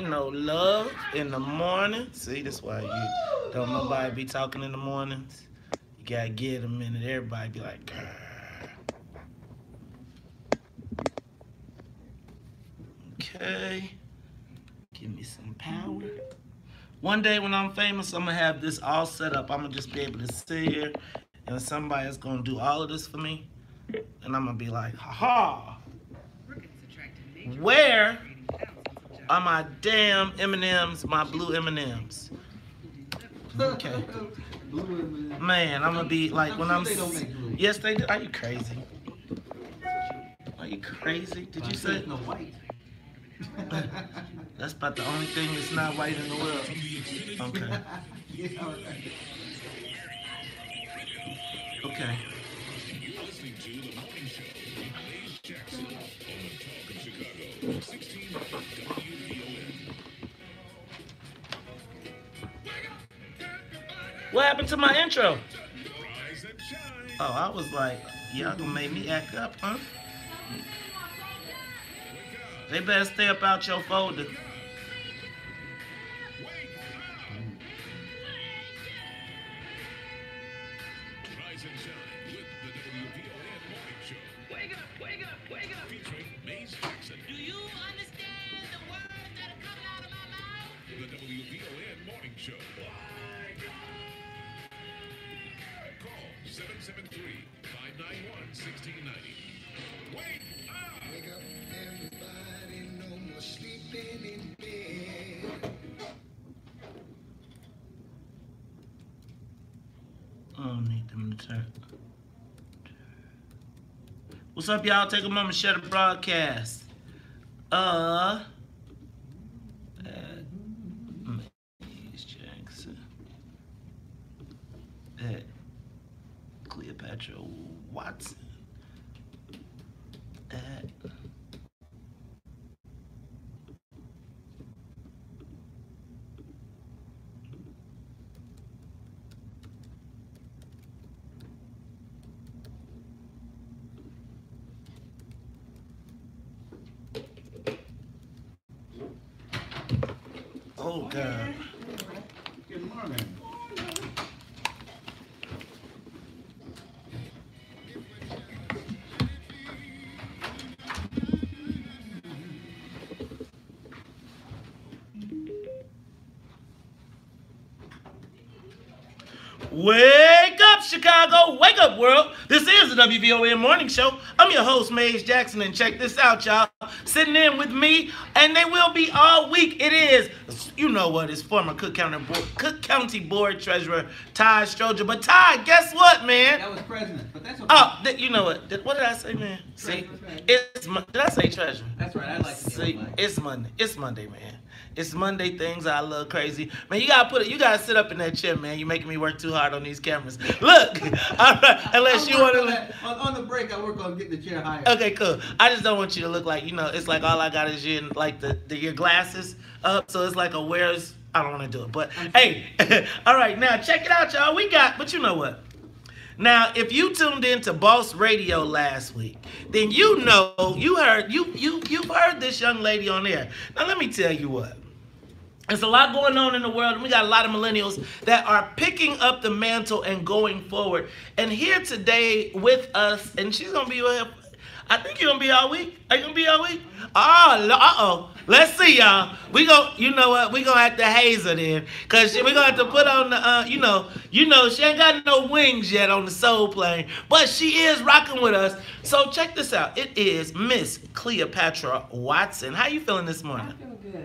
ain't no love in the morning. See, that's why you don't nobody be talking in the mornings. You gotta get a minute. Everybody be like, grr. Okay. Give me some power. One day when I'm famous, I'm gonna have this all set up. I'm gonna just be able to sit here and somebody's gonna do all of this for me. And I'm gonna be like, ha-ha. Where are my damn M&Ms, my blue M&Ms? Okay. Man, I'm gonna be like when I'm. Yes, they do. Are you crazy? Are you crazy? Did you say? No white. That's about the only thing that's not white in the world. Okay. Okay. What happened to my intro? Oh, I was like, y'all gonna make me act up, huh? They better stay up out your folder. Rise and shine with the WVON Morning Show. Wake up, wake up, wake up. Featuring Maze Jackson. Do you understand the words that are coming out of my mouth? The WVON Morning Show. Call 773-591-1690. Wake up! Wake up, everybody, no more sleeping in bed. I don't need them to turn. What's up, y'all? Take a moment, share the broadcast. Maze Jackson. Cleopatra Watson. Oh, God. Good morning. Wake up, Chicago. Wake up, world. This is the WVON Morning Show. I'm your host, Maze Jackson, and check this out, y'all. Sitting in with me, and they will be all week. It is, you know what, it's former Cook County Board Treasurer Ty Stroger. But Ty, guess what, man? That was president, but that's okay. Oh, you know what? What did I say, man? See, did I say treasurer? That's right, I like to See, it's Monday. It's Monday, man. It's Monday things I love crazy. Man, you gotta sit up in that chair, man. You're making me work too hard on these cameras. Look, all right, unless you want to. On the break, I work on getting the chair higher. Okay, cool. I just don't want you to look like, you know, it's like all I got is your, like your glasses up, so it's like a where's. I don't want to do it, but hey, all right, now check it out, y'all. But you know what? Now, if you tuned in to Boss Radio last week, then you've heard this young lady on there. Now, let me tell you what. There's a lot going on in the world, and we got a lot of millennials that are picking up the mantle and going forward. And here today with us, and she's going to be here. I think you're going to be all week. Are you going to be all week? Oh, uh-oh. Let's see, y'all. You know what? We're going to have to haze her then. Because we're going to have to put on the, you know, she ain't got no wings yet on the soul plane. But she is rocking with us. So check this out. It is Miss Cleopatra Watson. How you feeling this morning? I feel good. I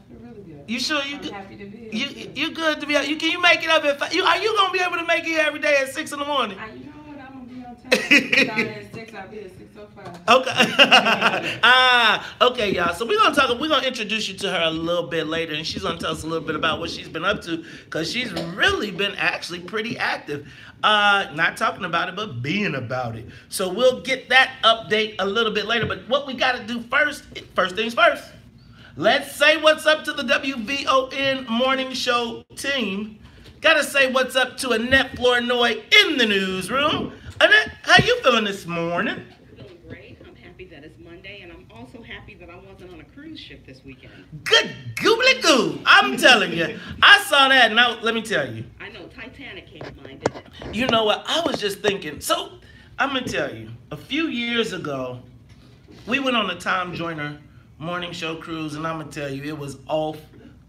feel really good. You sure you I'm good? happy to be here. You good to be out? Can you make it up? Are you going to be able to make it here every day at 6 in the morning? You know what? I'm going to be on time. Starting at 6, I'll be at 6:05. Okay. Okay, y'all. So we're gonna introduce you to her a little bit later, and she's gonna tell us a little bit about what she's been up to, because she's really been actually pretty active. Not talking about it, but being about it. So we'll get that update a little bit later. But what we gotta do first things first. Let's say what's up to the WVON Morning Show team. Gotta say what's up to Annette Flournoy in the newsroom. Annette, how you feeling this morning? Feeling great. I'm happy that it's Monday, and I'm also also happy that I wasn't on a cruise ship this weekend. Good goobly goo. I'm telling you. I saw that. Now, let me tell you. I know Titanic came to mind, didn't it? You know what? I was just thinking. So, I'm going to tell you. A few years ago, we went on the Tom Joyner morning show cruise, and I'm going to tell you, it was off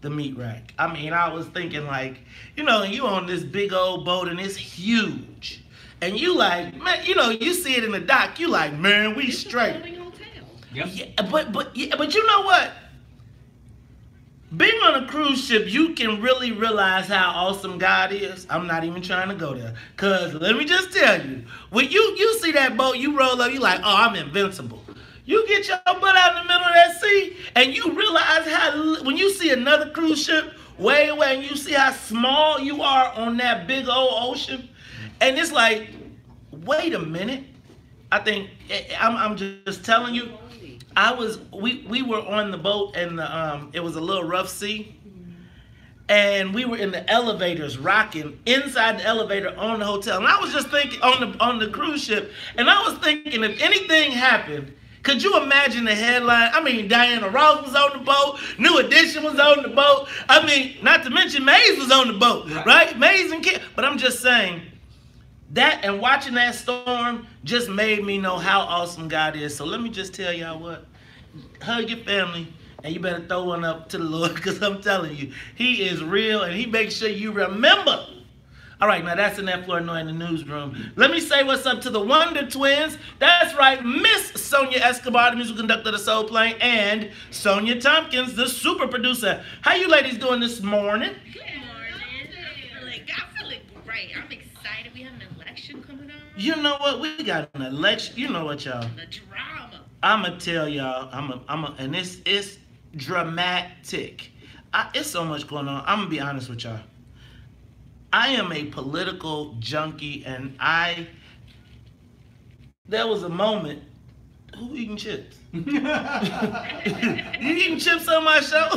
the meat rack. I mean, I was thinking like, you on this big old boat, and it's huge. And you like, man, you see it in the dock, you like, man, we straight. Yep. Yeah, but you know what? Being on a cruise ship, you can really realize how awesome God is. I'm not even trying to go there. Because let me just tell you, when you see that boat, you roll up, you like, oh, I'm invincible. You get your butt out in the middle of that sea, and you realize how, when you see another cruise ship way away, and you see how small you are on that big old ocean, and it's like, wait a minute. I think, I'm just telling you, we were on the boat, and it was a little rough sea, and we were in the elevators rocking inside the elevator on the hotel, and I was just thinking on the cruise ship, and I was thinking if anything happened, could you imagine the headline? I mean, Diana Ross was on the boat, New Edition was on the boat. I mean, not to mention Maze was on the boat, right? Maze and Kim. But I'm just saying, that and watching that storm just made me know how awesome God is. So let me just tell y'all what. Hug your family, and you better throw one up to the Lord, because I'm telling you, He is real, and He makes sure you remember. All right, now that's in that Flournoy in the newsroom. Let me say what's up to the Wonder Twins. That's right, Miss Sonia Escobar, the musical conductor of the Soul Plane, and Sonia Tompkins, the super producer. How you ladies doing this morning? Good morning. I'm feeling great. I'm excited. We have an election coming up. You know what? We got an election. You know what, y'all? The drama. I'ma tell y'all. And it's dramatic. It's so much going on. I'm gonna be honest with y'all. I am a political junkie, and there was a moment. Who eating chips? You eating chips on my show?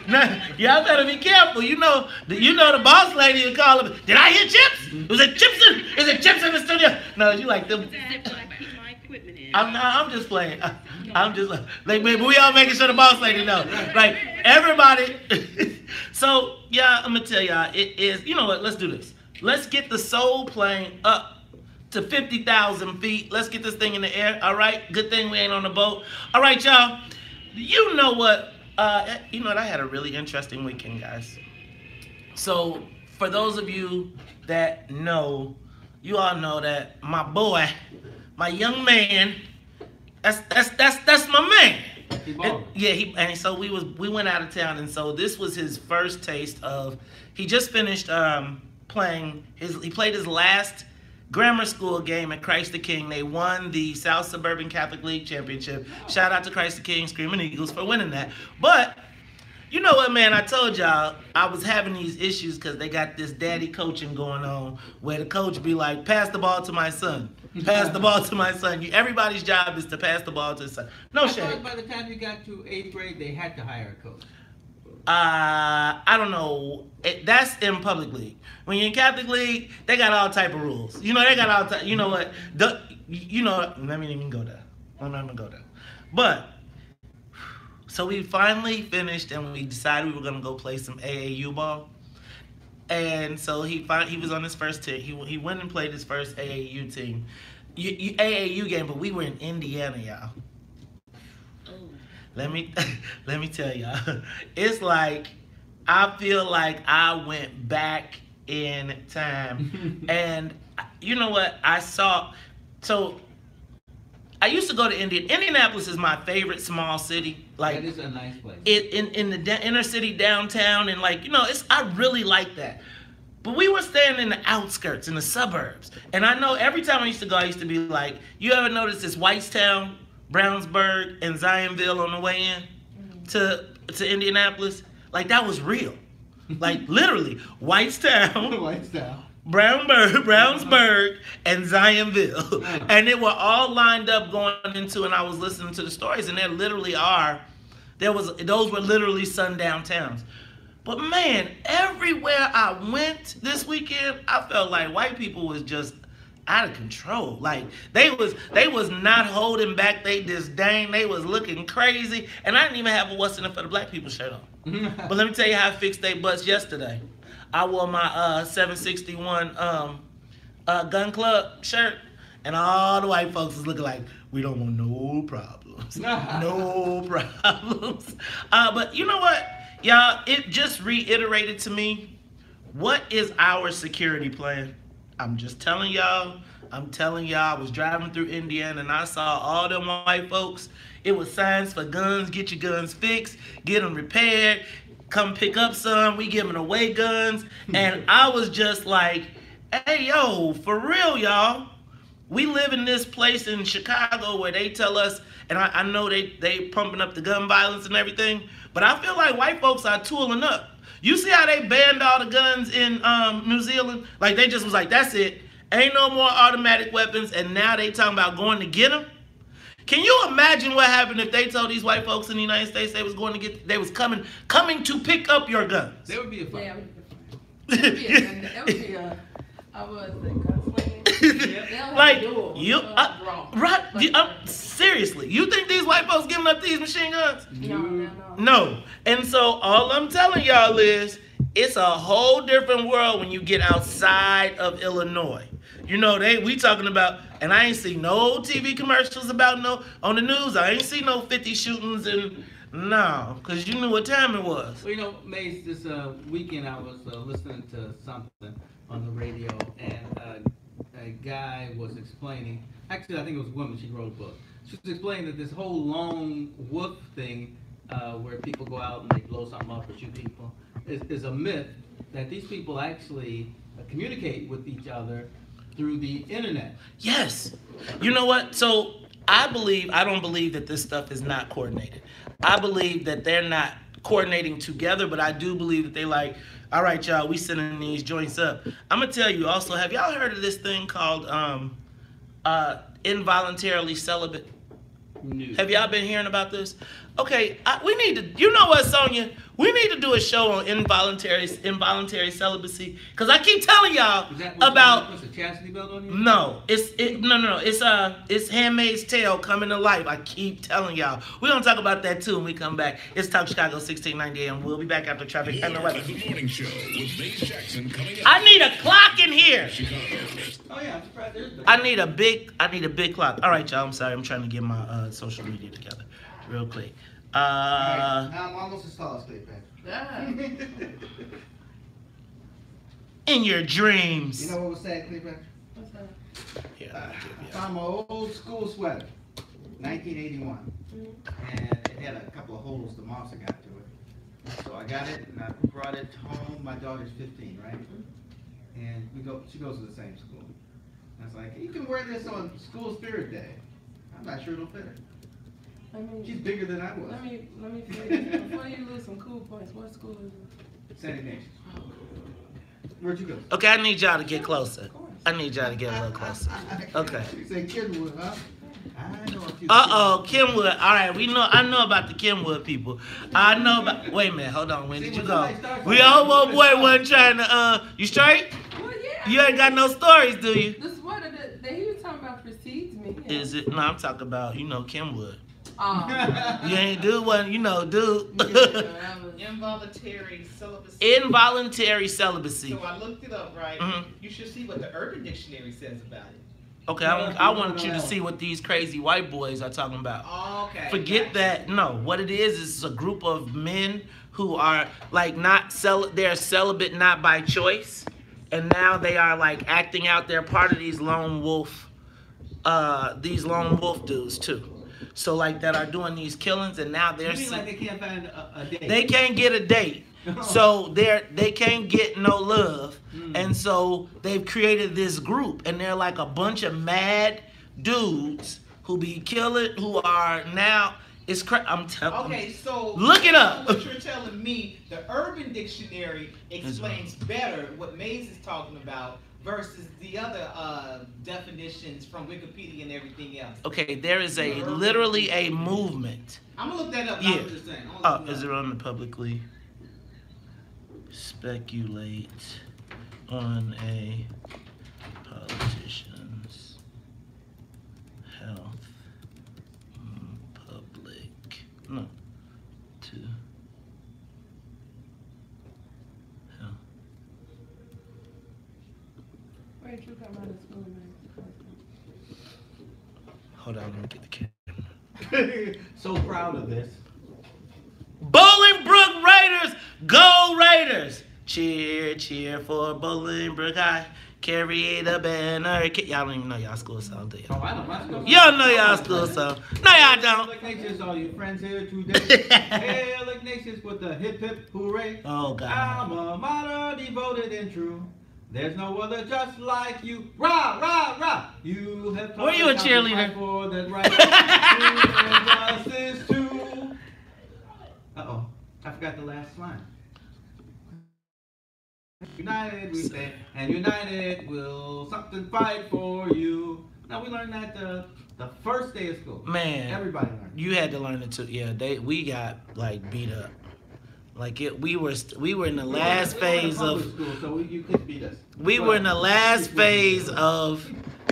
Now, y'all better be careful. You know the boss lady will call him. Did I hear chips? Was it chips? Is it chips in the studio? No, you like them. I'm just playing. I'm just like, baby, we all making sure the boss lady know. Like, everybody. So, yeah, I'm going to tell y'all, it is, you know what, let's do this. Let's get the Soul Plane up to 50,000 feet. Let's get this thing in the air, all right? Good thing we ain't on the boat. All right, y'all. You know what? I had a really interesting weekend, guys. So, for those of you that know, you all know that my boy, my young man, that's my man. And so we went out of town, and so this was his first taste of. He just finished playing he played his last grammar school game at Christ the King. They won the South Suburban Catholic League Championship. Shout out to Christ the King, Screaming Eagles, for winning that. But you know what, man? I told y'all I was having these issues because they got this daddy coaching going on, where the coach be like, "Pass the ball to my son. Pass the ball to my son." Everybody's job is to pass the ball to his son. No shade. I thought by the time you got to 8th grade, they had to hire a coach. I don't know. That's in public league. When you're in Catholic league, they got all type of rules. They got all type. You know what? Let me even go there. I'm not gonna go there. But so we finally finished, and we decided we were gonna go play some AAU ball. And so he was on his first team. He went and played his first AAU team, AAU game. But we were in Indiana, y'all. Let me tell y'all. It's like I feel like I went back in time. And you know what? So I used to go to Indianapolis is my favorite small city. Like, that is a nice place. In the inner city downtown, and I really like that. But we were staying in the outskirts, in the suburbs. And I know every time I used to go, I used to be like, you ever notice this Whitestown, Brownsburg, and Zionville on the way in to Indianapolis? Like, that was real. Like, literally, Whitestown, Brownsburg, and Zionville. And they were all lined up going into, and I was listening to the stories, and those were literally sundown towns. But man, everywhere I went this weekend, I felt like white people was just out of control. Like they was not holding back they disdain. They was looking crazy, and I didn't even have a "What's in it for the black people" shirt on. But let me tell you how I fixed their butts yesterday. I wore my 761 gun club shirt, and all the white folks was looking like, we don't want no problems, no problems. But you know what, y'all? It just reiterated to me, what is our security plan? I'm just telling y'all. I was driving through Indiana and I saw all them white folks. It was signs for guns. Get your guns fixed. Get them repaired. Come pick up some. We giving away guns. And I was just like, hey, yo, for real, y'all. We live in this place in Chicago where they tell us, and I know they pumping up the gun violence and everything, but I feel like white folks are tooling up. You see how they banned all the guns in New Zealand? Like they just was like, that's it. Ain't no more automatic weapons, and now they talking about going to get them. Can you imagine what happened if they told these white folks in the United States they was coming to pick up your guns? There would be a fight. Yeah, it would be a I was gunslinging. Like you, seriously, you think these white folks giving up these machine guns? No. And so all I'm telling y'all is, it's a whole different world when you get outside of Illinois. You know, we talking about, and I ain't see no TV commercials about on the news. I ain't see no 50 shootings and no, because you knew what time it was. Well, you know, Mace, this weekend I was listening to something on the radio, and a guy was explaining, actually I think it was a woman, she wrote a book. She was explaining that this whole lone wolf thing, where people go out and they blow something up or shoot people, is a myth, that these people actually communicate with each other through the internet. Yes. You know what? So I don't believe that this stuff is not coordinated. I believe that they're not coordinating together, but I do believe that they like, all right, y'all, we sending these joints up. I'm going to tell you also, have y'all heard of this thing called involuntarily celibate? No. Have y'all been hearing about this? Okay, we need to, you know what, Sonia? We need to do a show on involuntary celibacy, because I keep telling y'all about. What's the chastity belt on you? No, it's Handmaid's Tale coming to life. I keep telling y'all. We're gonna talk about that too when we come back. It's Talk Chicago 1690 AM. We'll be back after traffic and the More weather. of the morning show with Mace Jackson coming up. I need a clock in here. Chicago. Oh yeah, I'm surprised there's I need a big clock. All right, y'all. I'm sorry. I'm trying to get my social media together real quick. I'm almost as tall as Cleopatra. In your dreams. You know what was sad, Cleopatra? What's that? Yeah, I found my old school sweater, 1981, and it had a couple of holes the mouse had got to it. So I got it and I brought it home. My daughter's 15, right? And she goes to the same school. I was like, you can wear this on School Spirit Day. I'm not sure it'll fit her. She's bigger than I was. Let me figure before you lose some cool points. What school is it? St. Ignatius. Where'd you go? Okay, I need y'all to get closer. I need y'all to get a little closer. Okay. You say Kenwood, huh? I know a few. Kenwood. All right, I know about the Kenwood people. I know about. Wait a minute, hold on. When did you go? We old boy wasn't trying to. You straight? Well, yeah. You ain't got no stories, do you? The sweater that he was talking about precedes me. Yeah. Is it? No, I'm talking about Kenwood. Oh. You ain't do one, dude. That was- Involuntary celibacy. Involuntary celibacy. So I looked it up, right? Mhm. You should see what the Urban Dictionary says about it. Okay, I want you to see what these crazy white boys are talking about. Okay. Forget that. No, what it is a group of men who are like they're celibate not by choice, and now they are like acting out. They're part of these lone wolf dudes too. So like that are doing these killings, and now they're You mean like they can't find a date? they can't get a date. So they can't get no love, and so they've created this group, and they're like a bunch of mad dudes who be killing, who are now. I'm telling. Okay, so look it up. What you're telling me, the Urban Dictionary explains better what Maze is talking about versus the other definitions from Wikipedia and everything else. Okay, there is literally a movement. I'm gonna look that up. Yeah. I'm just saying. Is it on the publicly speculate on a politician? No. To hell. Where did you come out of school, man? Hold on, let me get the camera. So proud of this. Bolingbrook Raiders, go Raiders! Cheer, cheer for Bolingbrook High. Carry the banner. Y'all don't even know y'all school song, do Oh, y'all? I know my school. Y'all know y'all school song. No, y'all don't. Ignatius, all your friends here today. Hail Ignatius with the hip hip hooray. Oh, God. Alma mater, devoted and true. There's no other just like you. Rah, rah, rah. You have Were you a cheerleader? For that right. Truth and justice too. Uh-oh. I forgot the last line. United we stand, and united will something fight for you. Now we learned that the first day of school. Man, Everybody learned. you had to learn it too. Yeah, we got like beat up. Like we were in the last phase of. School, so you couldn't beat us. We were in the last phase of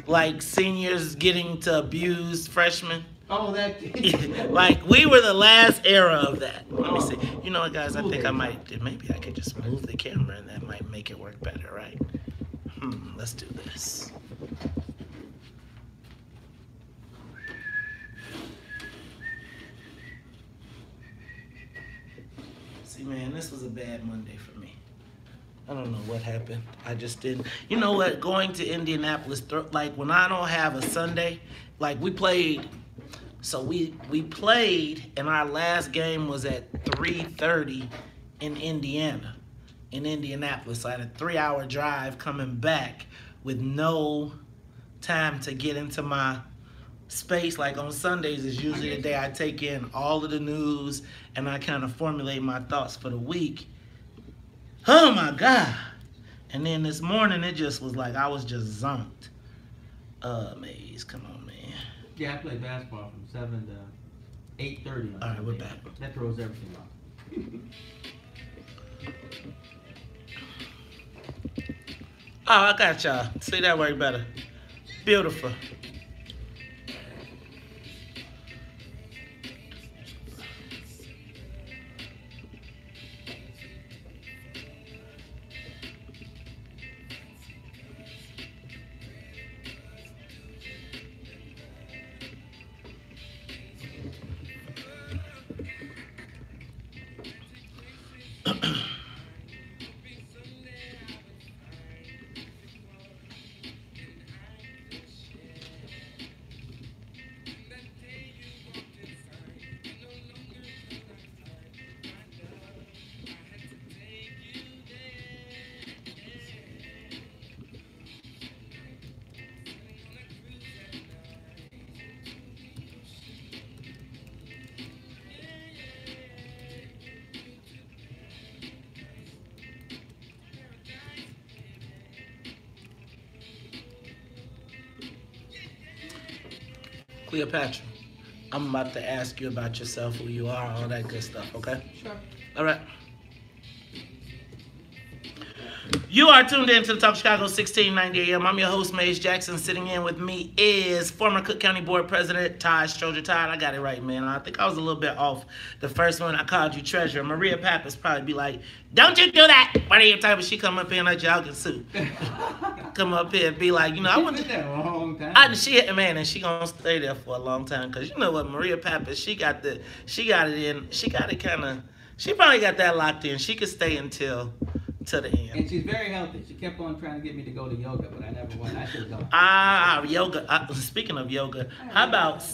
like seniors getting to abuse freshmen. Oh, that. Like we were the last era of that. Let me see. You know what, guys? I think I might. Maybe I could just move the camera, and that might make it work better, right? Let's do this. See, man, this was a bad Monday for me. I don't know what happened. I just didn't. You know what? Going to Indianapolis, like when I don't have a Sunday, like we played. So we played, and our last game was at 3:30 in Indiana, in Indianapolis. So I had a 3-hour drive coming back with no time to get into my space. Like on Sundays is usually the day I take in all of the news and I kind of formulate my thoughts for the week. Oh my God. And then this morning it just was like I was just zonked. Maze, come on, man. Yeah, I played basketball from 7 to 8:30. All right, we're back. That throws everything off. Oh, I got y'all. See, that worked better. Beautiful. Cleopatra, I'm about to ask you about yourself, who you are, all that good stuff, okay? Sure. All right. You are tuned in to the Talk Chicago 1690 AM. I'm your host, Maze Jackson. Sitting in with me is former Cook County Board President Todd Stroger. Todd, I got it right, man. I think I was a little bit off the first one. I called you treasurer. Maria Pappas probably be like, don't you do that. Why do you type of she come up here in a jogging suit? Come up here and be like, you know, I want to. That a long time. And she gonna stay there for a long time, because you know what, Maria Pappas, she got it kind of, she probably got that locked in. She could stay until to the end. And she's very healthy. She kept on trying to get me to go to yoga, but I never went. I should have gone. Yoga. Speaking of yoga, how about,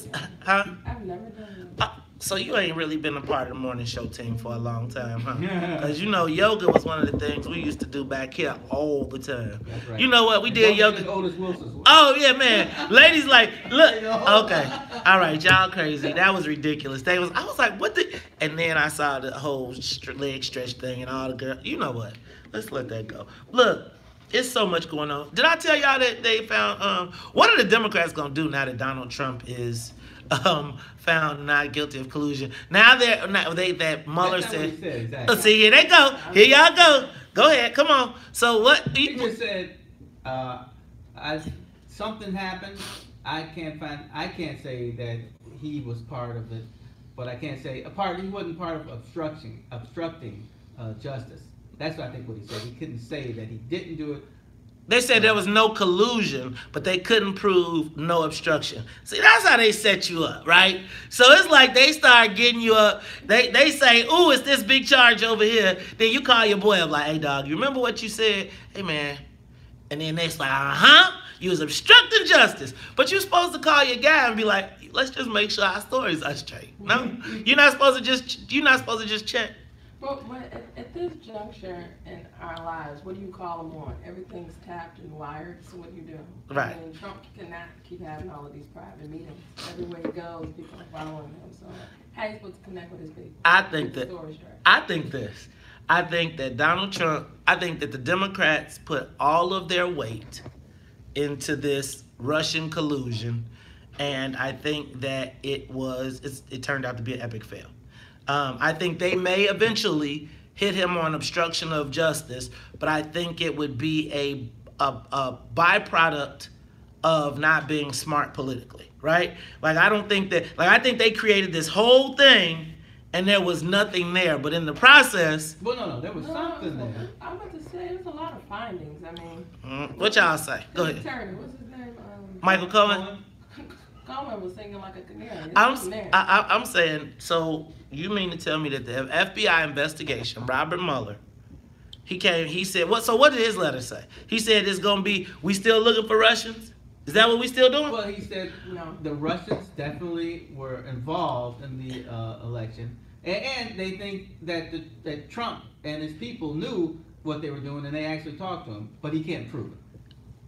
huh? I've never done that. So you ain't really been a part of the morning show team for a long time, huh? Because you know, yoga was one of the things we used to do back here all the time. That's right. You know what? We did yoga. Otis Wilson's one. Oh, yeah, man. Ladies like, look. Okay. All right, y'all crazy. That was ridiculous. I was like, what the? And then I saw the whole leg stretch thing and all the girls. You know what? Let's let that go. Look, it's so much going on. Did I tell y'all that they found, what are the Democrats going to do now that Donald Trump is found not guilty of collusion? Now that Mueller said, Exactly. Let's see, here they go. Here y'all go. Go ahead, come on. So what? He just said, something happened. I can't say that he was part of it. but I can't say he wasn't part of obstructing justice. That's what I think what he said. He couldn't say that he didn't do it. They said there was no collusion, but they couldn't prove no obstruction. See, that's how they set you up, right? So it's like they start getting you up. They say, ooh, it's this big charge over here. Then you call your boy up like, hey, dog, you remember what you said? Hey, man. And then they like, you was obstructing justice. But you're supposed to call your guy and be like, let's just make sure our stories are straight. No? You're not supposed to just check. But at this juncture in our lives, what do you call them on? Everything's tapped and wired, so what do you do? Right. I mean, Trump cannot keep having all of these private meetings. Everywhere he goes, people are following him. So how are you supposed to connect with his people? I think that Donald Trump, I think that the Democrats put all of their weight into this Russian collusion, and I think that it turned out to be an epic fail. I think they may eventually hit him on obstruction of justice, but I think it would be a byproduct of not being smart politically, right? I think they created this whole thing and there was nothing there, but in the process... Well, no, there was something there. I'm about to say, there's a lot of findings. I mean... what y'all say? Go ahead. Attorney, what's his name? Michael Cohen? Cohen was singing like a canary. I'm saying, so you mean to tell me that the FBI investigation, Robert Mueller, he said, what did his letter say? He said it's going to be, we still looking for Russians? Is that what we still doing? Well, he said the Russians definitely were involved in the election. And they think that Trump and his people knew what they were doing and they actually talked to him, but he can't prove it.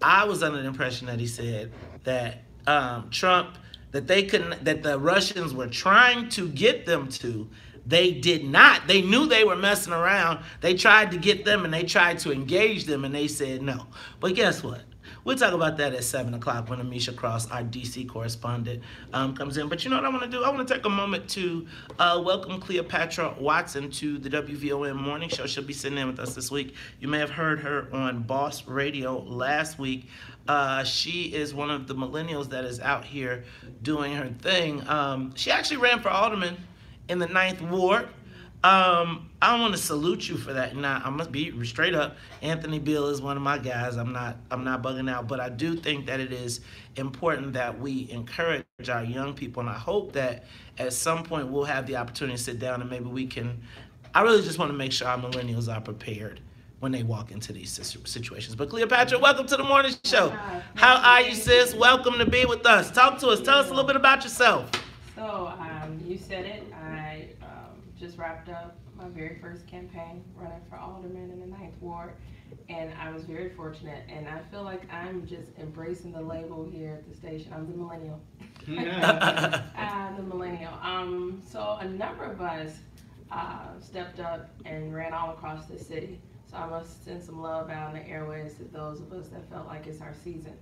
I was under the impression that he said that Trump, that the Russians were trying to get them to. They did not. They knew they were messing around. They tried to get them and they tried to engage them and they said no. But guess what? We'll talk about that at 7 o'clock when Amisha Cross, our D.C. correspondent, comes in. But you know what I want to do? I want to take a moment to welcome Cleopatra Watson to the WVON Morning Show. She'll be sitting in with us this week. You may have heard her on Boss Radio last week. She is one of the millennials that is out here doing her thing. She actually ran for alderman in the 9th Ward. I want to salute you for that. Now, I must be straight up. Anthony Beale is one of my guys. I'm not bugging out, but I do think that it is important that we encourage our young people, and I hope that at some point we'll have the opportunity to sit down and maybe we can. I really just want to make sure our millennials are prepared when they walk into these situations. But Cleopatra, welcome to the morning show. How are you, sis? Welcome to be with us. Talk to us. Tell us a little bit about yourself. So, you said it. I just wrapped up my very first campaign running for alderman in the 9th Ward, and I was very fortunate, and I feel like I'm just embracing the label here at the station. I'm the millennial. I'm the millennial. So a number of us stepped up and ran all across the city. So I must send some love out in the airways to those of us that felt like it's our season.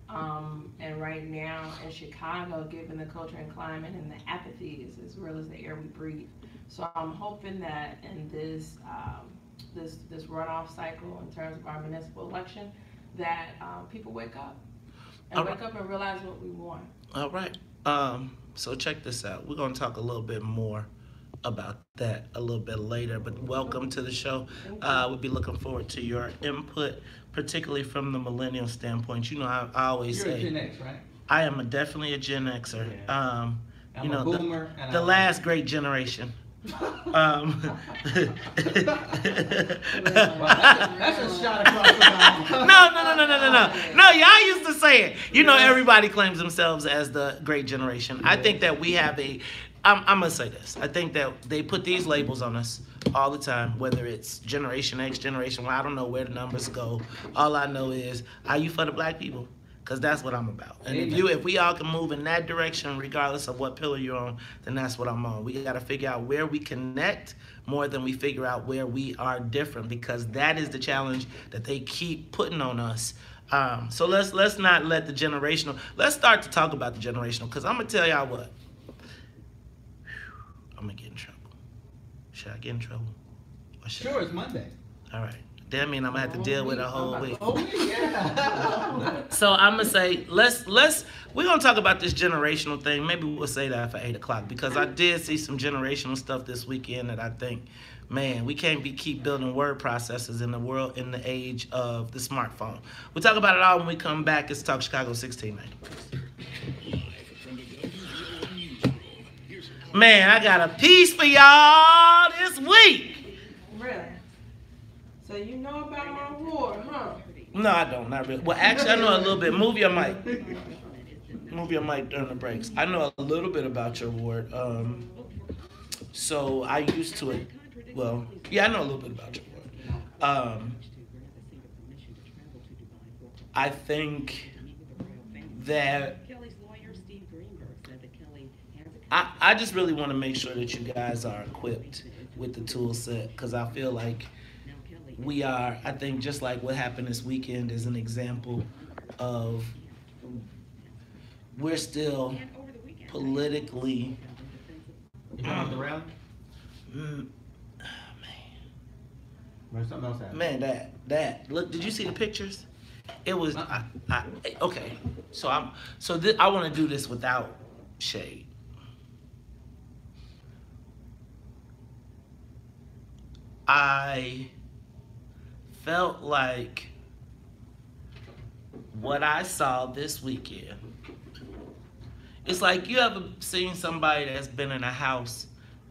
And right now in Chicago, given the culture and climate and the apathy is as real as the air we breathe. So I'm hoping that in this runoff cycle in terms of our municipal election, that people wake up and wake up and realize what we want. All right. So check this out. We're going to talk a little bit more about that a little bit later, but welcome to the show. We'll be looking forward to your input, particularly from the millennial standpoint. You know, I always say... You're a Gen X, right? I am definitely a Gen Xer. Yeah. You know, a boomer, the last great generation. That's a shot across the bow. No, y'all used to say it. You know, everybody claims themselves as the great generation. I think that we have I'm going to say this. I think that they put these labels on us all the time, whether it's Generation X, Generation Y. I don't know where the numbers go. All I know is, are you for the black people? Because that's what I'm about. And if we all can move in that direction, regardless of what pillar you're on, then that's what I'm on. We got to figure out where we connect more than we figure out where we are different, because that is the challenge that they keep putting on us. So let's not let the generational. Let's start to talk about the generational, because I'm going to tell y'all what. I'm going to get in trouble. Should I get in trouble? Sure, it's Monday. All right. That mean I'm gonna have to deal with a whole week. Oh, yeah. So I'm gonna say we're gonna talk about this generational thing. Maybe we'll say that for 8 o'clock because I did see some generational stuff this weekend that I think, man, we can't keep building word processors in the world in the age of the smartphone. We'll talk about it all when we come back. It's Talk Chicago 1690. Man, I got a piece for y'all this week. Really? So you know about my award, huh? No, I don't. Not really. Well, actually, I know a little bit. Move your mic. Move your mic during the breaks. I know a little bit about your award. So I used to it. Well, yeah, I know a little bit about your award. I think that I just really want to make sure that you guys are equipped with the tool set because I feel like we are. I think just like what happened this weekend is an example of we're still politically. You talking about the rally? Or something else happened? Man, that look. Did you see the pictures? It was okay. So I want to do this without shade. I felt like what I saw this weekend. It's like you ever seen somebody that's been in a house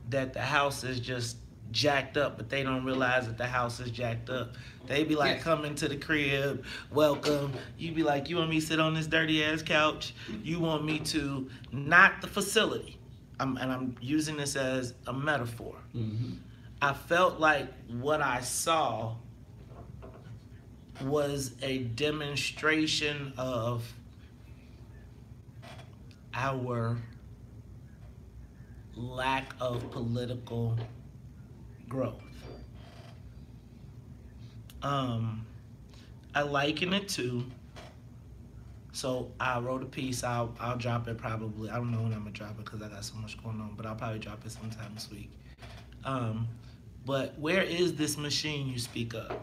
that the house is just jacked up, but they don't realize that the house is jacked up. They be like, coming to the crib, welcome. You be like, you want me to sit on this dirty ass couch? You want me to, not the facility. I'm using this as a metaphor. Mm-hmm. I felt like what I saw was a demonstration of our lack of political growth. I liken it to, so I wrote a piece, I'll drop it probably, I don't know when I'm gonna drop it because I got so much going on, but I'll probably drop it sometime this week. But where is this machine you speak of?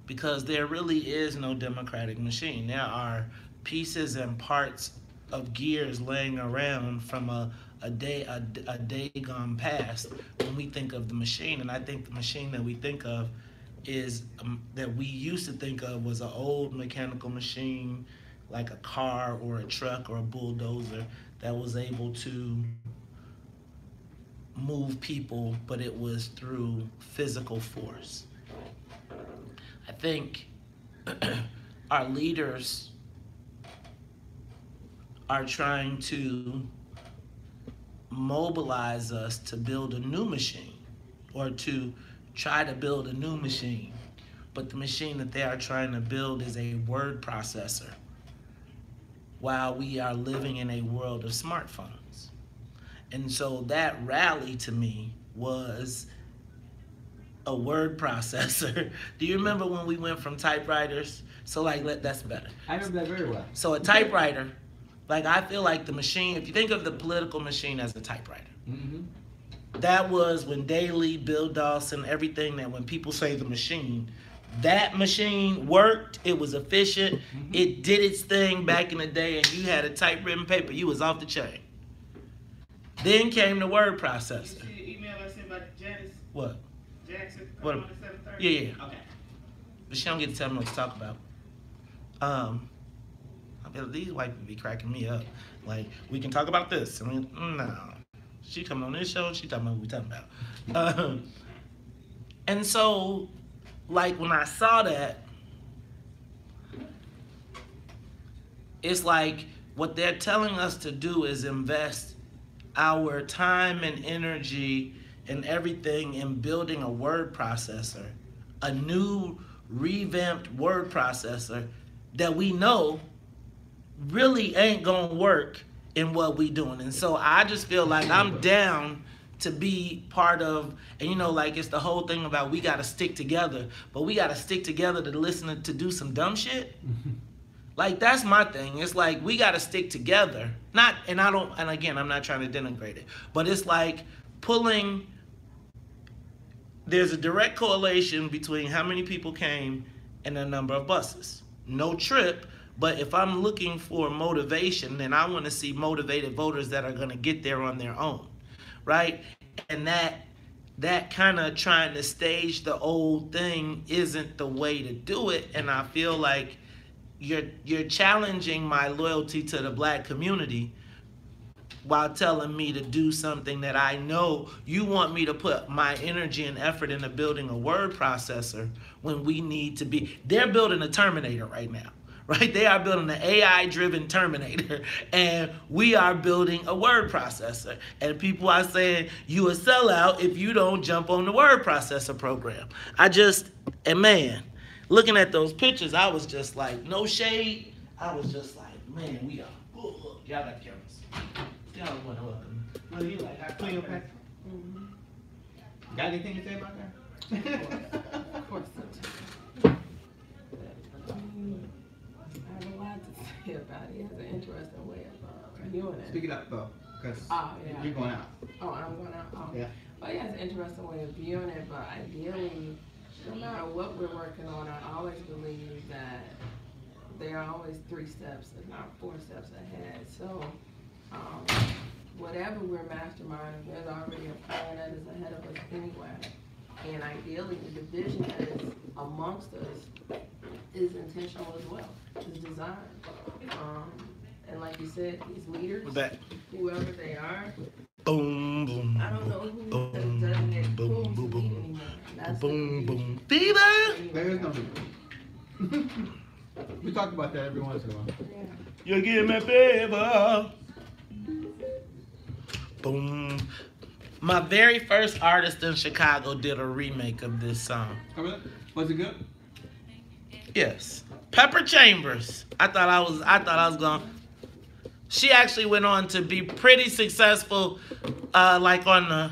Because there really is no democratic machine. There are pieces and parts of gears laying around from a day gone past when we think of the machine. And I think the machine that we think of is, that we used to think of was an old mechanical machine, like a car or a truck or a bulldozer that was able to move people, but it was through physical force. I think our leaders are trying to mobilize us to build a new machine or to try to build a new machine. But the machine that they are trying to build is a word processor while we are living in a world of smartphones. And so that rally to me was a word processor. Do you remember when we went from typewriters? So like, that's better. I remember that very well. So a typewriter, like I feel like the machine, if you think of the political machine as a typewriter, Mm-hmm. that was when Daley, Bill Dawson, everything that when people say the machine, that machine worked, it was efficient, it did its thing back in the day, and you had a typewritten paper, you was off the chain. Then came the word processor. You see the email I sent about Janice? What? Jackson, What? on at 7:30? Yeah. Okay. But she don't get to tell me what to talk about. I feel these white people be cracking me up. Like, we can talk about this. I mean, no. She coming on this show, she talking about what we talking about. And so, like, when I saw that, it's like what they're telling us to do is invest our time and energy and everything in building a word processor, a new revamped word processor that we know really ain't gonna work in what we doing. And so I just feel like I'm down to be part of, and you know, like it's the whole thing about we gotta stick together, but we gotta stick together to listen to do some dumb shit. Like that's my thing. It's like we gotta stick together. And again, I'm not trying to denigrate it, but it's like pulling there's a direct correlation between how many people came and the number of buses. No trip, but if I'm looking for motivation, then I want to see motivated voters that are going to get there on their own, right? And that kind of trying to stage the old thing isn't the way to do it. And I feel like you're challenging my loyalty to the black community while telling me to do something that I know you want me to put my energy and effort into building a word processor when we need to be. They're building a Terminator right now, right? They are building an AI-driven Terminator, and we are building a word processor. And people are saying, you a sellout if you don't jump on the word processor program. And man, looking at those pictures, I was just like, no shade. I was just like, man, we are, y'all got cameras. Y'all want to welcome. Well, you like, I Cleopatra? Got anything to say about that? Of course. I have a lot to say about it. He has an interesting way of viewing it. Speak it up, though, because yeah. you're going out. Oh, I'm going out? Oh. Yeah. But he has an interesting way of viewing it, but ideally, no matter what we're working on, I always believe that there are always 3 steps, if not 4 steps ahead. So, whatever we're masterminding, there's already a plan that is ahead of us anyway. And ideally, the division that is amongst us is intentional as well. It's designed. And like you said, these leaders, whoever they are, boom, boom, I don't know who boom, doesn't get boom, boom, boom, anymore. That's boom, the boom. Fever! There is no fever. We talk about that every once in a while. You give me fever. Boom. My very first artist in Chicago did a remake of this song. Oh, really? Was it good? Yes. Pepper Chambers. I thought I was going. She actually went on to be pretty successful, like on the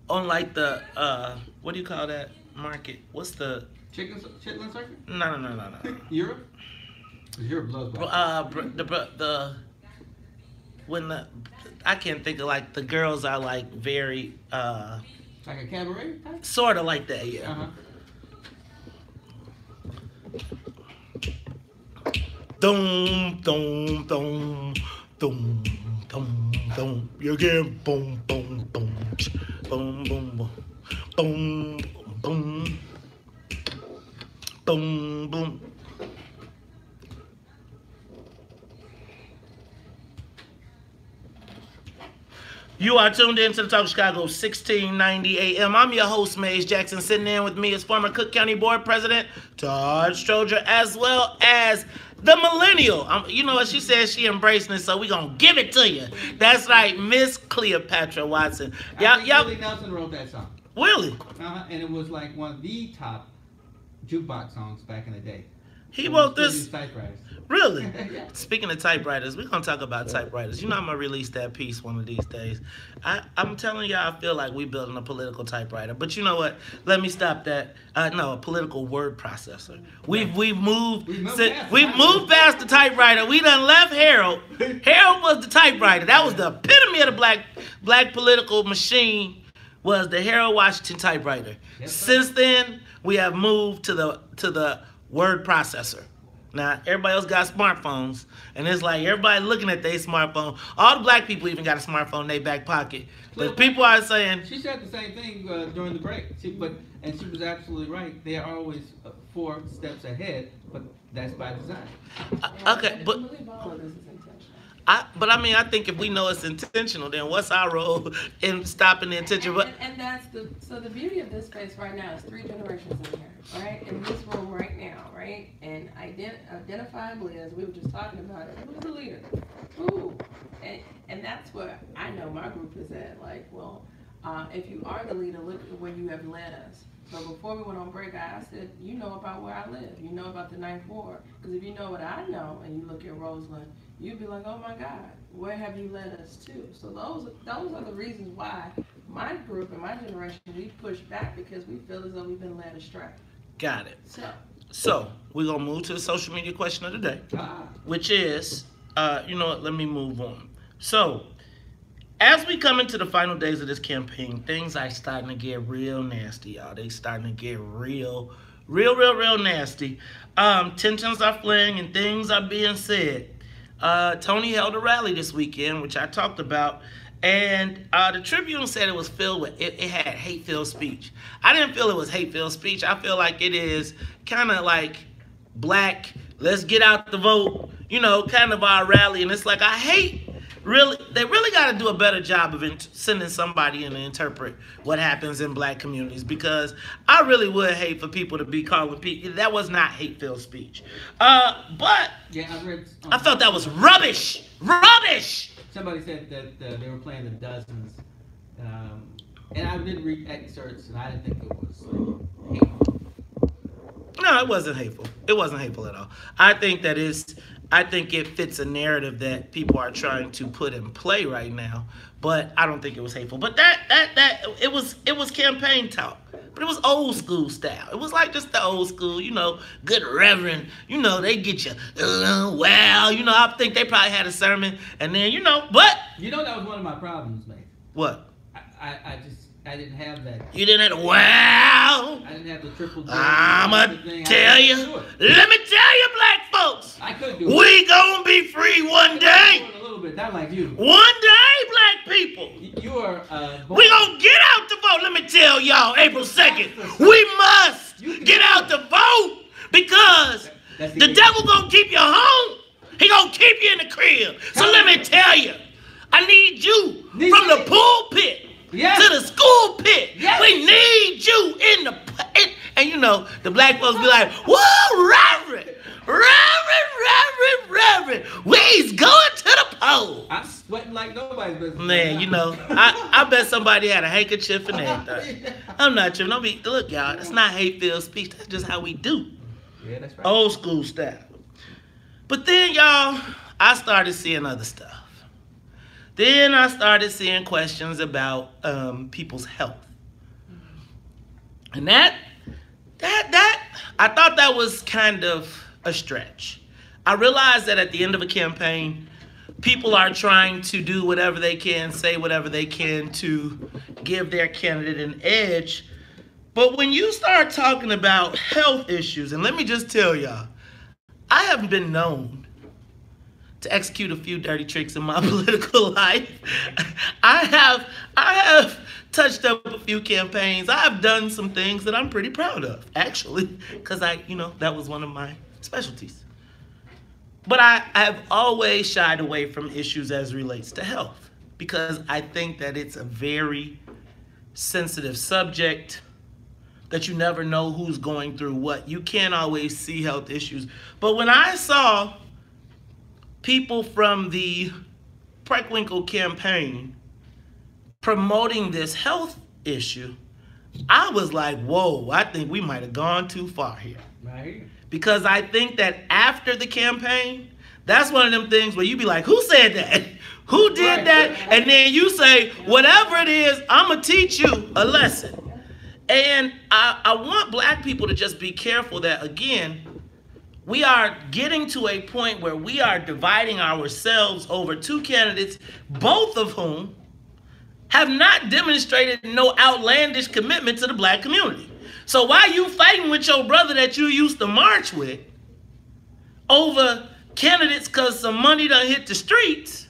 what do you call that market? What's the Chitlin circuit? No. Europe? Europe loves I can't think of, like, the girls are like very like a cabaret? Sort of like that, yeah. Uh-huh. Dum dum dum dum dum dum. You get boom boom boom boom boom boom boom boom boom. You are tuned in to the Talk of Chicago, 1690 AM. I'm your host, Maze Jackson. Sitting in with me is former Cook County Board President Todd Stroger, as well as the millennial. You know what she says? She embracing it, so we gonna give it to you. That's right, Miss Cleopatra Watson. Willie Nelson wrote that song. Really? And it was like one of the top jukebox songs back in the day. He wrote this. Typewriters. Really? Speaking of typewriters, we're going to talk about typewriters. You know I'm going to release that piece one of these days. I'm telling y'all, I feel like we're building a political typewriter. But you know what? Let me stop that. No, a political word processor. We've moved past the typewriter. We done left Harold. Harold was the typewriter. That was the epitome of the black political machine, was the Harold Washington typewriter. Yes, since then, we have moved to the word processor. Now, everybody else got smartphones, and it's like everybody looking at their smartphone. All the black people even got a smarphone in their back pocket. But people are saying... She said the same thing during the break. She was absolutely right. They are always 4 steps ahead, but that's by design. Okay, but... I think if we know it's intentional, then what's our role in stopping the intention? And that's the beauty of this space right now is 3 generations in here, right? In this room right now, right? And identifiably, as we were just talking about it, who's the leader? Who? And that's where I know my group is at. Like, well, if you are the leader, look at where you have led us. So before we went on break, I said, you know about where I live. You know about the 9th Ward. Because if you know what I know, and you look at Roseland, you'd be like, oh my God, where have you led us to? So those are the reasons why my group and my generation, we push back, because we feel as though we've been led astray. Got it. So we're going to move to the social media question of the day, which is, you know what, let me move on. So as we come into the final days of this campaign, things are starting to get real nasty, y'all. They starting to get real nasty. Tensions are flaring and things are being said. Tony held a rally this weekend, which I talked about, and the Tribune said it was filled with, it had hate-filled speech. I didn't feel it was hate-filled speech. I feel like it is kind of like black, let's get out the vote, you know, kind of our rally. And it's like, I hate, they really got to do a better job of sending somebody in to interpret what happens in black communities, because I really would hate for people to be calling people, that was not hate-filled speech. But yeah, I read. I felt that was rubbish. Somebody said that they were playing the dozens, and I did read excerpts, and I didn't think it was hateful. No, it wasn't hateful. It wasn't hateful at all. I think it fits a narrative that people are trying to put in play right now, but I don't think it was hateful. But it was campaign talk. But it was old school style. It was like just the old school, you know, good reverend, you know, they get you, well, you know, I think they probably had a sermon, and then, you know, but. You know, that was one of my problems, man. What? I didn't have that. You didn't have, well. I didn't have the triple. I'ma tell you. Let me tell you, black folks. I could do it. We gonna be free one day. A little bit, not like you. One day, black people. You are. We gonna get out the vote. Let me tell y'all, April 2nd, we must get out the vote, because the devil gonna keep you home. He gonna keep you in the crib. So let me tell you, I need you from the pulpit. Yes. To the school pit. Yes. We need you in the and you know, the black folks be like, whoa, Reverend, we's going to the poll. I'm sweating like nobody's business. Man, you know, I bet somebody had a handkerchief and everything. I'm not sure. Don't be, look, y'all, it's not hate-filled speech. That's just how we do. Yeah, that's right. Old school style. But then, y'all, I started seeing other stuff. Then I started seeing questions about people's health. And that, I thought that was kind of a stretch. I realized that at the end of a campaign, people are trying to do whatever they can, say whatever they can to give their candidate an edge. But when you start talking about health issues, and let me just tell y'all, I haven't been known to execute a few dirty tricks in my political life. I have touched up a few campaigns. I have done some things that I'm pretty proud of, actually, because that was one of my specialties. But I have always shied away from issues as relates to health, because I think that it's a very sensitive subject, that you never know who's going through what. You can't always see health issues. But when I saw people from the Preckwinkle campaign promoting this health issue, I was like, whoa, I think we might have gone too far here. Right. Because I think that after the campaign, that's one of them things where you be like, who said that? Who did that? And then you say, whatever it is, I'm going to teach you a lesson. And I want black people to just be careful that, again, we are getting to a point where we are dividing ourselves over two candidates, both of whom have not demonstrated no outlandish commitment to the black community. So why you fighting with your brother that you used to march with over candidates because some money done hit the streets?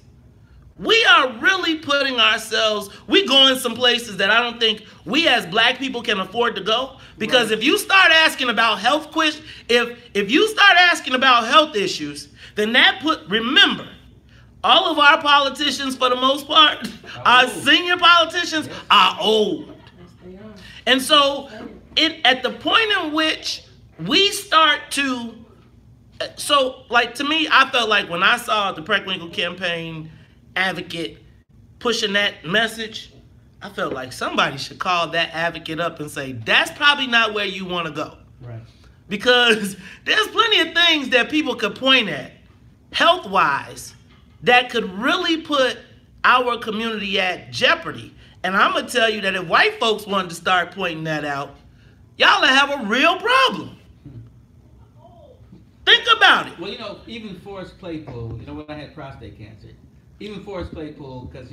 We are really putting ourselves, we going some places that I don't think we as black people can afford to go. Because if you start asking about health questions, if you start asking about health issues, then remember, all of our politicians, for the most part, our senior politicians are old. And so at the point in which we start to, to me, I felt like when I saw the Preckwinkle campaign advocate pushing that message, I felt like somebody should call that advocate up and say, that's probably not where you want to go. Right. Because there's plenty of things that people could point at, health-wise, that could really put our community at jeopardy. And I'm going to tell you that if white folks wanted to start pointing that out, y'all would have a real problem. Think about it. Well, even Forrest Claypool, when I had prostate cancer, even Forrest Claypool, because,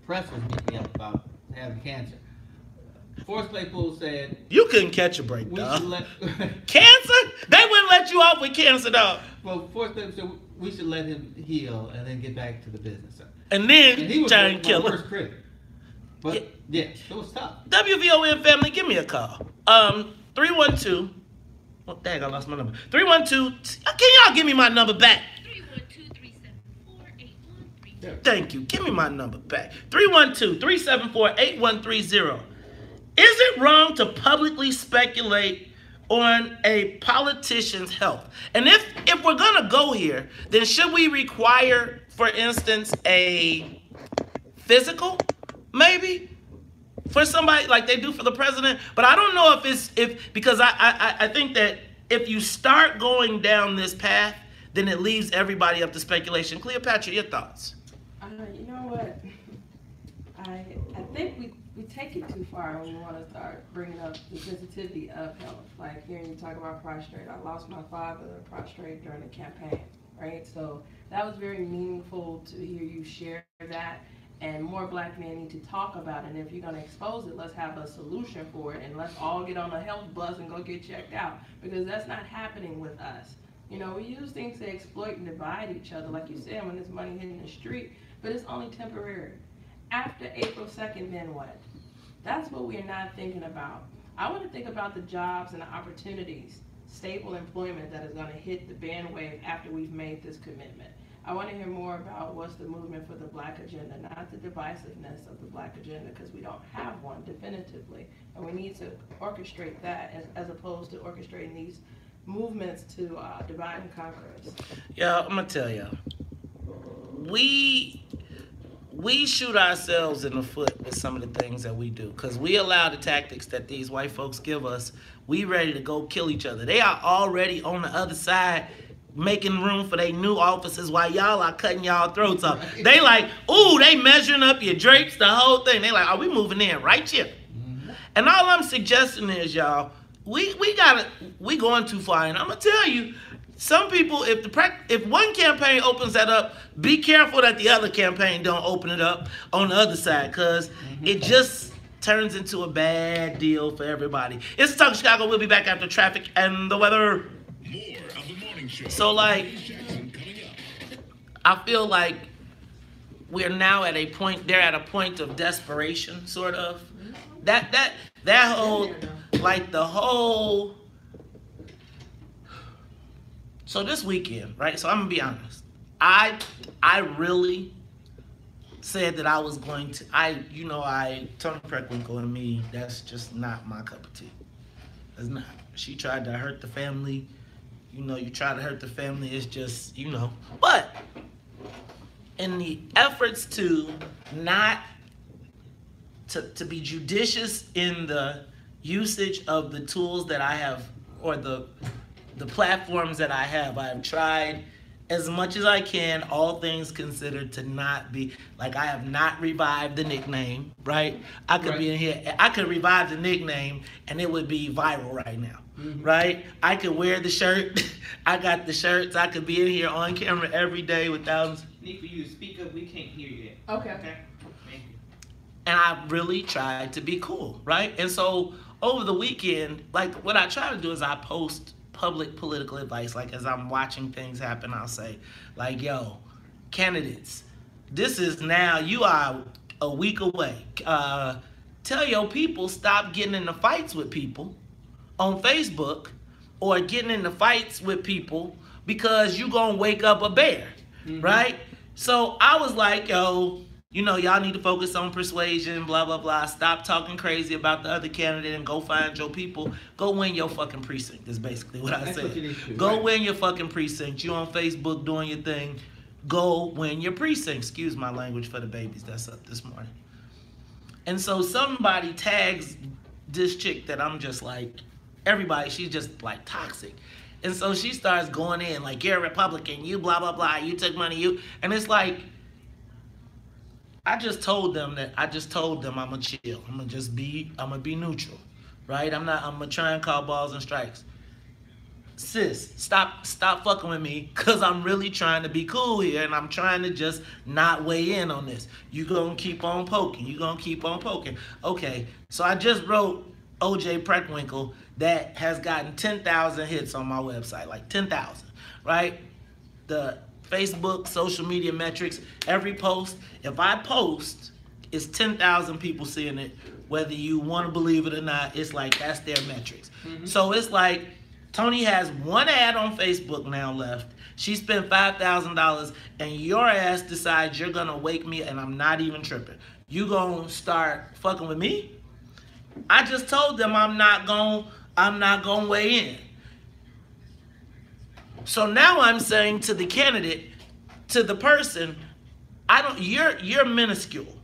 press was beating me up about having cancer. Forrest Claypool said You couldn't catch a break, we dog. should let Cancer? They wouldn't let you off with cancer, dog. well, Forrest Claypool said we should let him heal and then get back to the business. And then And he was try my and kill him. worst critic. But yeah, it was tough. WVON family, give me a call. 312. What the heck? I lost my number. 312. Can y'all give me my number back? 312-374-8130. Thank you. Give me my number back. 312-374-8130. Is it wrong to publicly speculate on a politician's health? And if we're gonna go here, then should we require, for instance, a physical, maybe, for somebody like they do for the president? But I don't know because I think that if you start going down this path, then it leaves everybody up to speculation. Cleopatra, your thoughts? You know what? I think we take it too far when we want to start bringing up the sensitivity of health. Like hearing you talk about prostrate. I lost my father prostrate during the campaign, right? So that was very meaningful to hear you share that. And more black men need to talk about it. And if you're going to expose it, let's have a solution for it. And let's all get on a health bus and go get checked out. Because that's not happening with us. You know, we use things to exploit and divide each other, like you said, when there's money hitting the street. But it's only temporary. After April 2nd, then what? That's what we're not thinking about. I want to think about the jobs and the opportunities, stable employment that is going to hit the bandwave after we've made this commitment. I want to hear more about what's the movement for the black agenda, not the divisiveness of the black agenda, because we don't have one definitively. And we need to orchestrate that as opposed to orchestrating these movements to divide and conquer us. Yeah, I'm going to tell y'all. We shoot ourselves in the foot with some of the things that we do, because we allow the tactics that these white folks give us. We ready to go kill each other. They are already on the other side making room for their new offices while y'all are cutting y'all throats off. They like, ooh, they measuring up your drapes, the whole thing. They like, oh, we moving in right here. Mm-hmm. And all I'm suggesting is, y'all, we going too far. And I'm gonna tell you, some people, if one campaign opens that up, be careful that the other campaign don't open it up on the other side, because it just turns into a bad deal for everybody. It's Talk Chicago. We'll be back after traffic and the weather. More of the morning show. So, like, I feel like we're now at a point, they're at a point of desperation, sort of. That whole, like, the whole. So this weekend, right? So I'm gonna be honest. I really said that I was going to. Tony Preckwinkle and me. That's just not my cup of tea. That's not. She tried to hurt the family. You know, you try to hurt the family. It's just, you know. But in the efforts to not to be judicious in the usage of the tools that I have, or the platforms that I have tried as much as I can, all things considered, to not be, like, I have not revived the nickname, right? I could be in here, I could revive the nickname and it would be viral right now, right? I could wear the shirt, I got the shirts, I could be in here on camera every day with thousands. Need for you to speak up, we can't hear you yet. Okay. Okay? Thank you. And I really tried to be cool, right? And so over the weekend, like, what I try to do is I post public political advice. Like, as I'm watching things happen, I'll say, like, yo, candidates, this is now, you are a week away. Tell your people, stop getting into fights with people on Facebook, or getting into fights with people because you gonna wake up a bear, right? So I was like, yo, you know, y'all need to focus on persuasion, blah, blah, blah. Stop talking crazy about the other candidate and go find your people. Go win your fucking precinct, is basically what I said. Go win your fucking precinct. You on Facebook doing your thing. Go win your precinct. Excuse my language for the babies that's up this morning. And so somebody tags this chick that I'm just like, everybody, she's just like toxic. And so she starts going in like, you're a Republican, you blah, blah, blah, you took money, you. And it's like, I just told them I'm gonna chill. I'm gonna be neutral, right? I'm gonna try and call balls and strikes. sis, stop fucking with me, because I'm really trying to be cool here, and I'm trying to just not weigh in on this. You gonna keep on poking. You gonna keep on poking. Okay, so I just wrote OJ Preckwinkle that has gotten 10,000 hits on my website, like 10,000, right? The Facebook, social media metrics, every post, if I post, it's 10,000 people seeing it, whether you want to believe it or not. It's like, that's their metrics. So it's like, Tony has one ad on Facebook now left. She spent $5,000, and your ass decides you're gonna wake me, and I'm not even tripping. You gonna start fucking with me? I just told them I'm not gonna weigh in. So now I'm saying to the candidate, to the person, you're minuscule.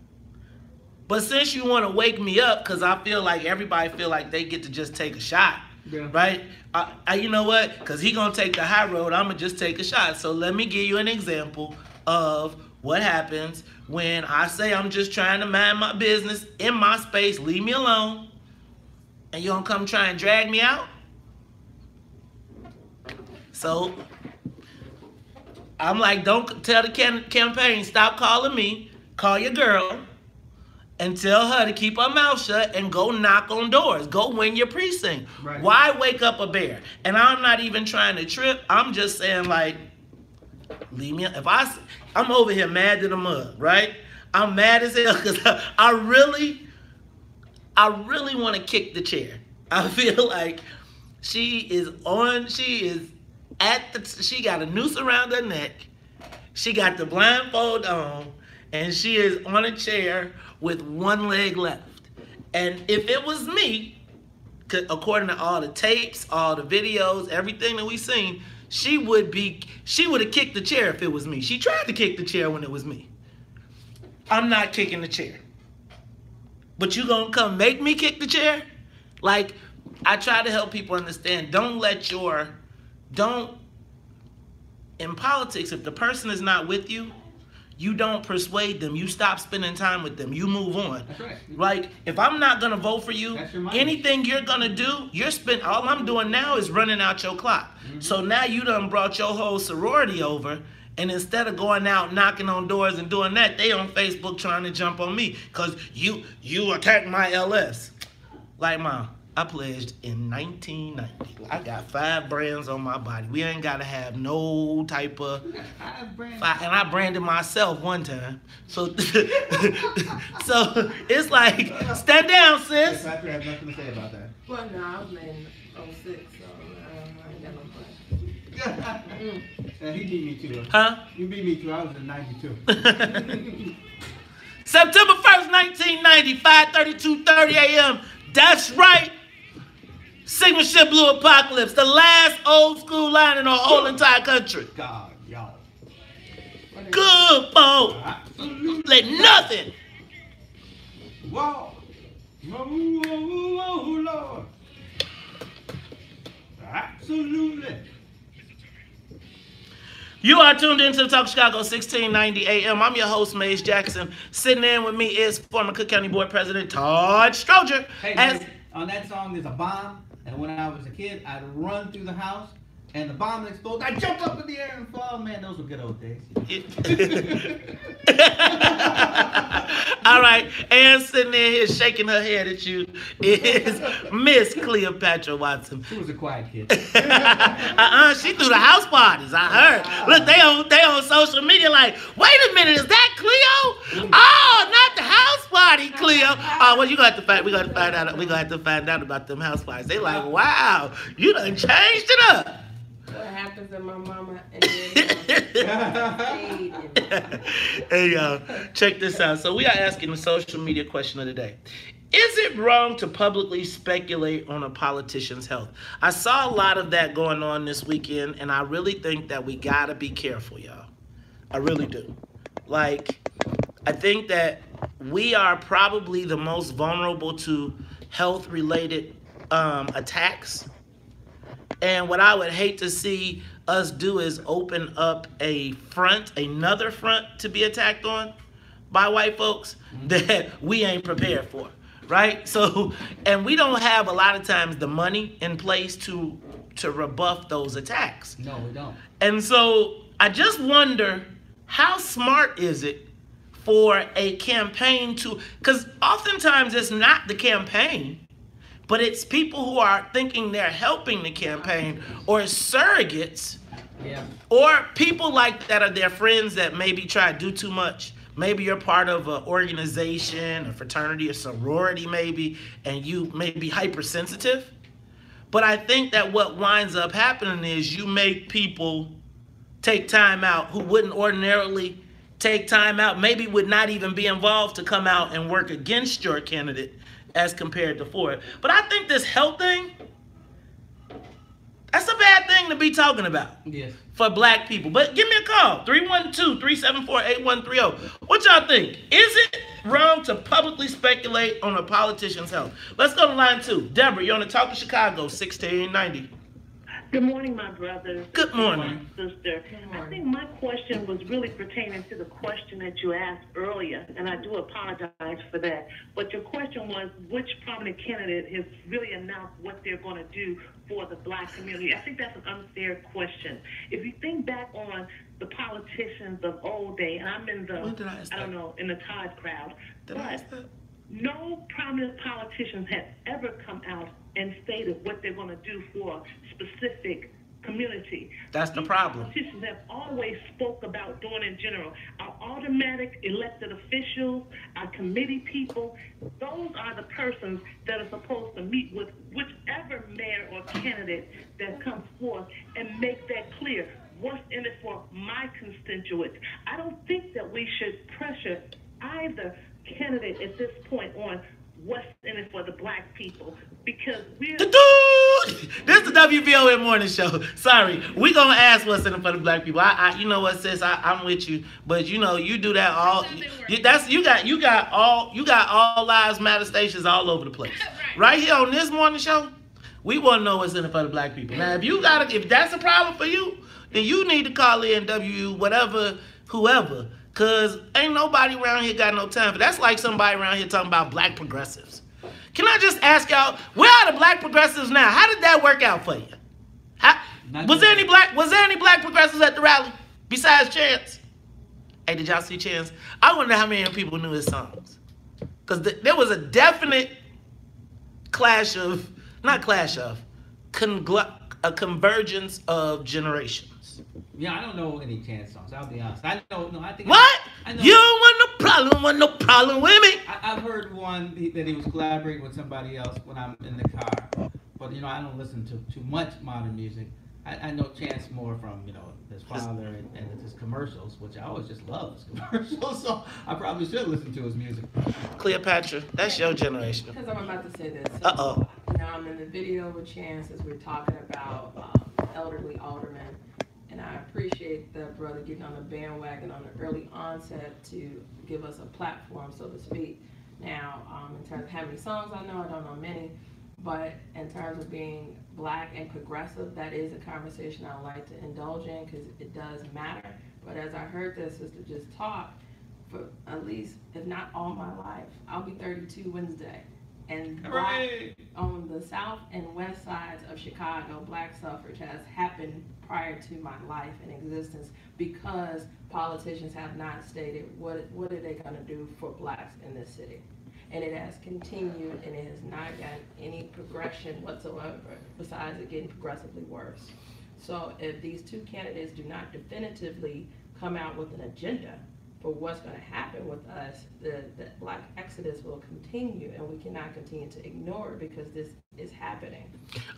But since you want to wake me up, because I feel like everybody feel like they get to just take a shot, right? You know what? Because he going to take the high road, I'm going to just take a shot. So let me give you an example of what happens when I say I'm just trying to mind my business in my space, leave me alone, and you don't come try and drag me out. So I'm like, don't tell the campaign, stop calling me, call your girl, and tell her to keep her mouth shut and go knock on doors. Go win your precinct. Right. Why wake up a bear? And I'm not even trying to trip. I'm just saying, like, leave me. I'm over here mad to the mug, right? I'm mad as hell because I really want to kick the chair. I feel like she got a noose around her neck. She got the blindfold on, and she is on a chair with one leg left. And if it was me, according to all the tapes, all the videos, everything that we seen, she would have kicked the chair if it was me. She tried to kick the chair when it was me. I'm not kicking the chair. But you gonna come make me kick the chair? Like, I try to help people understand, in politics, if the person is not with you, you don't persuade them. You stop spending time with them. You move on. That's right. Like, if I'm not going to vote for you, anything you're going to do, all I'm doing now is running out your clock. So now you done brought your whole sorority over, and instead of going out knocking on doors and doing that, they on Facebook trying to jump on me because you attacked my LS. Like, Mom, I pledged in 1990. I got 5 brands on my body. We ain't got to have no type of... And I branded myself one time. So so it's like, stand down, sis. Yes, I have nothing to say about that. Well, no, I was made in 06, so I ain't got no plan. He beat me too. Huh? You beat me too. I was in 92. September 1st, 1990, 5:32:30 a.m. That's right. Sigma Ship Blue Apocalypse, the last old school line in the whole entire country. God, y'all. Good folk. Let nothing. Whoa. Whoa, Lord. Absolutely. You are tuned into the Talk Chicago 1690 AM. I'm your host, Maze Jackson. Sitting in with me is former Cook County Board President Todd Stroger. Hey, man, on that song, there's a bomb. And when I was a kid, I'd run through the house, and the bomb would explode. I'd jump up in the air and fall. Man, those were good old days. All right, and sitting there here shaking her head at you is Miss Cleopatra Watson. She was a quiet kid. She threw the house parties. I heard. Look, they on social media like, wait a minute, is that Cleo? Oh, not the house party, Cleo. Oh, well, we gonna have to find out about them house parties. They like, wow, you done changed it up. What happens in my mama and then Hey, y'all, check this out. So we are asking the social media question of the day. Is it wrong to publicly speculate on a politician's health? I saw a lot of that going on this weekend, and I really think that we gotta be careful, y'all. I really do. Like, I think that we are probably the most vulnerable to health-related attacks. And what I would hate to see us do is open up another front to be attacked on by white folks that we ain't prepared for, right? So, and we don't have a lot of times the money in place to to rebuff those attacks. No, we don't. And so I just wonder, how smart is it for a campaign to, because oftentimes it's not the campaign, but it's people who are thinking they're helping the campaign, or surrogates, or people like that are their friends that maybe try to do too much. Maybe you're part of an organization, a fraternity, a sorority maybe, and you may be hypersensitive. But I think that what winds up happening is you make people take time out who wouldn't ordinarily take time out, maybe would not even be involved, to come out and work against your candidate as compared to for it. But I think this health thing, that's a bad thing to be talking about. Yes. For black people. But give me a call, 312-374-8130. What y'all think? Is it wrong to publicly speculate on a politician's health? Let's go to line 2. Deborah, you're on the Talk of Chicago, 1690. Good morning, my brother. Good morning. Sister. I think my question was really pertaining to the question that you asked earlier, and I do apologize for that. But your question was, which prominent candidate has really announced what they're going to do for the black community? I think that's an unfair question. If you think back on the politicians of old day, and I'm in the, in the Todd crowd, but no prominent politicians have ever come out and stated what they're going to do for a specific community. That's the problem. Politicians have always spoke about doing in general. Our automatic elected officials, our committee people, those are the persons that are supposed to meet with whichever mayor or candidate that comes forth and make that clear. What's in it for my constituents? I don't think that we should pressure either candidate at this point on what's in it for the black people, because we're... This is the WVON morning show. Sorry, we gonna ask what's in it for the black people. I you know what, sis, I'm with you, but you know you do that all. You got all lives matter stations all over the place. Right here on this morning show, we want to know what's in it for the black people. Now, if that's a problem for you, then you need to call in whoever. Cause ain't nobody around here got no time for that. That's like somebody around here talking about black progressives. Can I just ask y'all, where are the black progressives now? How did that work out for you? Was there any black progressives at the rally besides Chance? Hey, did y'all see Chance? I wonder how many people knew his songs. Cause there was a definite convergence of generations. Yeah, I don't know any Chance songs. I'll be honest. I think. What? I know. You don't want no problem with me. I've heard one that he was collaborating with somebody else when I'm in the car. But I don't listen to too much modern music. I know Chance more from his father and his commercials, which I always just love his commercials. So I probably should listen to his music. Cleopatra, that's your generation. Because I'm about to say this. So, I'm in the video with Chance as we're talking about elderly aldermen. And I appreciate the brother getting on the bandwagon on the early onset to give us a platform, so to speak. Now, in terms of how many songs I don't know many, but in terms of being black and progressive, that is a conversation I like to indulge in because it does matter. But as I heard this sister just talk, for at least, if not all my life, I'll be 32 Wednesday. And black, on the south and west sides of Chicago, black suffrage has happened prior to my life and existence because politicians have not stated what are they going to do for blacks in this city. And it has continued, and it has not gotten any progression whatsoever besides it getting progressively worse. So if these two candidates do not definitively come out with an agenda for what's going to happen with us, the black exodus will continue, and we cannot continue to ignore it because this is happening.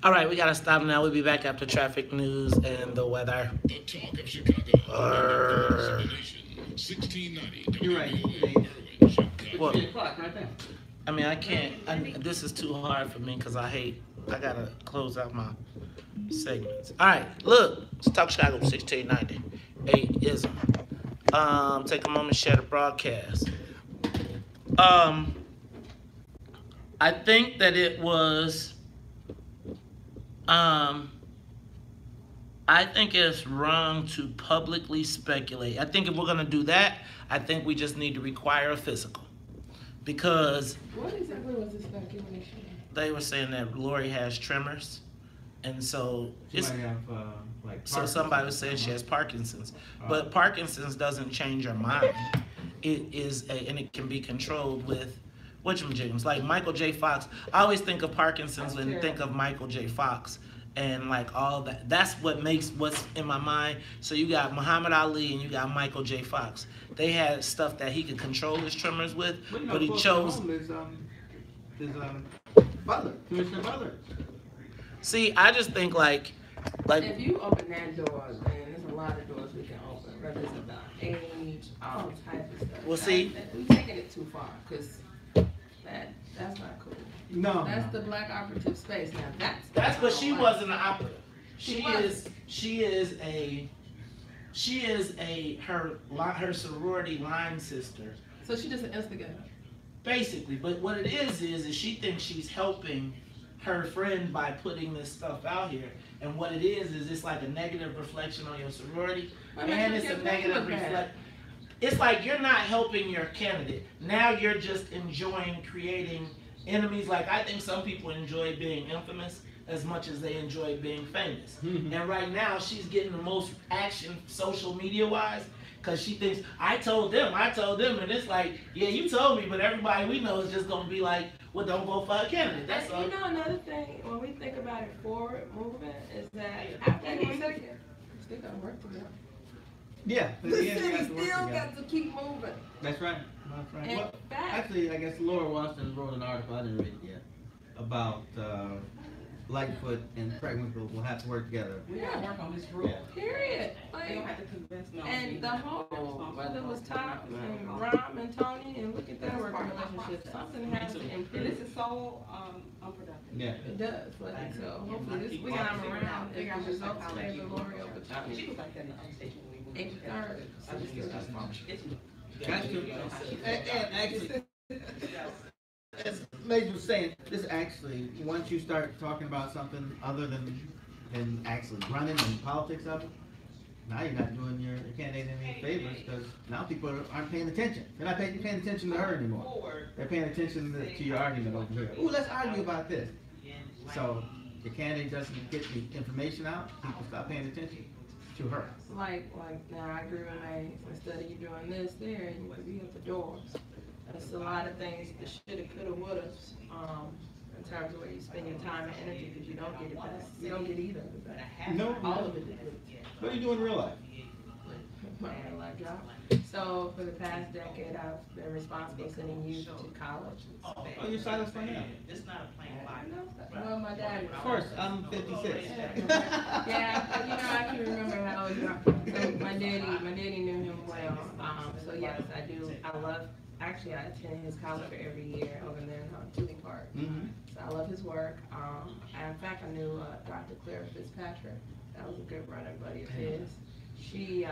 All right, we got to stop now. We'll be back after traffic news and the weather. The Talk of Chicago. 1690. You're right. What? 8 o'clock right there. I mean, I can't. This is too hard for me because I got to close out my segments. All right, look. It's Talk Chicago 1690. 8-ism. Take a moment, share the broadcast. I think that it was, I think it's wrong to publicly speculate. I think if we're going to do that, I think we just need to require a physical. Because what exactly was the speculation? They were saying that Lori has tremors And so She it's might have, like. so somebody was saying she has Parkinson's, but Parkinson's doesn't change your mind. It is and it can be controlled with whatchamajigams. Like Michael J. Fox, I always think of Parkinson's and think of Michael J. Fox and like all that. That's what makes what's in my mind. So you got Muhammad Ali and you got Michael J. Fox. They had stuff that he could control his tremors with, but he chose. Butler, Commissioner Butler. See, I just think like if you open that door, then there's a lot of doors we can open, whether it's about age, all types of stuff. Well, see, we're taking it too far, because that's not cool. No. That's the black operative space. Now that's but she wasn't an operative. She is her sorority line sister. So she just an instigator. Basically, but what it is she thinks she's helping her friend by putting this stuff out here. And what it is it's like a negative reflection on your sorority, and it's a negative reflection. It's like you're not helping your candidate. Now you're just enjoying creating enemies. Like I think some people enjoy being infamous as much as they enjoy being famous. And right now she's getting the most action social media wise. Because she thinks, I told them, and it's like, yeah, you told me, but everybody we know is just going to be like, well, don't vote for a candidate. That's all. You know, another thing, when we think about it forward movement, is that after we still got to work together. Yeah. The city still got to keep moving. That's right. That's right. Well, fact, actually, I guess Laura Washington wrote an article, I didn't read it yet, about Lightfoot and Craig Winkle will have to work together. We gotta work on this rule. Period. They don't have to convince me. And the whole, whether it was Tom and Rom and Tony, and look at their working relationship, something has to improve. This is so unproductive. Yeah. It does, but so hopefully this time around, if the results favor Lori over Tony, She was like that in the other station when we went. 8/3, so we still just function. That's true. And actually, as Maze was saying, this actually, once you start talking about something other than actually running and politics of it, now you're not doing your candidate any favors, because now people aren't paying attention. They're not paying attention to her anymore. They're paying attention to your argument over here. Ooh, let's argue about this. So the candidate doesn't get the information out, people stop paying attention to her. Like now I agree with Maze. Instead of you doing this there, you would be at the doors. It's a lot of things, the shoulda, coulda, woulda, in terms of where you spend your time and energy, because you don't get it back. You don't get either of it back. No. All of it. What do you do in real life? My real life job. So for the past decade, I've been responsible sending youth to college. Oh, you're silenced right now. Well, my dad. Of course, I'm 56. Yeah, but I can remember how old you are. So my daddy knew him well. So yes, I do. Actually, I attend his college every year over there in Tooling Park. So I love his work. In fact, I knew Dr. Claire Fitzpatrick. That was a good running buddy of his. She's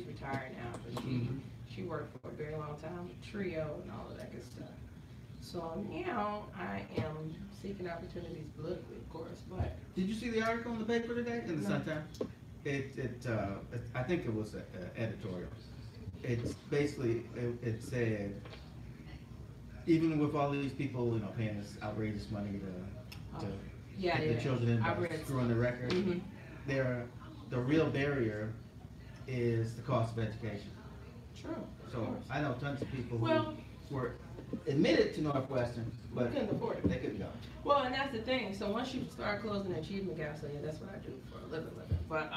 retired now, but she worked for a very long time with Trio and all of that good stuff. So now I am seeking opportunities politically, of course. But did you see the article in the paper today in the Sun Times? I think it was editorial. It's basically, it said, even with all these people, paying this outrageous money to get the children in by screwing the record, the real barrier is the cost of education. True. So I know tons of people who were admitted to Northwestern, but couldn't afford it. They couldn't go. Well, and that's the thing. So once you start closing the achievement gap, so yeah, that's what I do for a living. But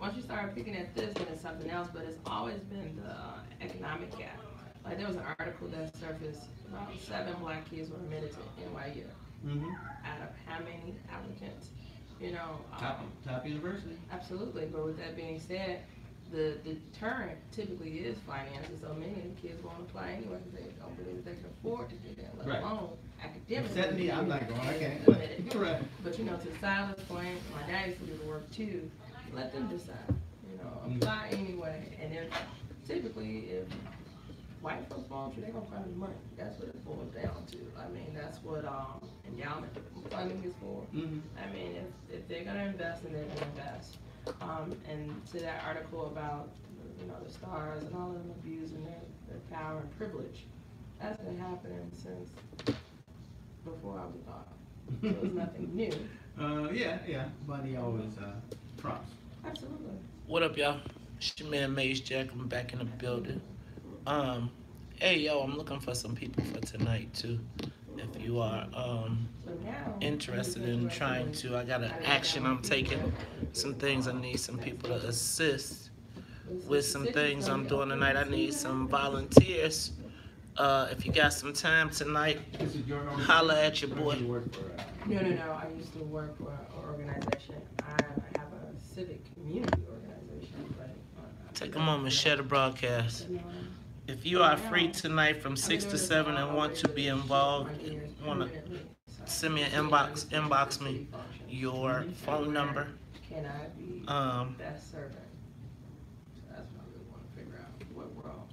once you start picking at this, then it's something else. But it's always been the economic gap. Like there was an article that surfaced about 7 black kids were admitted to NYU. Out of how many applicants? Top university. Absolutely. But with that being said, the deterrent typically is finances. So many of the kids won't apply anyway because they don't believe they can afford to get in, let alone academically. Except me, I'm not going. I can't. Right. But to Silas' point, my dad used to do the work too. Let them decide. Apply anyway. And if typically if white folks want you, they're gonna find the money. That's what it boils down to. I mean, that's what endowment funding is for. I mean, if they're gonna invest, then they're gonna invest. And to that article about the stars and all of them abusing their power and privilege, that's been happening since before I was born. So it's nothing new. Yeah. Money always prompts. Absolutely. What up, y'all? It's your man Maze Jack. I'm back in the building. Hey, yo, I'm looking for some people for tonight too. If you are interested in trying to, I got an action I'm taking. Some things I need some people to assist with. Some things I'm doing tonight. I need some volunteers. If you got some time tonight, holla at your boy. No. I used to work for an organization. I have a civic community organization. But, Take a moment, share the broadcast. If you are free tonight from 6 to 7 and want to be involved, want to send me an inbox me your phone number. Can I be best servant? That's what I really want to figure out. What we're all.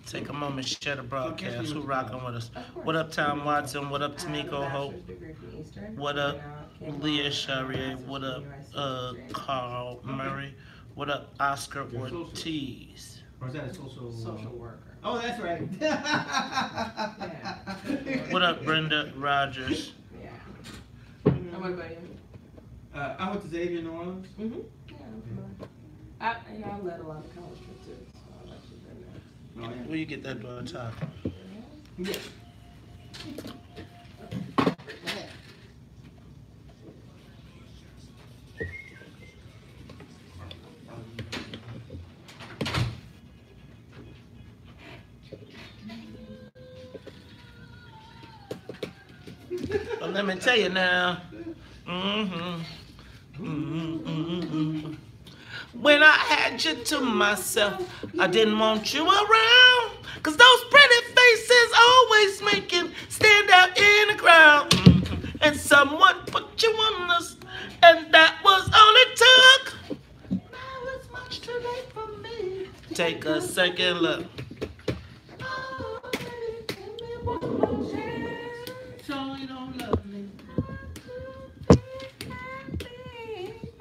Take a moment, share the broadcast. Who rocking with us? What up, Tom Watson? What up, Tamiko Hope? What up, Leah Charrier? What up, Carl Murray? What up, Oscar Ortiz? Or is that a social worker? Oh, that's right. What up, Brenda Rogers? Yeah. And what about you? I went to Xavier, New Orleans. Mm-hmm. Yeah, I'm familiar. I led a lot of college trips too, so I've actually been there. Oh, yeah. Where you get that door top? Yeah. Well, let me tell you now. When I had you to myself, I didn't want you around. Cause those pretty faces always make you stand out in the crowd. And someone put you on us, and that was all it took. Now it's much too late for me. Take a second look. So you don't love me.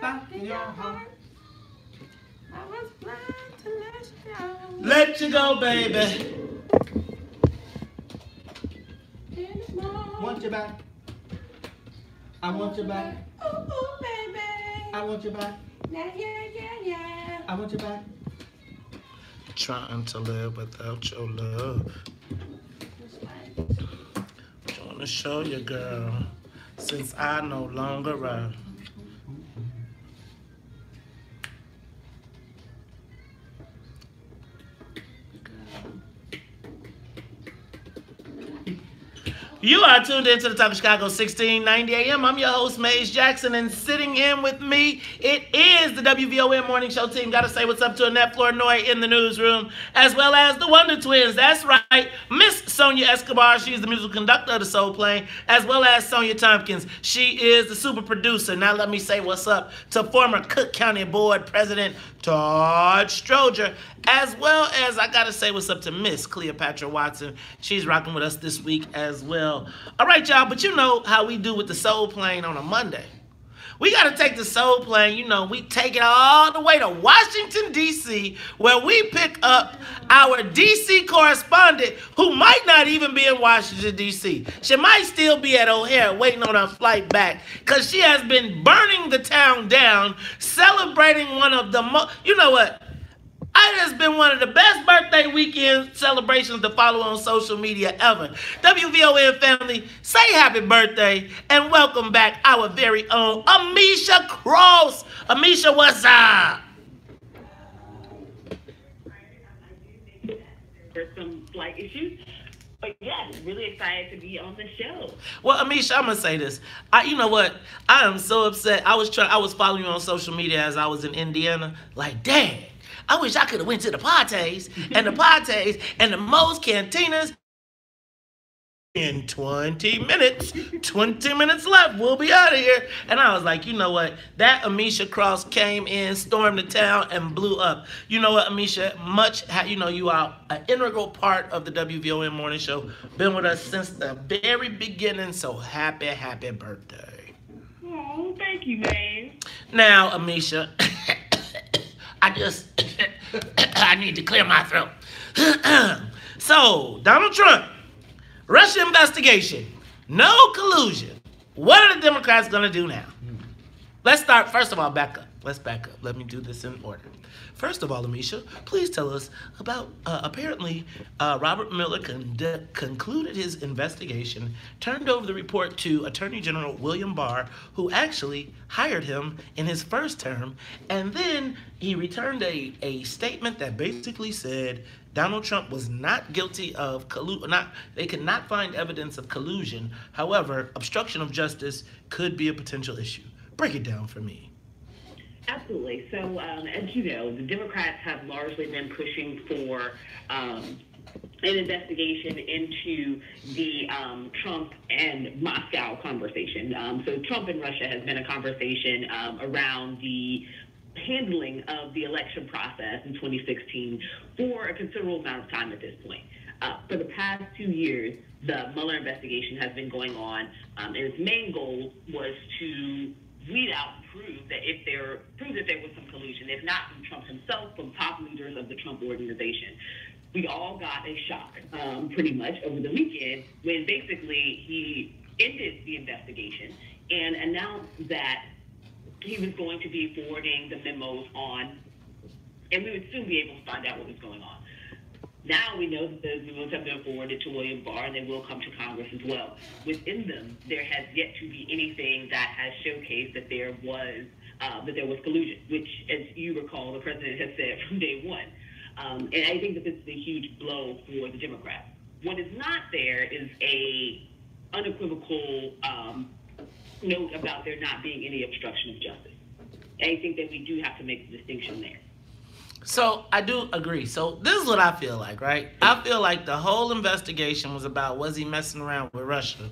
Back in your heart. I was blind to let you go. Let you go, baby. Want you back. I want you back. Ooh, baby. I want you back. Yeah. I want you back. Trying to live without your love. Trying to show you, girl, since I no longer ride. You are tuned into the Talk of Chicago 1690 AM. I'm your host, Maze Jackson, and sitting in with me, it is the WVON Morning Show team. Got to say what's up to Annette Flournoy in the newsroom, as well as the Wonder Twins. That's right, Miss Sonia Escobar. She's the musical conductor of the Soul Plane, as well as Sonia Tompkins. She is the super producer. Now let me say what's up to former Cook County Board President Todd Stroger, as well as I got to say what's up to Miss Cleopatra Watson. She's rocking with us this week as well. All right, y'all, but you know how we do with the Soul Plane on a Monday. We got to take the Soul Plane, you know, we take it all the way to Washington, D.C., where we pick up our D.C. correspondent who might not even be in Washington, D.C. She might still be at O'Hare waiting on her flight back because she has been burning the town down, celebrating one of the most, you know what? It has been one of the best birthday weekend celebrations to follow on social media ever. WVON family, say happy birthday and welcome back our very own Amisha Cross. Amisha, what's up? There's some slight issues. But yes, really excited to be on the show. Well, Amisha, I'm gonna say this. You know what? I am so upset. I was following you on social media as I was in Indiana. Like, dang. I wish I could have went to the parties and the Moe's Cantinas. In 20 minutes left, we'll be out of here. And I was like, you know what? That Amisha Cross came in, stormed the town, and blew up. You know what, Amisha? You are an integral part of the WVON Morning Show. Been with us since the very beginning, so happy birthday. Oh, thank you, man. Now, Amisha, I need to clear my throat. So, Donald Trump, Russia investigation, no collusion. What are the Democrats going to do now? Let's start, first of all, back up. Let's back up. Let me do this in order. First of all, Amisha, please tell us about, apparently, Robert Mueller concluded his investigation, turned over the report to Attorney General William Barr, who actually hired him in his first term, and then he returned a statement that basically said Donald Trump was not guilty of they could not find evidence of collusion. However, obstruction of justice could be a potential issue. Break it down for me. Absolutely. So, as you know, the Democrats have largely been pushing for an investigation into the Trump and Moscow conversation. So Trump and Russia has been a conversation around the handling of the election process in 2016 for a considerable amount of time at this point. For the past 2 years, the Mueller investigation has been going on, and its main goal was to weed out and prove that there was some collusion, if not from Trump himself, from top leaders of the Trump organization. We all got a shock, pretty much, over the weekend when basically he ended the investigation and announced that he was going to be forwarding the memos on, and we would soon be able to find out what was going on. Now we know that the memos have been forwarded to William Barr, and they will come to Congress as well. Within them, there has yet to be anything that has showcased that there was collusion, which, as you recall, the president has said from day one. And I think that this is a huge blow for the Democrats. What is not there is a unequivocal note about there not being any obstruction of justice. And I think that we do have to make the distinction there. So I do agree. So this is what I feel like, right? I feel like the whole investigation was about, was he messing around with Russia?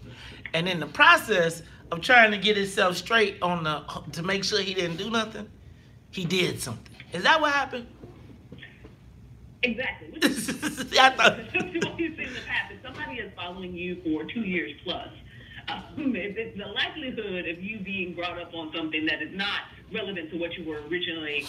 And in the process of trying to get himself straight to make sure he didn't do nothing, he did something. Is that what happened? Exactly. I thought What you've seen in the past, if somebody is following you for 2 years plus, the likelihood of you being brought up on something that is not relevant to what you were originally,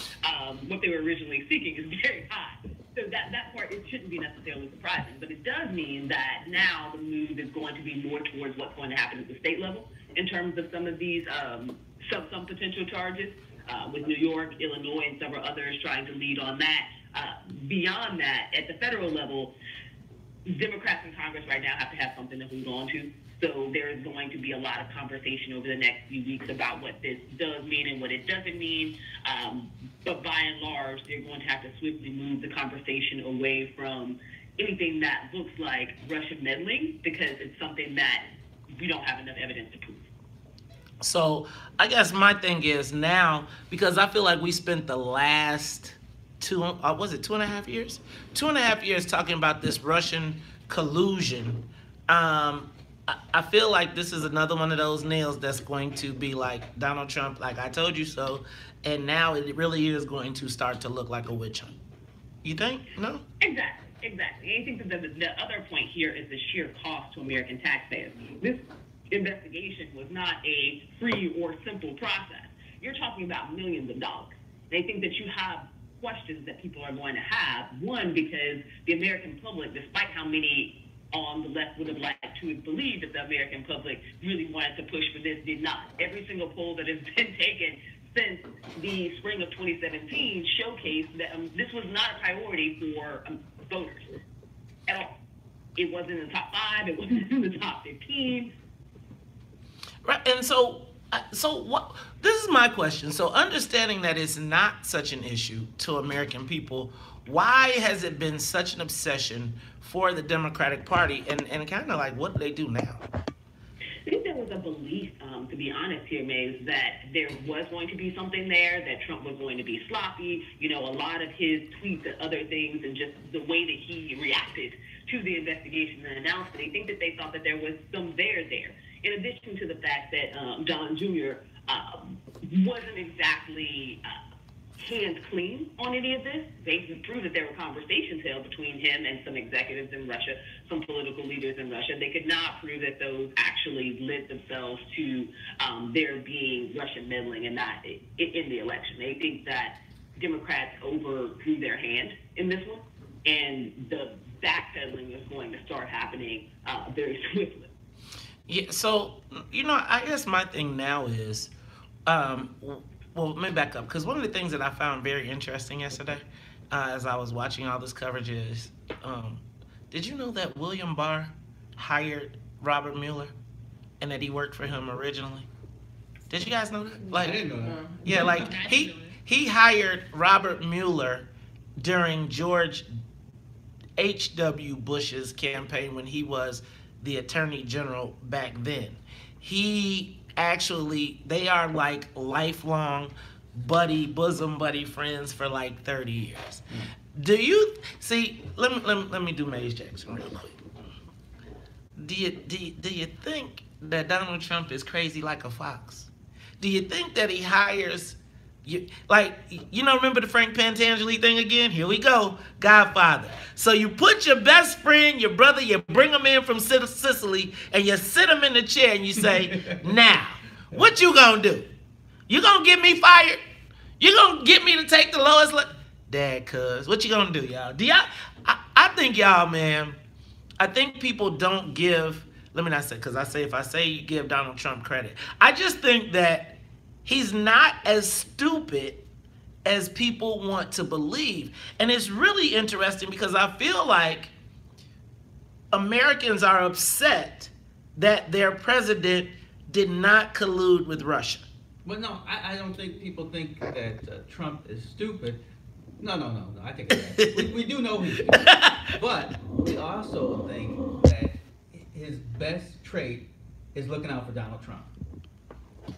what they were originally seeking is very high. So that part, it shouldn't be necessarily surprising, but it does mean that now the move is going to be more towards what's going to happen at the state level in terms of some of these, some potential charges, with New York, Illinois, and several others trying to lead on that. Beyond that, at the federal level, Democrats in Congress right now have to have something to hold on to. So there is going to be a lot of conversation over the next few weeks about what this does mean and what it doesn't mean. But by and large, they're going to have to swiftly move the conversation away from anything that looks like Russian meddling, because it's something that we don't have enough evidence to prove. So I guess my thing is now, because I feel like we spent the last 2.5 years? 2.5 years talking about this Russian collusion. I feel like this is another one of those nails that's going to be like Donald Trump, like I told you so, and now it really is going to start to look like a witch hunt. You think? No? Exactly. And I think that the other point here is the sheer cost to American taxpayers. This investigation was not a free or simple process. You're talking about millions of dollars. And I think that you have questions that people are going to have. One, because the American public, despite how many on the left would have liked to believe that the American public really wanted to push for this, did not. Every single poll that has been taken since the spring of 2017 showcased that this was not a priority for voters at all. It wasn't in the top 5, it wasn't in the top 15. Right, and so what? This is my question. So understanding that it's not such an issue to American people, why has it been such an obsession for the Democratic Party? And kind of like, what do they do now? I think there was a belief, to be honest here, Mays, that there was going to be something there, that Trump was going to be sloppy. You know, a lot of his tweets and other things and just the way that he reacted to the investigation and announcement, I think that they thought that there was some there. In addition to the fact that Don Jr. Wasn't exactly hands clean on any of this. They proved that there were conversations held between him and some executives in Russia, some political leaders in Russia. They could not prove that those actually led themselves to there being Russian meddling and not in the election. They think that Democrats overthrew their hand in this one, and the backpedaling is going to start happening very swiftly. Yeah, so, I guess my thing now is, um, well, let me back up, because one of the things that I found very interesting yesterday, as I was watching all this coverage is, did you know that William Barr hired Robert Mueller and that he worked for him originally? Did you guys know that? I didn't know that. Yeah, like he hired Robert Mueller during George H.W. Bush's campaign when he was the Attorney General back then. They are like lifelong bosom buddy friends for like 30 years. Do you see? Let me do Maze Jackson real quick. Do you think that Donald Trump is crazy like a fox? Do you think that he hires remember the Frank Pentangeli thing again? Here we go, Godfather. So you put your best friend, your brother, you bring him in from Sicily, and you sit him in the chair and you say, now, what you gonna do? You gonna get me fired? You gonna get me to take the lowest? Dad, cuz, what you gonna do, y'all? I think y'all, man, I think people don't give, let me not say, because if I say you give Donald Trump credit, I just think that he's not as stupid as people want to believe. And it's really interesting because I feel like Americans are upset that their president did not collude with Russia. But no, I don't think people think that Trump is stupid. No, I think we do know he's stupid. But we also think that his best trait is looking out for Donald Trump.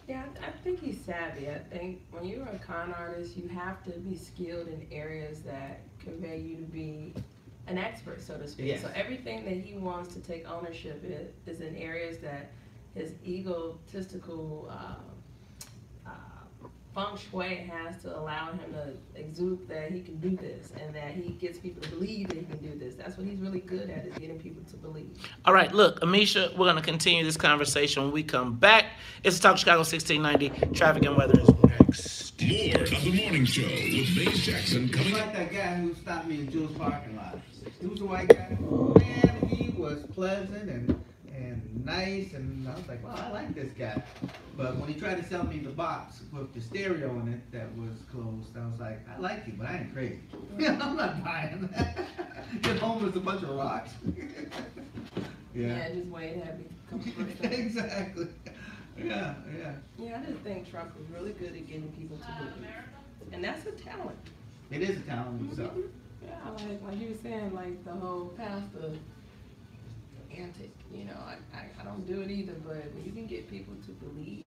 Yeah, I think he's savvy. I think when you're a con artist, you have to be skilled in areas that convey you to be an expert, so to speak. Yes. So everything that he wants to take ownership is in areas that his egotistical feng shui has to allow him to exude that he can do this and that he gets people to believe that he can do this. That's what he's really good at, is getting people to believe. All right, look, Amisha, we're going to continue this conversation when we come back. It's Talk Chicago 1690. Traffic and weather is next. More of the morning show with Maze Jackson It's coming like up. that guy who stopped me in Jules' parking lot. He was a white guy. Man, he was pleasant and nice, and I was like, wow, I like this guy. But when he tried to sell me the box with the stereo in it that was closed, I was like, I like you, but I ain't crazy. I'm not buying that. Get home with a bunch of rocks. Yeah, just Wayne had me come first. Exactly. Yeah. Yeah, I just think Trump was really good at getting people to believe. And that's a talent. It is a talent in itself. Yeah, like you were saying, like the whole pastor antic, I don't do it either, but when you can get people to believe,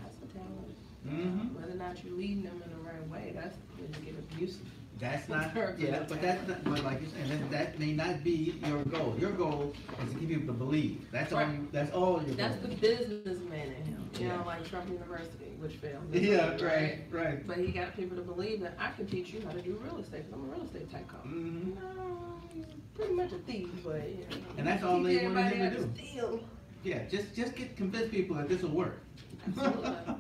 that's a talent. Mm-hmm. Whether or not you're leading them in the right way, that's when you get abusive. That's not, but like you're saying, that may not be your goal. Your goal is to get people to believe. That's all. That's all your goal. That's the businessman in him, like Trump University, which failed. Yeah, right. But he got people to believe that I can teach you how to do real estate. I'm a real estate tycoon. Mm-hmm. No, he's pretty much a thief, but and that's all they wanted him to do. Steal. Yeah, just convince people that this will work. Absolutely.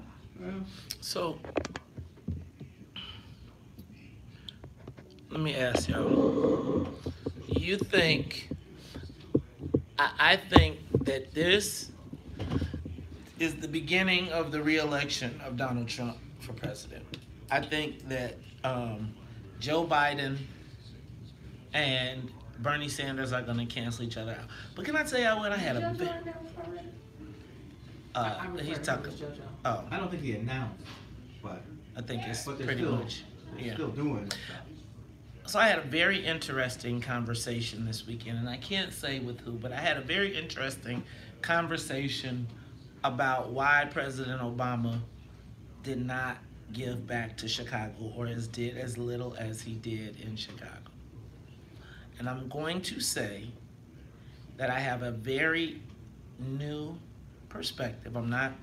So, let me ask y'all. You think, I think that this is the beginning of the re-election of Donald Trump for president. I think that Joe Biden and Bernie Sanders are going to cancel each other out. But can I tell y'all what? I had a bit. He's talking. Oh, I don't think he announced, but I think it's but they're pretty still, much. they're Yeah. still doing it. So I had a very interesting conversation this weekend, and I can't say with who, but I had a very interesting conversation about why President Obama did not give back to Chicago, or did as little as he did in Chicago. And I'm going to say that I have a very new perspective. I'm not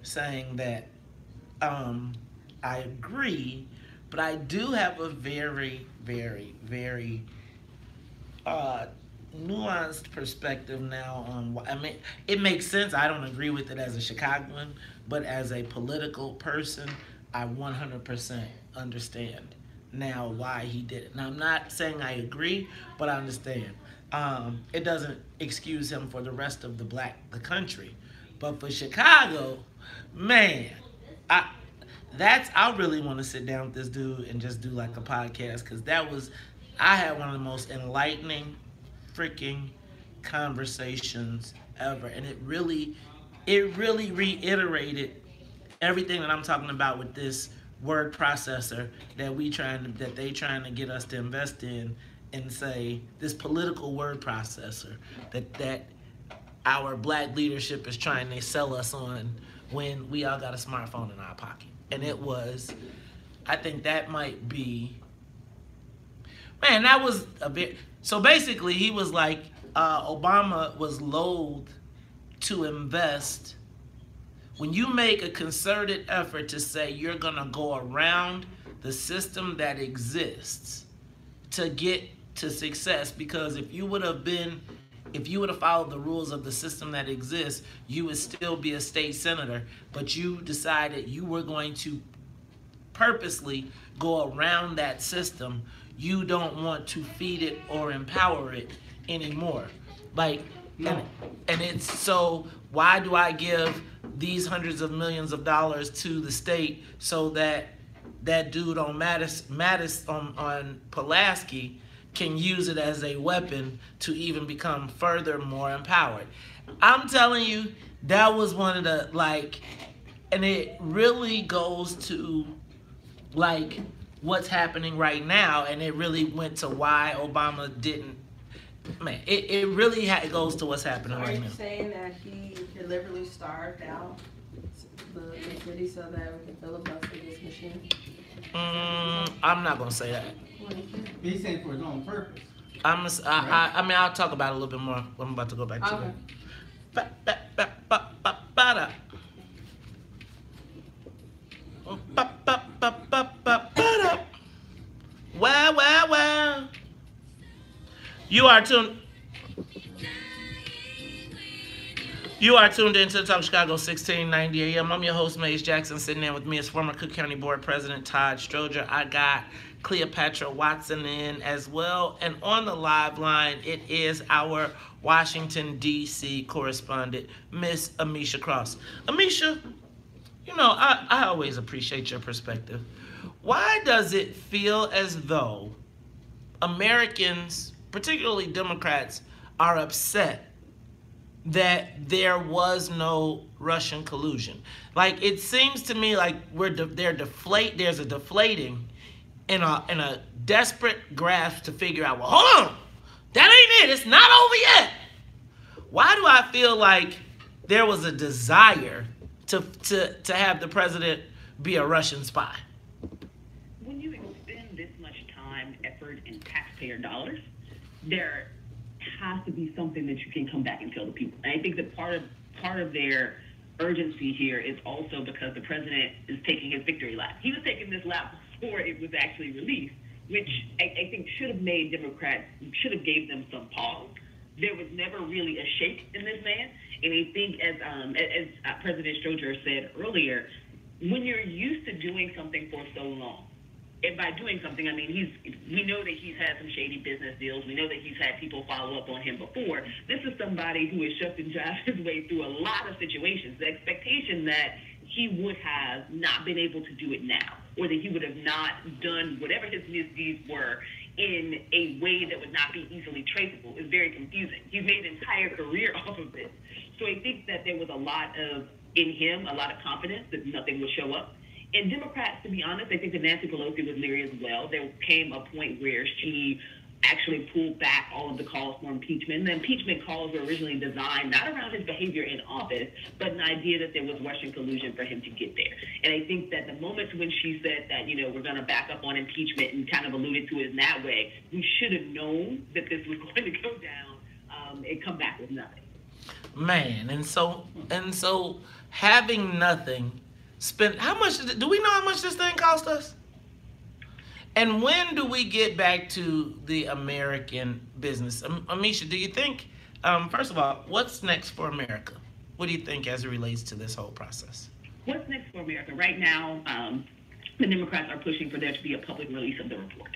saying that I agree, but I do have a very, very, very nuanced perspective now on what, I mean, it makes sense. I don't agree with it as a Chicagoan, but as a political person, I 100% understand now why he did it. Now, I'm not saying I agree, but I understand. it doesn't excuse him for the rest of the country. But for Chicago, man, I really want to sit down with this dude and just do like a podcast, because I had one of the most enlightening freaking conversations ever, and it really reiterated everything that I'm talking about with this word processor that they trying to get us to invest in, and say this political word processor that our black leadership is trying to sell us on, when we all got a smartphone in our pocket. And I think that might be, man, that was a bit. So basically he was like, Obama was loath to invest. When you make a concerted effort to say you're gonna go around the system that exists to get to success, because if you would have followed the rules of the system that exists, you would still be a state senator, but you decided you were going to purposely go around that system. You don't want to feed it or empower it anymore. Like, no. And it's so, why do I give these hundreds of millions of dollars to the state so that that dude on Mattis on Pulaski can use it as a weapon to even become further more empowered? I'm telling you, that was one of the, like, and it really goes to like what's happening right now, and it really went to why Obama didn't, man, it really goes to what's happening right now. Are you saying that he deliberately starved out the city so that we can filibuster this machine? I'm not gonna say that. He's saying for his own purpose. I mean, I'll talk about it a little bit more. I'm about to go back to that. Well. You are tuned into the Talk Chicago 1690 AM. I'm your host, Maze Jackson. Sitting in with me is former Cook County Board President Todd Stroger. I got Cleopatra Watson in as well. And on the live line, it is our Washington, D.C. correspondent, Miss Amisha Cross. Amisha, you know, I always appreciate your perspective. Why does it feel as though Americans, particularly Democrats, are upset that there was no Russian collusion? Like, it seems to me like there's a deflating in a desperate grasp to figure out, well, hold on, that ain't it, it's not over yet. Why do I feel like there was a desire to have the president be a Russian spy? When you expend this much time, effort, and taxpayer dollars, there has to be something that you can come back and tell the people. And I think that part of their urgency here is also because the president is taking his victory lap. He was taking this lap before it was actually released, which I think should have made Democrats, should have gave them some pause. There was never really a shake in this man. And I think, as President Stroger said earlier, when you're used to doing something for so long, and by doing something, I mean, we know that he's had some shady business deals. We know that he's had people follow up on him before. This is somebody who has shoved and jived his way through a lot of situations. The expectation that he would have not been able to do it now, or that he would have not done whatever his misdeeds were in a way that would not be easily traceable is very confusing. He's made an entire career off of this. So I think that there was a lot in him, a lot of confidence that nothing would show up. And Democrats, to be honest, I think that Nancy Pelosi was leery as well. There came a point where she actually pulled back all of the calls for impeachment. The impeachment calls were originally designed not around his behavior in office, but an idea that there was Russian collusion for him to get there. And I think that the moments when she said that, you know, we're going to back up on impeachment and kind of alluded to it in that way, we should have known that this was going to go down and come back with nothing. Man, and so having nothing, how much do we know how much this thing cost us? And when do we get back to the American business? Amisha, do you think, first of all, what's next for America? What do you think as it relates to this whole process? What's next for America? Right now, the Democrats are pushing for there to be a public release of the report.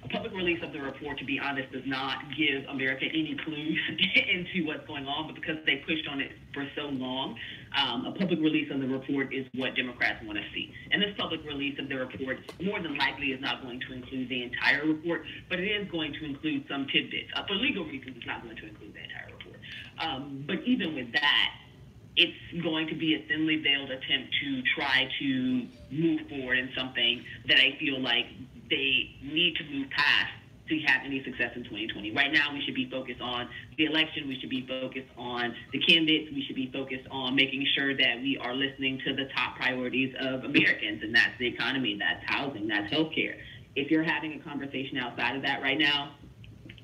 A public release of the report, to be honest, does not give America any clues into what's going on, but because they pushed on it for so long, a public release of the report is what Democrats want to see. And this public release of the report more than likely is not going to include the entire report, but it is going to include some tidbits. For legal reasons, it's not going to include the entire report. But even with that, it's going to be a thinly veiled attempt to try to move forward in something that I feel like they need to move past to have any success in 2020. Right now, we should be focused on the election. We should be focused on the candidates. We should be focused on making sure that we are listening to the top priorities of Americans, and that's the economy, that's housing, that's healthcare. If you're having a conversation outside of that right now,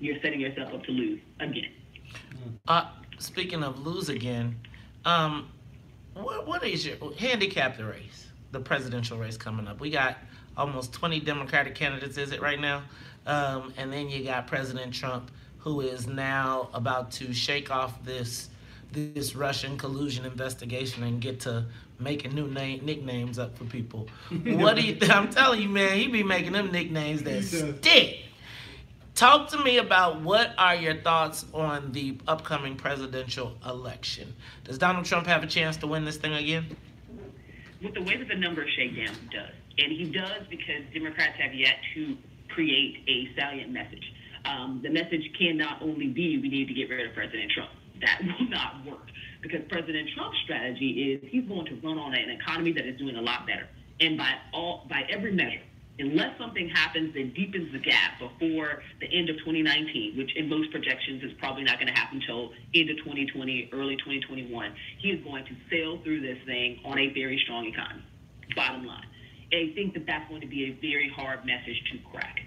you're setting yourself up to lose again. Speaking of lose again, what is your handicap the race, the presidential race coming up? We got almost 20 Democratic candidates, is it right now? And then you got President Trump, who is now about to shake off this Russian collusion investigation and get to making new nicknames up for people. What do you think? I'm telling you, man, he be making them nicknames that stick. Talk to me about what are your thoughts on the upcoming presidential election. Does Donald Trump have a chance to win this thing again? With the way that the numbers shake down, he does. And he does because Democrats have yet to create a salient message. The message can not only be we need to get rid of President Trump. That will not work because President Trump's strategy is he's going to run on an economy that is doing a lot better. And by every measure, unless something happens that deepens the gap before the end of 2019, which in most projections is probably not going to happen until end of 2020, early 2021, he is going to sail through this thing on a very strong economy, bottom line. And I think that that's going to be a very hard message to crack.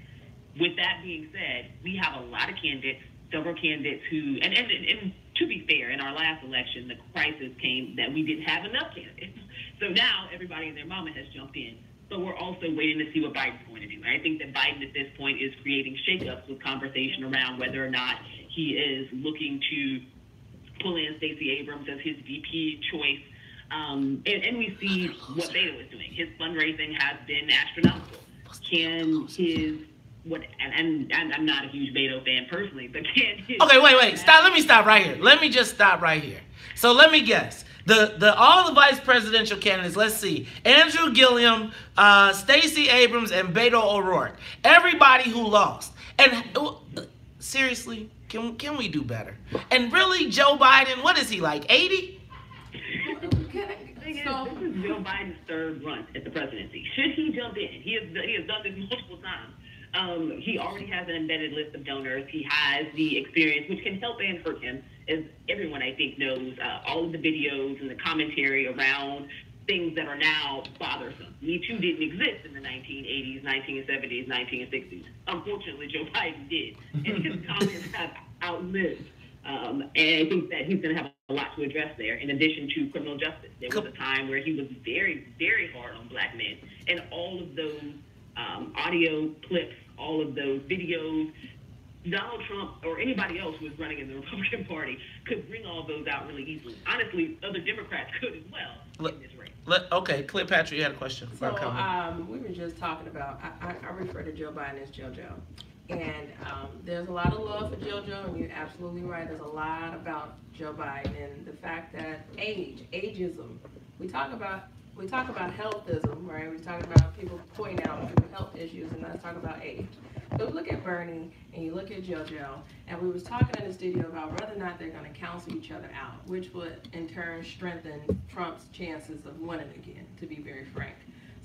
With that being said, we have a lot of candidates, several candidates who, and to be fair, in our last election, the crisis came that we didn't have enough candidates. So now everybody and their mama has jumped in. But we're also waiting to see what Biden's going to do. And I think that Biden at this point is creating shakeups with conversation around whether or not he is looking to pull in Stacey Abrams as his VP choice. And we see what Beto is doing. His fundraising has been astronomical. Can his and I'm not a huge Beto fan personally, but can his wait, stop. Let me stop right here. Let me just stop right here. So let me guess. All the vice presidential candidates, let's see, Andrew Gilliam, Stacey Abrams, and Beto O'Rourke. Everybody who lost. And seriously, can we do better? And really, Joe Biden, what is he, like 80? This is Joe Biden's third run at the presidency. Should he jump in? He has done this multiple times. He already has an embedded list of donors. He has the experience, which can help and hurt him, as everyone, I think, knows. All of the videos and the commentary around things that are now bothersome. Me Too didn't exist in the 1980s, 1970s, 1960s. Unfortunately, Joe Biden did. And his comments have outlived. And I think that he's going to have a lot to address there, in addition to criminal justice. There was a time where he was very, very hard on black men. And all of those audio clips, all of those videos, Donald Trump or anybody else who was running in the Republican Party could bring all those out really easily. Honestly, other Democrats could as well in this race. Okay, Cleopatra, you had a question. So we were just talking about, I refer to Joe Biden as JoJo. And there's a lot of love for JoJo, and you're absolutely right. There's a lot about Joe Biden and the fact that ageism. We talk about healthism, right? We talk about people pointing out people's health issues, and let's talk about age. So look at Bernie and you look at JoJo, and we was talking in the studio about whether or not they're going to cancel each other out, which would in turn strengthen Trump's chances of winning again, to be very frank.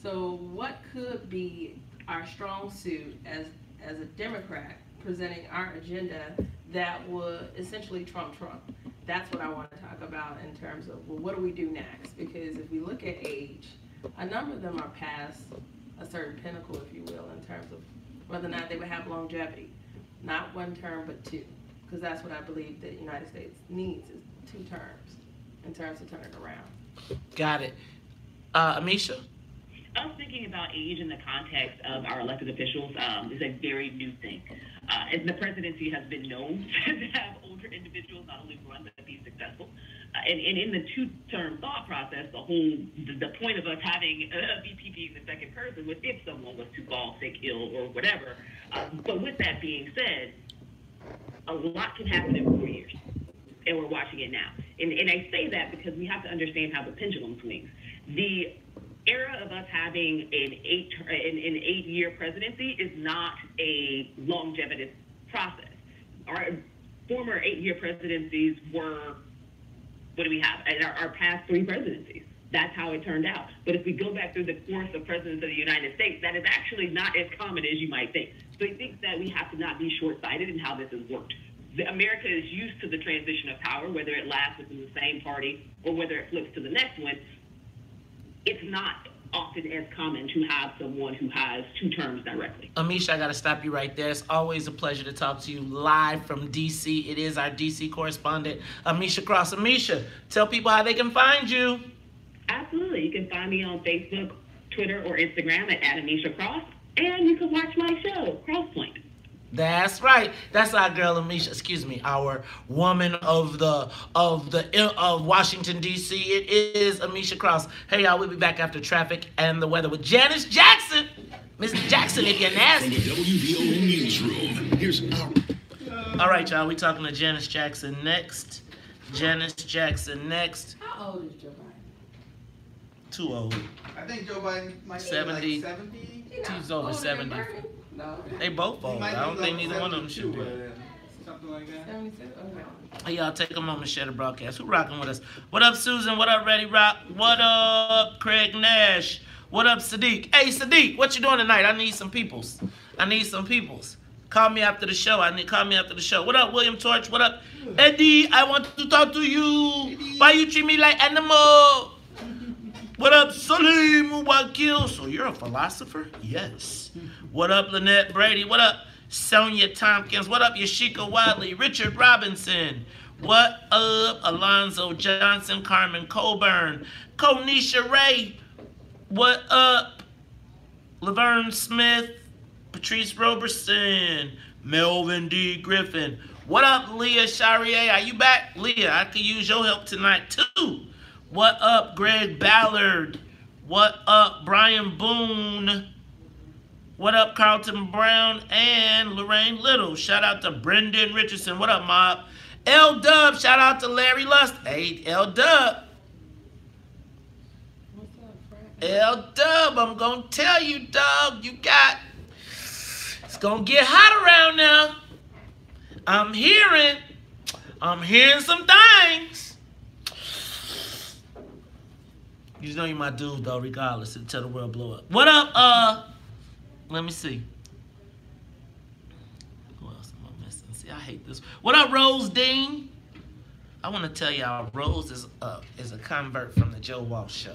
So what could be our strong suit as a Democrat presenting our agenda that would essentially trump Trump? That's what I want to talk about in terms of, well, what do we do next? Because if we look at age, a number of them are past a certain pinnacle, if you will, in terms of whether or not they would have longevity. Not one term, but two. Because that's what I believe the United States needs, is 2 terms in terms of turning it around. Got it. Amisha? Us thinking about age in the context of our elected officials is a very new thing. and the presidency has been known to have older individuals not only run but be successful. And in the two-term thought process, the point of us having a VP being the second person was if someone was to fall sick, ill, or whatever. But with that being said, a lot can happen in 4 years, and we're watching it now. And I say that because we have to understand how the pendulum swings. The era of us having an eight-year presidency is not a longevity process. Our former 8-year presidencies were, what do we have? And our past 3 presidencies. That's how it turned out. But if we go back through the course of presidents of the United States, that is actually not as common as you might think. So I think that we have to not be short-sighted in how this has worked. America is used to the transition of power, whether it lasts within the same party or whether it flips to the next one. It's not often as common to have someone who has 2 terms directly. Amisha, I got to stop you right there. It's always a pleasure to talk to you live from D.C. It is our D.C. correspondent, Amisha Cross. Amisha, tell people how they can find you. Absolutely. You can find me on Facebook, Twitter, or Instagram at Amisha Cross, and you can watch my show, Crosspoint. That's right. That's our girl Amisha. Excuse me, our woman of Washington D.C. It is Amisha Cross. Hey y'all, we'll be back after traffic and the weather with Janice Jackson. Miss Jackson, if you're nasty. From the WVON newsroom, here's our. All right, y'all. We talking to Janice Jackson next. Janice Jackson next. How old is Joe Biden? Too old. I think Joe Biden might 70. be like 70. He's over 70. No. They both old. I don't think neither one of them should be. Something like that. 76? Okay. Hey, y'all, take a moment to share the broadcast. Who rocking with us? What up, Susan? What up, Ready Rock? What up, Craig Nash? What up, Sadiq? Hey, Sadiq, what you doing tonight? I need some peoples. Call me after the show. Call me after the show. What up, William Torch? What up, Eddie? I want to talk to you. Why you treat me like animal? What up, Salim Wakil? So you're a philosopher? Yes. What up, Lynette Brady? What up, Sonia Tompkins? What up, Yashika Wadley? Richard Robinson? What up, Alonzo Johnson? Carmen Coburn? Konisha Ray? What up, Laverne Smith? Patrice Roberson? Melvin D. Griffin? What up, Leah Charrier? Are you back? Leah, I could use your help tonight, too. What up, Greg Ballard? What up, Brian Boone? What up, Carlton Brown and Lorraine Little? Shout out to Brendan Richardson. What up, Mob? L Dub, shout out to Larry Lust. Hey, L Dub. What's up, Frank? L Dub, I'm gonna tell you, dog, it's gonna get hot around now. I'm hearing some things. You just know you're my dude, though, regardless, until the world blow up. What up, let me see. Who else am I missing? See, I hate this. What up, Rose Dean? I want to tell y'all, Rose is a convert from the Joe Walsh Show.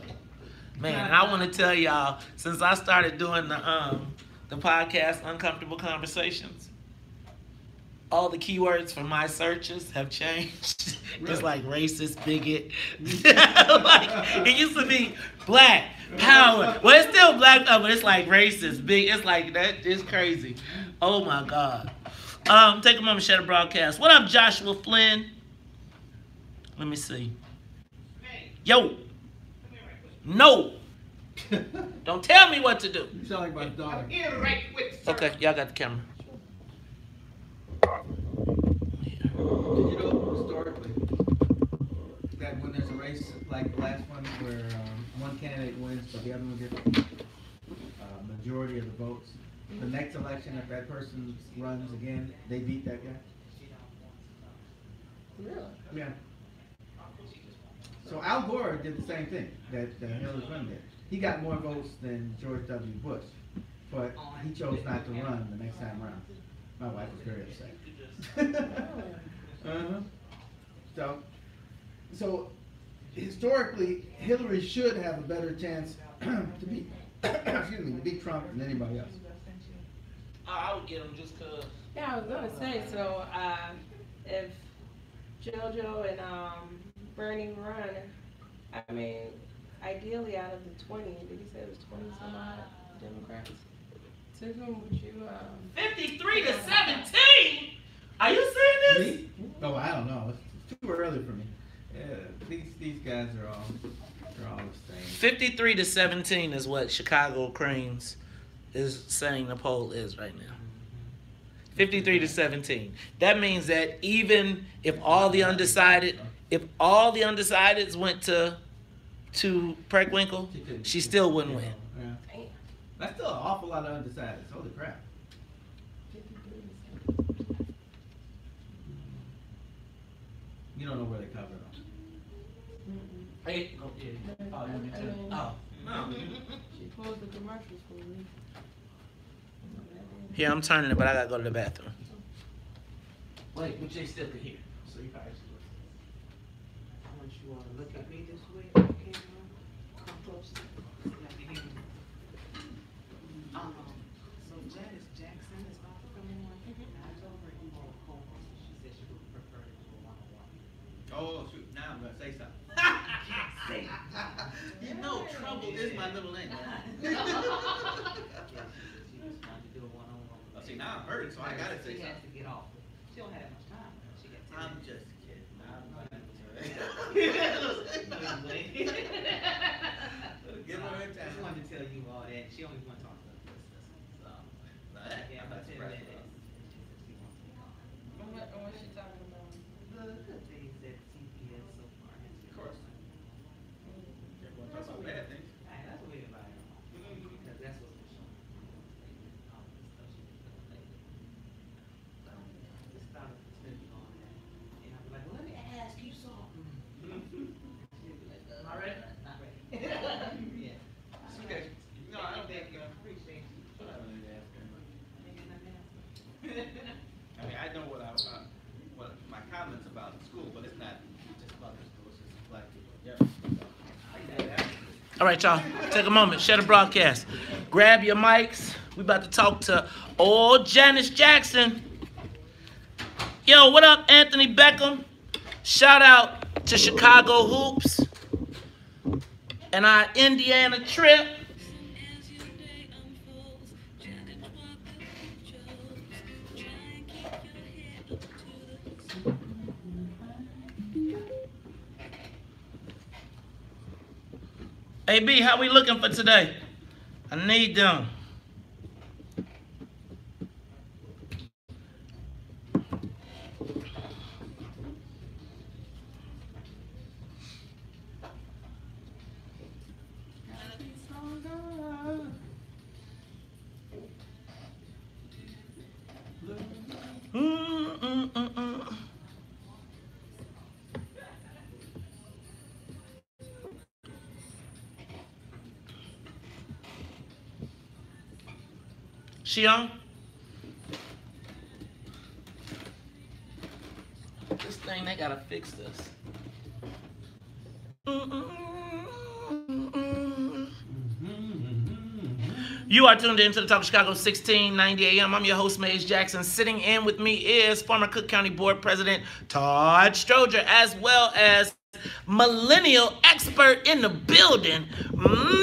Man, and I want to tell y'all, since I started doing the podcast, Uncomfortable Conversations, all the keywords for my searches have changed. Really? It's like racist, bigot. Like, it used to be black, power. Well, it's still black, but it's like racist, big. It's like that. It's crazy. Oh my God. Take a moment to share the broadcast. What up, Joshua Flynn? Let me see. Yo. No. Don't tell me what to do. You sound like my daughter. Okay, y'all got the camera. Did you know historically that when there's a race like the last one where one candidate wins but the other one gets majority of the votes, the next election if that person runs again, they beat that guy? Really? Yeah. So Al Gore did the same thing that Hillary Clinton did. He got more votes than George W. Bush, but he chose not to run the next time around. My wife was very upset. So historically, Hillary should have a better chance to beat, to beat Trump than anybody else. I would get him just cause. Yeah, I was gonna say, so if JoJo and Bernie run, I mean, ideally out of the 20, did he say it was 20 some odd Democrats Susan, would you, 53 to 17? Are you saying this? Me? Oh, I don't know. It's too early for me. Yeah, these guys are all the same. 53 to 17 is what Chicago Cranes is saying the poll is right now. 53 to 17. That means that even if all the undecideds went to Preckwinkle, she still wouldn't win. Yeah. That's still an awful lot of undecideds. Holy crap. You don't know where they cover them. Hey, oh, no. She closed the commercials for me. Here, I'm turning it, but I gotta go to the bathroom. Wait, but they still can hear. So you guys I want you all to look at me this way. Okay, come close. So I can hear you. So Janice Jackson is about to come in. I told her you want a co-host. She said she would prefer to do a one-on-one. Oh, shoot. Now I'm going to say something. Say You know, trouble is my middle name. She just wanted to do a one-on-one. Oh, see, now I'm hurt, so I got to say She has something. to get off. She don't have much time. She got 10 I'm minutes. just kidding. Give her her I just time. wanted to tell you all that. She only wants to talk to the listeners. So, yeah, I'm about not 10 surprised. minutes. What's she talking about? The good things that CPS so far has been. Of course. Everyone talks about bad things. Hey, that's what we invite her on. Because that's what's been showing. All this stuff she's been doing lately. Just started to spend on that. And I'll be like, well, let me ask you something. She'll be like, All right. not ready. Yeah. It's okay. No, I don't think. Appreciate you. I don't really ask very much. I ain't got nothing else. I mean, I know what my comments about the school, but it's not just about the school. It's just black people. Yeah. All right, y'all. Take a moment. Share the broadcast. Grab your mics. We about to talk to old Janice Jackson. Yo, what up, Anthony Beckham? Shout out to Chicago Hoops and our Indiana trip. Hey, B, how we looking for today? I need them. She on? This thing, they gotta fix this. You are tuned into the Talk of Chicago 1690 AM. I'm your host, Maze Jackson. Sitting in with me is former Cook County Board President Todd Stroger, as well as millennial expert in the building,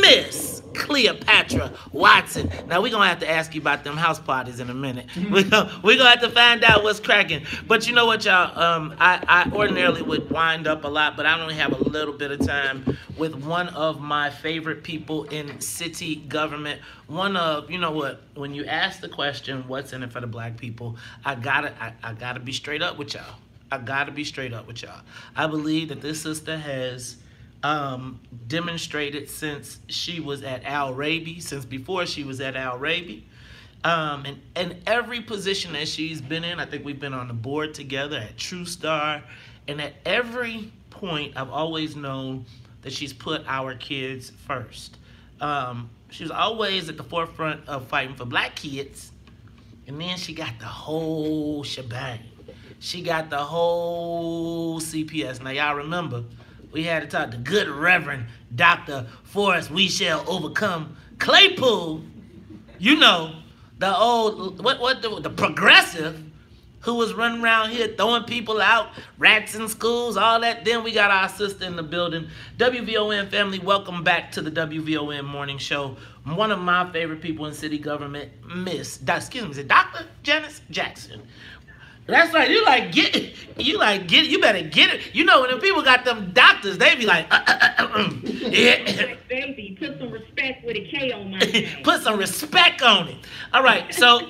Miss Cleopatra Watson. Now, we're going to have to ask you about them house parties in a minute. We're gonna have to find out what's cracking. But you know what, y'all? I ordinarily would wind up a lot, but I only have a little bit of time with one of my favorite people in city government. One of, you know what, when you ask the question, what's in it for the black people, I gotta be straight up with y'all. I gotta be straight up with y'all. I believe that this sister has demonstrated since she was at Al Raby, since before she was at Al Raby, and every position that she's been in. I think we've been on the board together at True Star, and at every point I've always known that she's put our kids first. She was always at the forefront of fighting for black kids, and then she got the whole shebang. She got the whole CPS. Now, y'all remember, we had to talk to good Reverend Dr. Forrest We Shall Overcome Claypool. You know, the old, the progressive who was running around here throwing people out, rats in schools, all that. Then we got our sister in the building. WVON family, welcome back to the WVON morning show. One of my favorite people in city government, Dr. Janice Jackson. That's right. You better get it. You know, when the people got them doctors, they be like, yeah. Baby, put some respect with a K on my name. Put some respect on it. All right. So,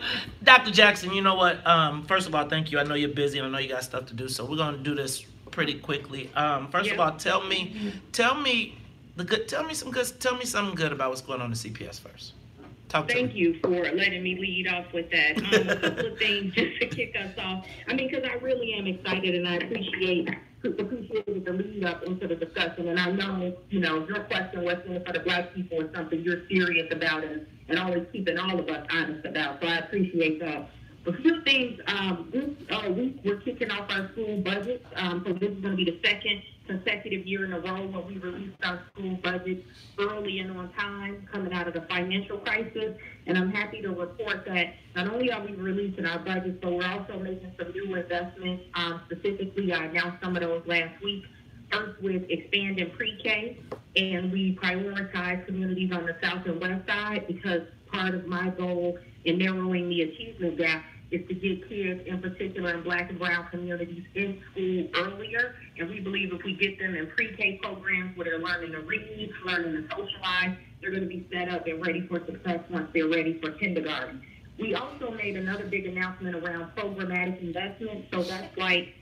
Dr. Jackson, you know what? First of all, thank you. I know you're busy and I know you got stuff to do. So we're going to do this pretty quickly. First of all, tell me something good about what's going on in CPS first. Thank you for letting me lead off with that. A couple of things just to kick us off. I mean, because I really am excited and I appreciated the lead up into the discussion. And I know, your question was for the Black people is something you're serious about and always keeping all of us honest about. So I appreciate that. A few things. This week we're kicking off our school budget. So this is going to be the second consecutive year in a row when we released our school budget early and on time, coming out of the financial crisis. And I'm happy to report that not only are we releasing our budget, but we're also making some new investments. Specifically, I announced some of those last week. First with expanding pre-K, and we prioritize communities on the south and west side because part of my goal in narrowing the achievement gap is to get kids, in particular in Black and brown communities, in school earlier. And we believe if we get them in pre-K programs where they're learning to read, learning to socialize, they're going to be set up and ready for success once they're ready for kindergarten. We also made another big announcement around programmatic investment. So that's like,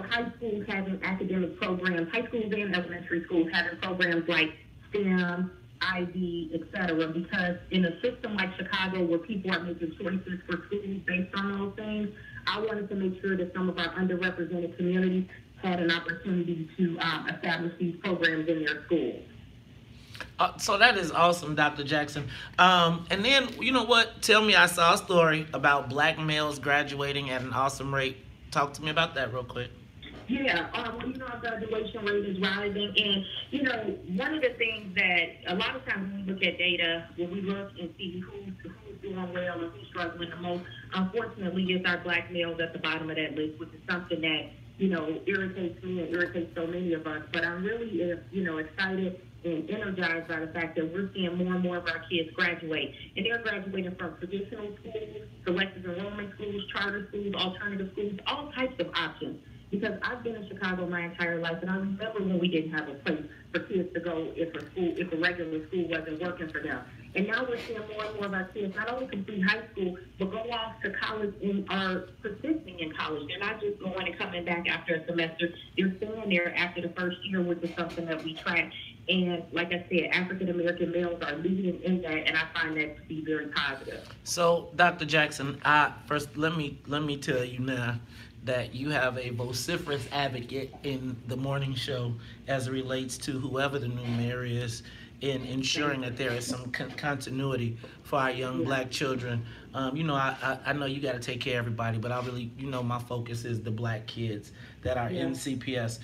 high schools having academic programs, high schools and elementary schools having programs like STEM, IB, et cetera, because in a system like Chicago where people are making choices for schools based on those things, I wanted to make sure that some of our underrepresented communities had an opportunity to establish these programs in their schools. So that is awesome, Dr. Jackson. And then, you know what? Tell me, I saw a story about Black males graduating at an awesome rate. Talk to me about that real quick. Yeah, our graduation rate is rising. And, one of the things that a lot of times when we look at data, when we look and see who's doing well and who's struggling the most, unfortunately, it's our Black males at the bottom of that list, which is something that, irritates me and irritates so many of us. But I'm really, excited and energized by the fact that we're seeing more and more of our kids graduate. And they're graduating from traditional schools, selective enrollment schools, charter schools, alternative schools, all types of options. Because I've been in Chicago my entire life, and I remember when we didn't have a place for kids to go if a regular school wasn't working for them. And now we're seeing more and more of our kids not only complete high school, but go off to college and are persisting in college. They're not just going and coming back after a semester. They're staying there after the first year, which is something that we track. And like I said, African-American males are leading in that, and I find that to be very positive. So, Dr. Jackson, first let me tell you now that you have a vociferous advocate in the morning show as it relates to whoever the new mayor is in ensuring that there is some continuity for our young Black children. I know you got to take care of everybody, but I really, my focus is the Black kids that are in CPS.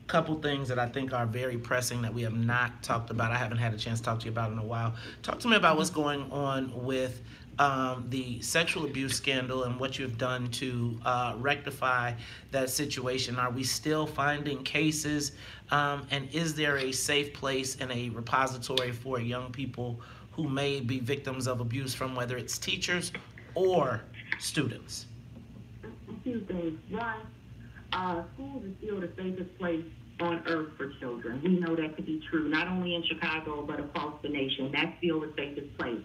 Couple things that I think are very pressing that we have not talked about. I haven't had a chance to talk to you about in a while. Talk to me about what's going on with the sexual abuse scandal and what you've done to rectify that situation. Are we still finding cases? And is there a safe place and a repository for young people who may be victims of abuse from whether it's teachers or students? A few things. One, schools is still the safest place on earth for children. We know that to be true, not only in Chicago, but across the nation. That's still the safest place.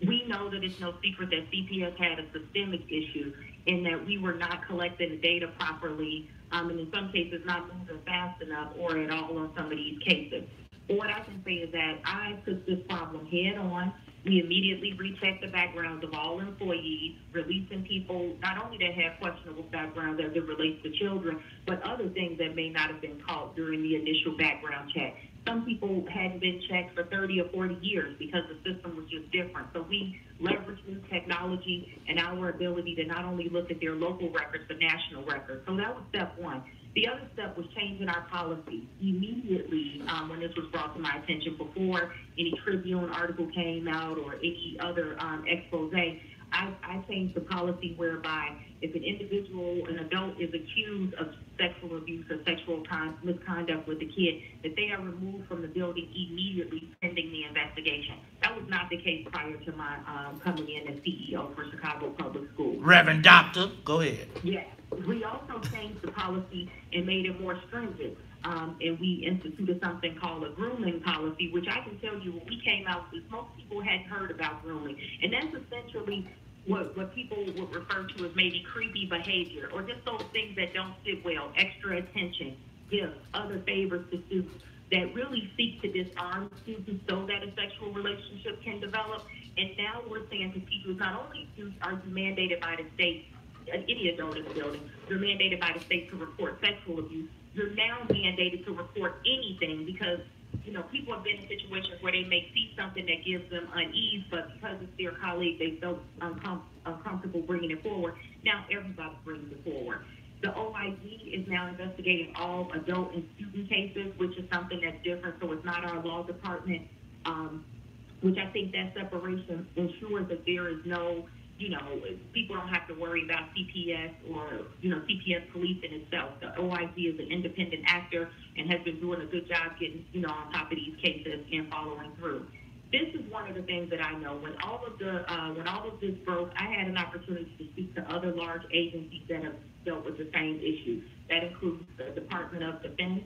We know that it's no secret that CPS had a systemic issue in that we were not collecting the data properly, and in some cases not moving fast enough or at all on some of these cases. But what I can say is that I took this problem head on. We immediately rechecked the backgrounds of all employees, releasing people not only that have questionable backgrounds as it relates to children, but other things that may not have been caught during the initial background check. Some people hadn't been checked for 30 or 40 years because the system was just different. So we leveraged new technology and our ability to not only look at their local records, but national records. So that was step one. The other step was changing our policy immediately when this was brought to my attention before any Tribune article came out or any other expose. I changed the policy whereby if an individual, an adult, is accused of sexual abuse or sexual misconduct with the kid, that they are removed from the building immediately pending the investigation. That was not the case prior to my coming in as CEO for Chicago Public Schools. Reverend Doctor, go ahead. Yes. We also changed the policy and made it more stringent. And we instituted something called a grooming policy, which I can tell you when we came out, most people hadn't heard about grooming. And that's essentially what people would refer to as maybe creepy behavior, or just those things that don't sit well, extra attention, gifts, other favors to students that really seek to disarm students so that a sexual relationship can develop. And now we're saying to teachers, not only are you mandated by the state, any adult in the building, you're mandated by the state to report sexual abuse, you're now mandated to report anything because, you know, people have been in situations where they may see something that gives them unease, but because it's their colleague, they felt uncomfortable bringing it forward. Now everybody brings it forward. The OIG is now investigating all adult and student cases, which is something that's different, so it's not our law department, which I think that separation ensures that there is no, you know, people don't have to worry about CPS or, you know, CPS police in itself. The OIG is an independent actor and has been doing a good job getting, you know, on top of these cases and following through. This is one of the things that I know. When all of this broke, I had an opportunity to speak to other large agencies that have dealt with the same issue. That includes the Department of Defense,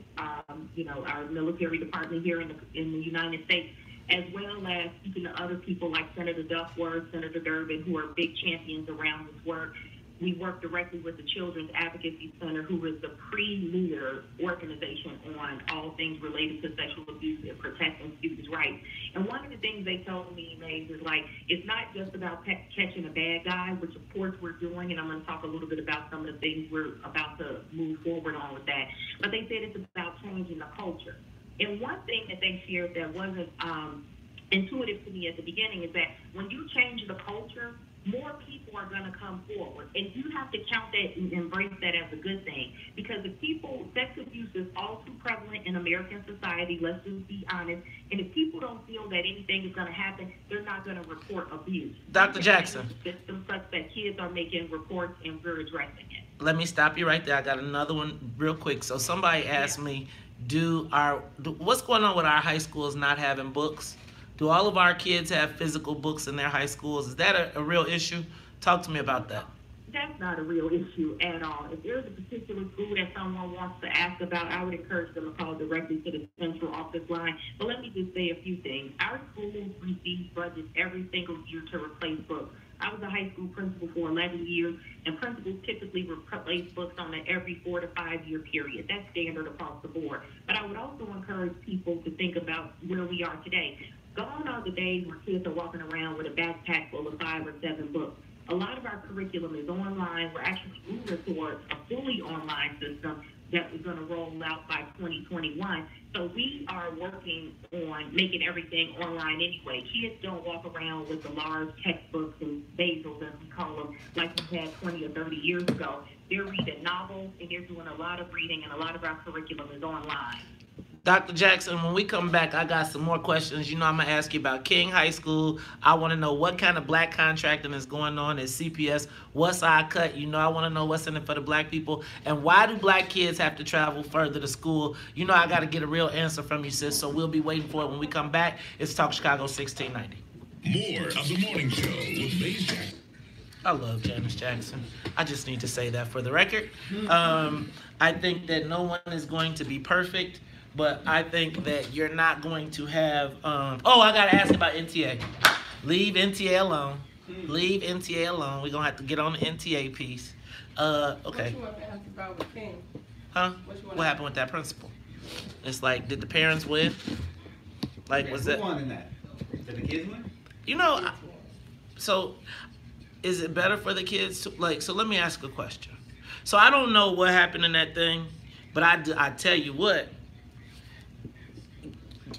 you know, our military department here in the United States, as well as speaking to other people like Senator Duckworth, Senator Durbin, who are big champions around this work. We work directly with the Children's Advocacy Center, who is the premier organization on all things related to sexual abuse and protecting students' rights. And one of the things they told me, Maze, is like, it's not just about catching a bad guy, which of course we're doing, and I'm going to talk a little bit about some of the things we're about to move forward on with that. But they said it's about changing the culture. And one thing that they shared that wasn't intuitive to me at the beginning is that when you change the culture, more people are going to come forward. And you have to count that and embrace that as a good thing. Because if sex abuse is all too prevalent in American society, let's just be honest, and if people don't feel that anything is going to happen, they're not going to report abuse. Dr. Jackson. System such that kids are making reports and we're addressing it. Let me stop you right there. I got another one real quick. So somebody asked me, what's going on with our high schools not having books? Do all of our kids have physical books in their high schools? Is that a real issue? Talk to me about that. That's not a real issue at all. If there's a particular school that someone wants to ask about, I would encourage them to call directly to the central office line. But let me just say a few things. Our schools receive budgets every single year to replace books. I was a high school principal for 11 years, and principals typically replace books on an every 4 to 5 year period. That's standard across the board. But I would also encourage people to think about where we are today. Gone are the days where kids are walking around with a backpack full of 5 or 7 books. A lot of our curriculum is online. We're actually moving towards a fully online system that is going to roll out by 2021. So we are working on making everything online anyway. Kids don't walk around with the large textbooks and basils, as we call them, like we had 20 or 30 years ago. They're reading novels, and they're doing a lot of reading, and a lot of our curriculum is online. Dr. Jackson, when we come back, I got some more questions. You know, I'm going to ask you about King High School. I want to know what kind of black contracting is going on at CPS. What's our cut? You know, I want to know what's in it for the black people. And why do black kids have to travel further to school? You know, I got to get a real answer from you, sis, so we'll be waiting for it when we come back. It's Talk Chicago 1690. More of the morning show with Maze Jackson. I love Janice Jackson. I just need to say that for the record. I think that no one is going to be perfect. But I think that you're not going to have, I got to ask about NTA. Leave NTA alone. Leave NTA alone. We're going to have to get on the NTA piece. Okay. What you want to ask about with King? Huh? What happened with that principal? It's like, did the parents win? Like, was that? Who won in that? Did the kids win? You know, so is it better for the kids to, like, so let me ask a question. So I don't know what happened in that thing, but I tell you what,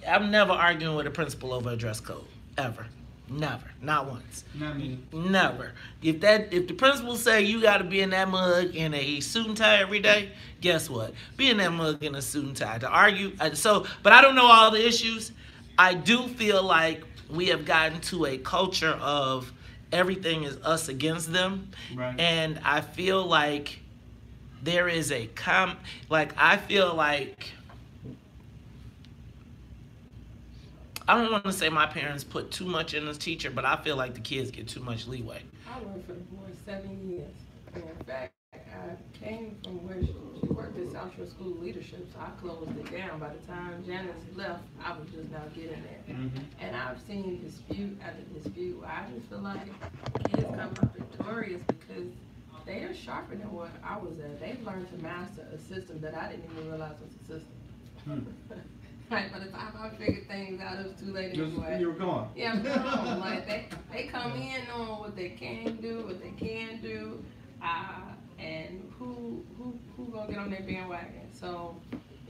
I'm never arguing with a principal over a dress code, ever. Never. Not once. Not me. Never. If the principal say you got to be in that mug in a suit and tie every day, guess what? Be in that mug in a suit and tie. To argue, but I don't know all the issues. I do feel like we have gotten to a culture of everything is us against them. Right. And I feel like there is I feel like, I don't want to say my parents put too much in this teacher, but I feel like the kids get too much leeway. I worked for the boy 7 years. And in fact, I came from where she worked at South Shore School Leadership, so I closed it down. By the time Janice left, I was just now getting there. And I've seen dispute after dispute where I just feel like kids come up victorious because they are sharper than what I was at. They've learned to master a system that I didn't even realize was a system. Right, by the time I figured things out, it was too late anyway. You were gone. Yeah, I'm gone. Like they come in knowing what they can do, what they can do, and who gonna get on their bandwagon. So,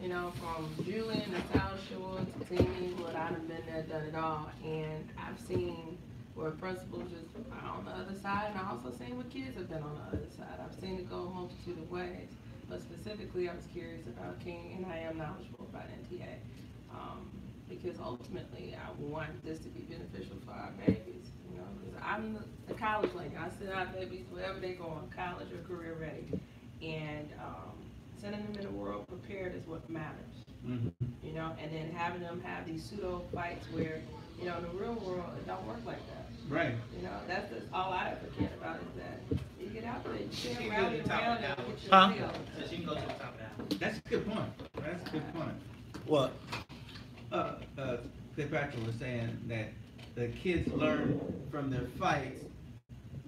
you know, from Julian to South Shore to Teeny, what I've been there, done it all, and I've seen where principals just are on the other side, and I also seen what kids have been on the other side. I've seen it go a multitude of ways, but specifically, I was curious about King, and I am knowledgeable about NTA. Because ultimately I want this to be beneficial for our babies, you know, because I'm the college lady. I send our babies wherever they go on, college or career ready, and sending them in the world prepared is what matters, you know, and then having them have these pseudo fights where, you know, in the real world it don't work like that. Right. You know, that's just all I ever care about is that you get out there, you She can't can go rally to the top around of the and hour. get your Huh? deal. So she can go to the top of the hour. That's a good point. That's a good point. What? Cleopatra was saying that the kids learn from their fights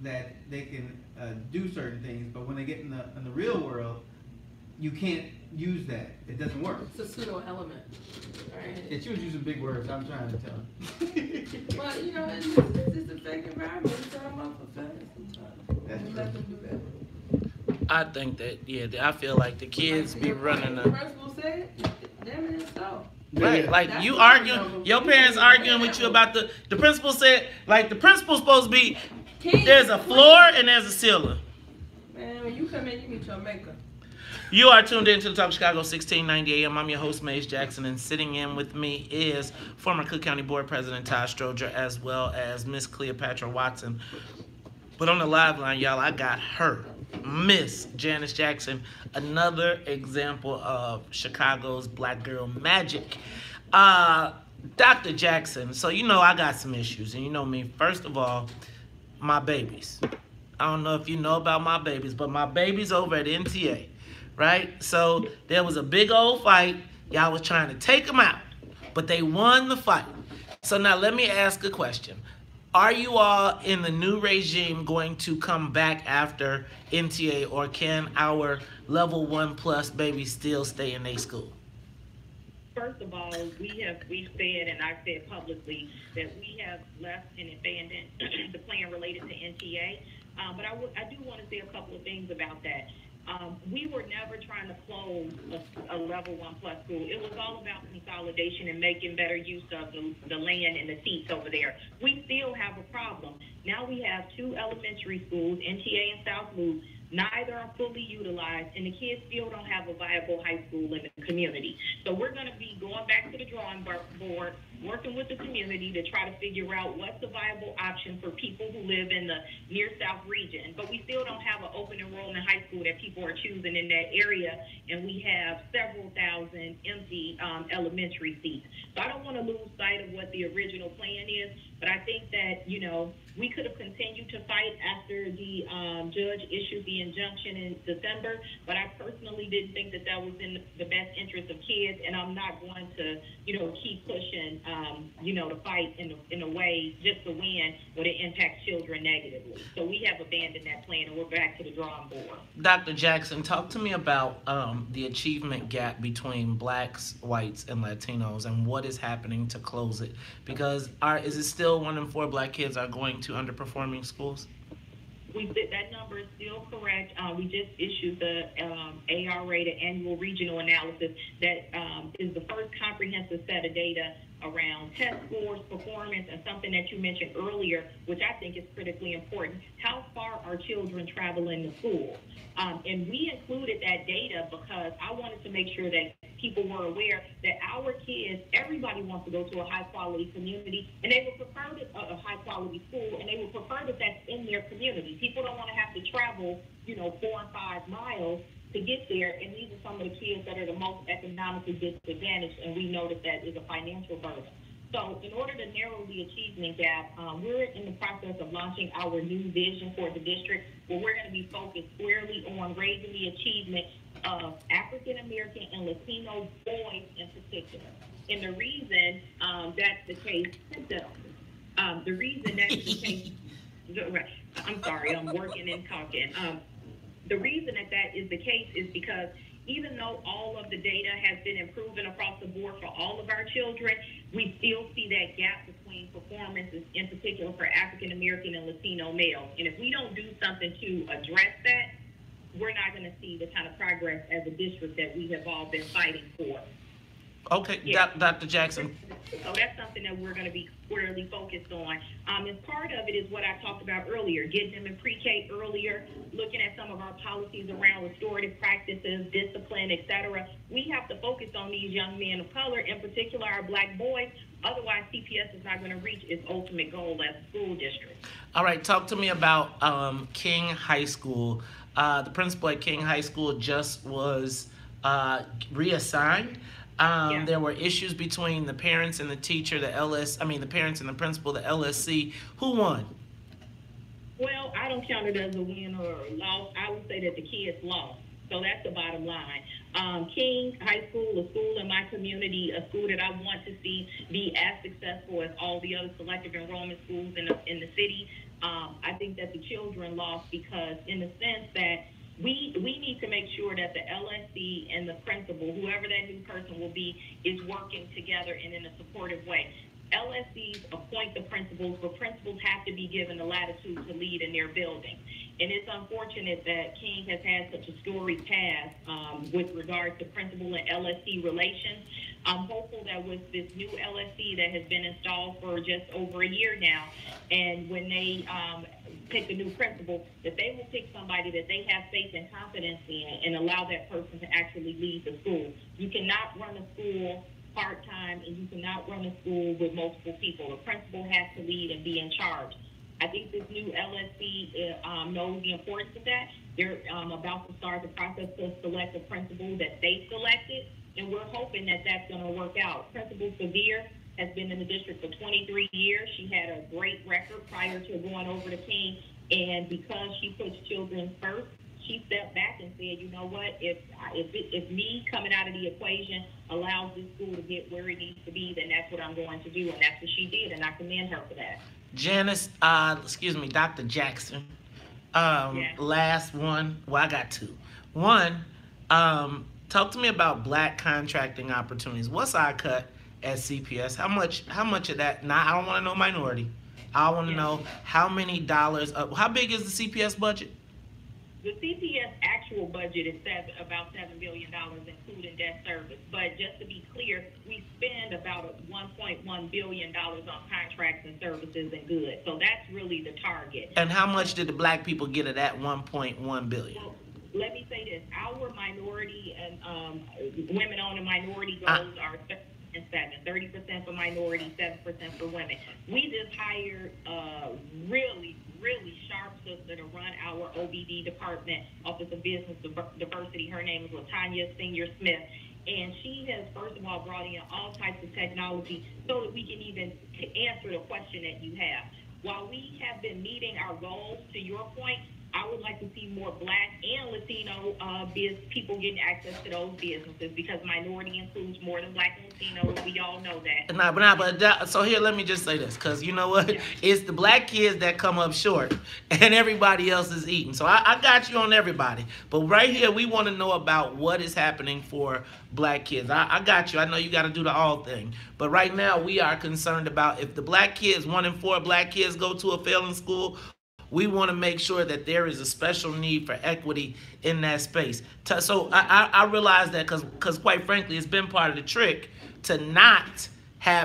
that they can do certain things, but when they get in the real world, you can't use that. It doesn't work. It's a pseudo element, right? Yeah, she was using big words. I'm trying to tell her. Well, you know, it's just a fake environment. We set them up for failure sometimes. That's We true. let them do that. I think that, yeah, I feel like the kids be running The the. principal said, damn it, it's so. Right, like That's you what arguing, I know. your parents arguing with you about the principal said, like the principal's supposed to be, King, there's a floor and there's a ceiling. Man, when you come in, you meet your maker. You are tuned in to the Talk Chicago 1690 AM. I'm your host, Mace Jackson, and sitting in with me is former Cook County Board President Todd Stroger, as well as Miss Cleopatra Watson. But on the live line, y'all, I got her, Miss Janice Jackson, another example of Chicago's black girl magic. Dr. Jackson, so you know I got some issues, and you know me. First of all, my babies. I don't know if you know about my babies, but my babies over at NTA, right? So there was a big old fight. Y'all was trying to take them out, but they won the fight. So now let me ask a question. Are you all in the new regime going to come back after NTA, or can our level 1+ babies still stay in their school? First of all, we've said, and I've said publicly, that we have left and abandoned the plan related to NTA. But I do want to say a couple of things about that. We were never trying to close a level 1+ school. It was all about consolidation and making better use of the land and the seats over there. We still have a problem. Now we have 2 elementary schools, NTA and South Loop. Neither are fully utilized, and the kids still don't have a viable high school in the community. So we're going to be going back to the drawing board, working with the community to try to figure out what's the viable option for people who live in the near South region. But we still don't have an open enrollment high school that people are choosing in that area, and we have several thousand empty elementary seats. So I don't want to lose sight of what the original plan is, but I think that, you know, we could have continued to fight after the judge issued the injunction in December, but I personally didn't think that that was in the best interest of kids, and I'm not going to, you know, keep pushing, you know, to fight in a way just to win when it impacts children negatively. So we have abandoned that plan, and we're back to the drawing board. Dr. Jackson, talk to me about the achievement gap between blacks, whites, and Latinos, and what is happening to close it. Because is it still 1 in 4 black kids are going to underperforming schools? That number is still correct. We just issued the ARA, the annual regional analysis, that is the first comprehensive set of data around test scores, performance, and something that you mentioned earlier, which I think is critically important. How far are children traveling to school? And we included that data because I wanted to make sure that people were aware that our kids, everybody wants to go to a high-quality community, and they would prefer a high-quality school, and they would prefer that that's in their community. People don't want to have to travel, 4 and 5 miles to get there, and these are some of the kids that are the most economically disadvantaged, and we know that that is a financial burden. So in order to narrow the achievement gap, we're in the process of launching our new vision for the district, where we're going to be focused squarely on raising the achievement of African American and Latino boys in particular. And the reason that's the case, the reason that's the case, I'm sorry, I'm working and talking. The reason that is the case is because even though all of the data has been improving across the board for all of our children, we still see that gap between performances, in particular for African American and Latino males. And if we don't do something to address that, we're not going to see the kind of progress as a district that we have all been fighting for. Okay, Yeah. Dr. Jackson. So that's something that we're going to be squarely focused on. And part of it is what I talked about earlier, getting them in pre-K earlier, looking at some of our policies around restorative practices, discipline, et cetera. We have to focus on these young men of color, in particular our black boys. Otherwise, CPS is not going to reach its ultimate goal as a school district. All right, talk to me about King High School. The principal at King High School just was reassigned. Yeah. There were issues between the parents and the teacher, the parents and the principal, the LSC. Who won? Well, I don't count it as a win or a loss. I would say that the kids lost. So that's the bottom line. King High School, a school in my community, a school that I want to see be as successful as all the other selective enrollment schools in the city. I think that the children lost because in the sense that we need to make sure that the LSC and the principal, whoever that new person will be, is working together and in a supportive way. LSCs appoint the principals, but principals have to be given the latitude to lead in their building. And it's unfortunate that King has had such a storied past with regard to principal and LSC relations. I'm hopeful that with this new LSC that has been installed for just over a year now, and when they pick a new principal, that they will pick somebody that they have faith and confidence in and allow that person to actually lead the school. You cannot run a school part-time, and you cannot run a school with multiple people. The principal has to lead and be in charge. I think this new LSC knows the importance of that. They're about to start the process to select a principal that they selected, and we're hoping that that's going to work out. Principal Severe has been in the district for 23 years. She had a great record prior to going over to King, and because she puts children first, she stepped back and said, you know what, if me coming out of the equation allows this school to get where it needs to be, then that's what I'm going to do, and that's what she did, and I commend her for that. Janice, Dr. Jackson. Last one. Well, I got two. One, talk to me about black contracting opportunities. What's our cut at CPS? How much of that? Now, I don't want to know minority. I want to know how many dollars. How big is the CPS budget? The CPS actual budget is about $7 billion, including debt service. But just to be clear, we spend about $1.1 billion on contracts and services and goods. So that's really the target. And how much did the black people get of that $1.1 billion? Well, let me say this. Our minority and women-owned and minority goals are 30% for minorities, 7% for women. We just hired really sharp sister to run our OBD department, Office of Business Diversity. Her name is Latanya Senior Smith. And she has, first of all, brought in all types of technology so that we can even answer the question that you have. While we have been meeting our goals, to your point, I would like to see more black and Latino people getting access to those businesses, because minority includes more than black and Latino. We all know that. So here, let me just say this, because you know what? Yeah. It's the black kids that come up short, and everybody else is eating. So I got you on everybody. But right here, we want to know about what is happening for black kids. I got you. I know you got to do the all thing. But right now, we are concerned about if the black kids, 1 in 4 black kids go to a failing school, we want to make sure that there is a special need for equity in that space. So I realize that because quite frankly, it's been part of the trick to not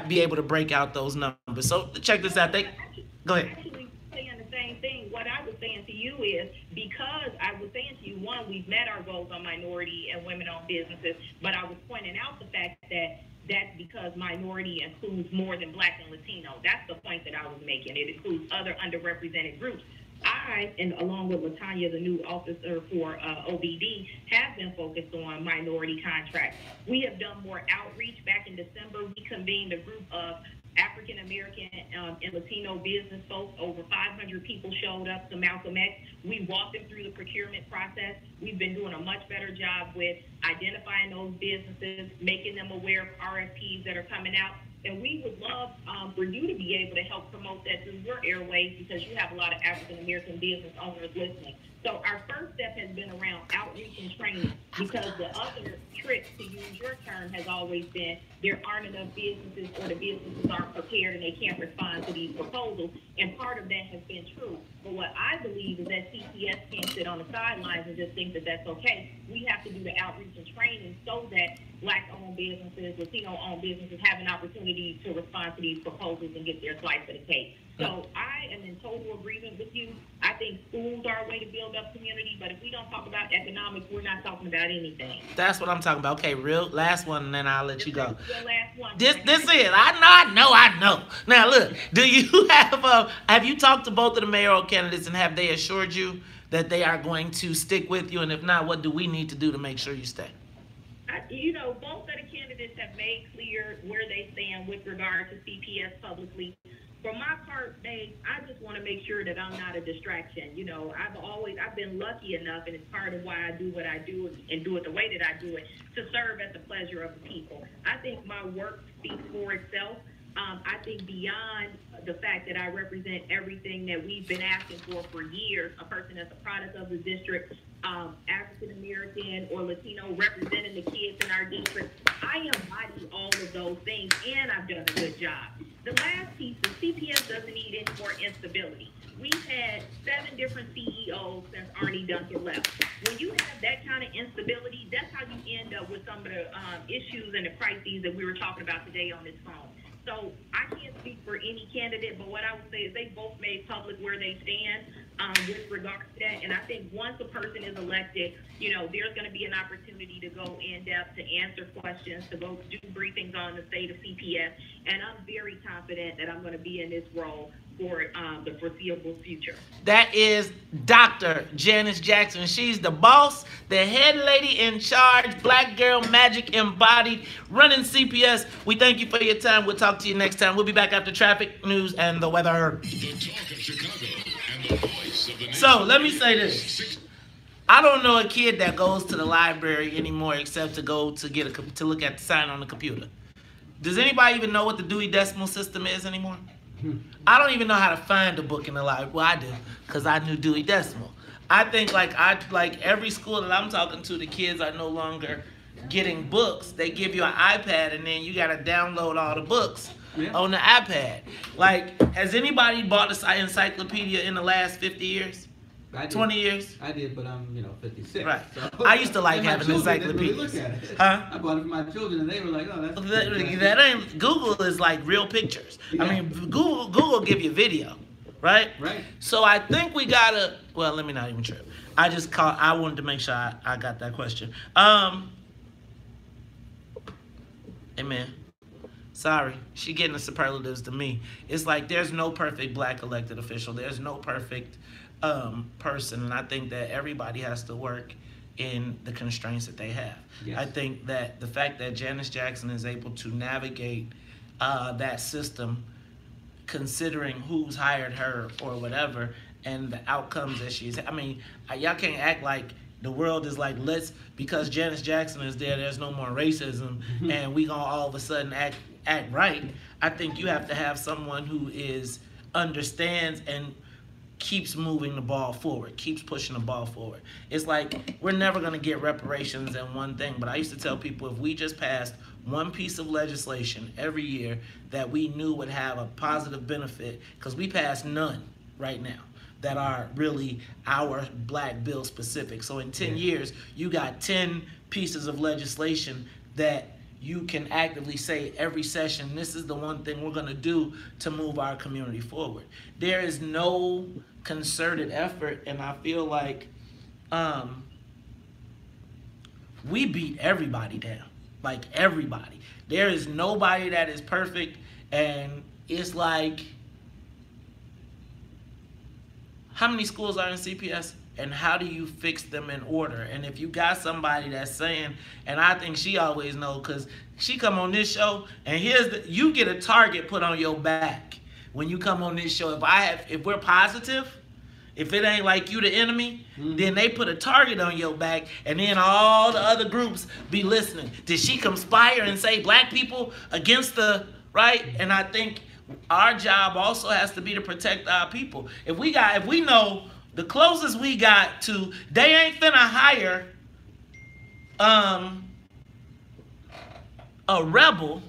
be able to break out those numbers. So check this out. Go ahead. Actually saying the same thing. What I was saying to you is because I was saying to you, one, we've met our goals on minority and women-owned businesses, but I was pointing out the fact that that's because minority includes more than Black and Latino. That's the point that I was making. It includes other underrepresented groups. I, and along with Latanya, the new officer for OBD, have been focused on minority contracts. We have done more outreach. Back in December, we convened a group of African American and Latino business folks. Over 500 people showed up to Malcolm X. We walked them through the procurement process. We've been doing a much better job with identifying those businesses, making them aware of RFPs that are coming out. And we would love for you to be able to help promote that through your airways, because you have a lot of African American business owners listening. So our first step has been around outreach and training, because the other trick, to use your term, has always been there aren't enough businesses, or the businesses aren't prepared and they can't respond to these proposals. And part of that has been true. But what I believe is that CPS can't sit on the sidelines and just think that that's okay. We have to do the outreach and training so that Black-owned businesses, Latino-owned businesses have an opportunity to respond to these proposals and get their slice of the cake. So I am in total agreement with you. I think schools are a way to build up community, but if we don't talk about economics, we're not talking about anything. That's what I'm talking about. Okay, real last one, and then I'll let you go. Your last one. This is. I know. Now look, do you have you talked to both of the mayoral candidates, and have they assured you that they are going to stick with you? And if not, what do we need to do to make sure you stay? Both of the candidates have made clear where they stand with regard to CPS publicly. For my part, Dave, I just want to make sure that I'm not a distraction. I've been lucky enough, and it's part of why I do what I do and do it the way that I do it, to serve at the pleasure of the people. I think my work speaks for itself. I think beyond the fact that I represent everything that we've been asking for years, a person that's a product of the district, African American or Latino, representing the kids in our district, I embody all of those things, and I've done a good job. The last piece is CPS doesn't need any more instability. We've had 7 different CEOs since Arnie Duncan left. When you have that kind of instability, that's how you end up with some of the issues and the crises that we were talking about today on this phone. So I can't speak for any candidate, but what I would say is they both made public where they stand with regard to that. And I think once a person is elected, there's going to be an opportunity to go in depth, to answer questions, to go do briefings on the state of CPS. And I'm very confident that I'm going to be in this role for the foreseeable future. That is Dr. Janice Jackson. She's the boss, the head lady in charge, Black girl magic embodied, running CPS. We thank you for your time. We'll talk to you next time. We'll be back after traffic, news, and the weather. The talk of Chicago and the voice of the nation. So let me say this. I don't know a kid that goes to the library anymore except to go to look at the sign on the computer. Does anybody even know what the Dewey Decimal System is anymore? I don't even know how to find a book in the library. Well, I do, because I knew Dewey Decimal. I think like every school that I'm talking to, the kids are no longer getting books. They give you an iPad, and then you got to download all the books on the iPad. Like, has anybody bought the encyclopedia in the last 50 years? 20 years? I did, but I'm 56. Right. So, I used to like having encyclopedias. Really look at it. Huh? I bought it for my children, and they were like, "Oh, that's." That ain't Google is like real pictures. Yeah. I mean, Google give you video, right? Right. So I think we gotta. Well, let me not even trip. I wanted to make sure I got that question. Amen. Sorry, she getting the superlatives to me. It's like there's no perfect Black elected official. There's no perfect person, and I think that everybody has to work in the constraints that they have. Yes. I think that the fact that Janice Jackson is able to navigate that system, considering who's hired her or whatever, and the outcomes that she's, y'all can't act like the world is like, because Janice Jackson is there's no more racism, and we gonna all of a sudden act right. I think you have to have someone who understands and keeps moving the ball forward, keeps pushing the ball forward. It's like we're never going to get reparations in one thing, but I used to tell people if we just passed one piece of legislation every year that we knew would have a positive benefit, because we pass none right now that are really our Black bill specific. So in 10 years, you got 10 pieces of legislation that you can actively say every session, this is the one thing we're going to do to move our community forward. There is no concerted effort, and I feel like we beat everybody down. Like everybody. There is nobody that is perfect, and it's like, how many schools are in CPS, and how do you fix them in order? And if you got somebody that's saying, and I think she always know, because she come on this show, and you get a target put on your back when you come on this show. If we're positive, if it ain't like you the enemy, then they put a target on your back, and then all the other groups be listening. Did she conspire and say black people against the right? And I think our job also has to be to protect our people. If we know the closest we got to, they ain't finna hire a rebel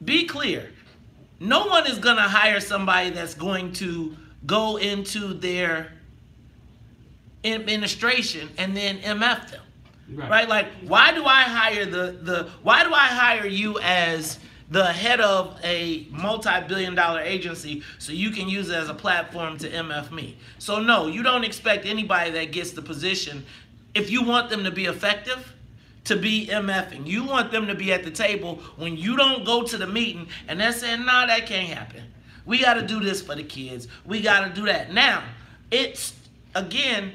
be clear. No one is going to hire somebody that's going to go into their administration and then MF them. Right? Like, why do I hire you as the head of a multi-billion-dollar agency so you can use it as a platform to MF me? So no, you don't expect anybody that gets the position, if you want them to be effective, to be MFing. You want them to be at the table when you don't go to the meeting and they're saying, nah, that can't happen. We got to do this for the kids. We got to do that. Now, it's, again,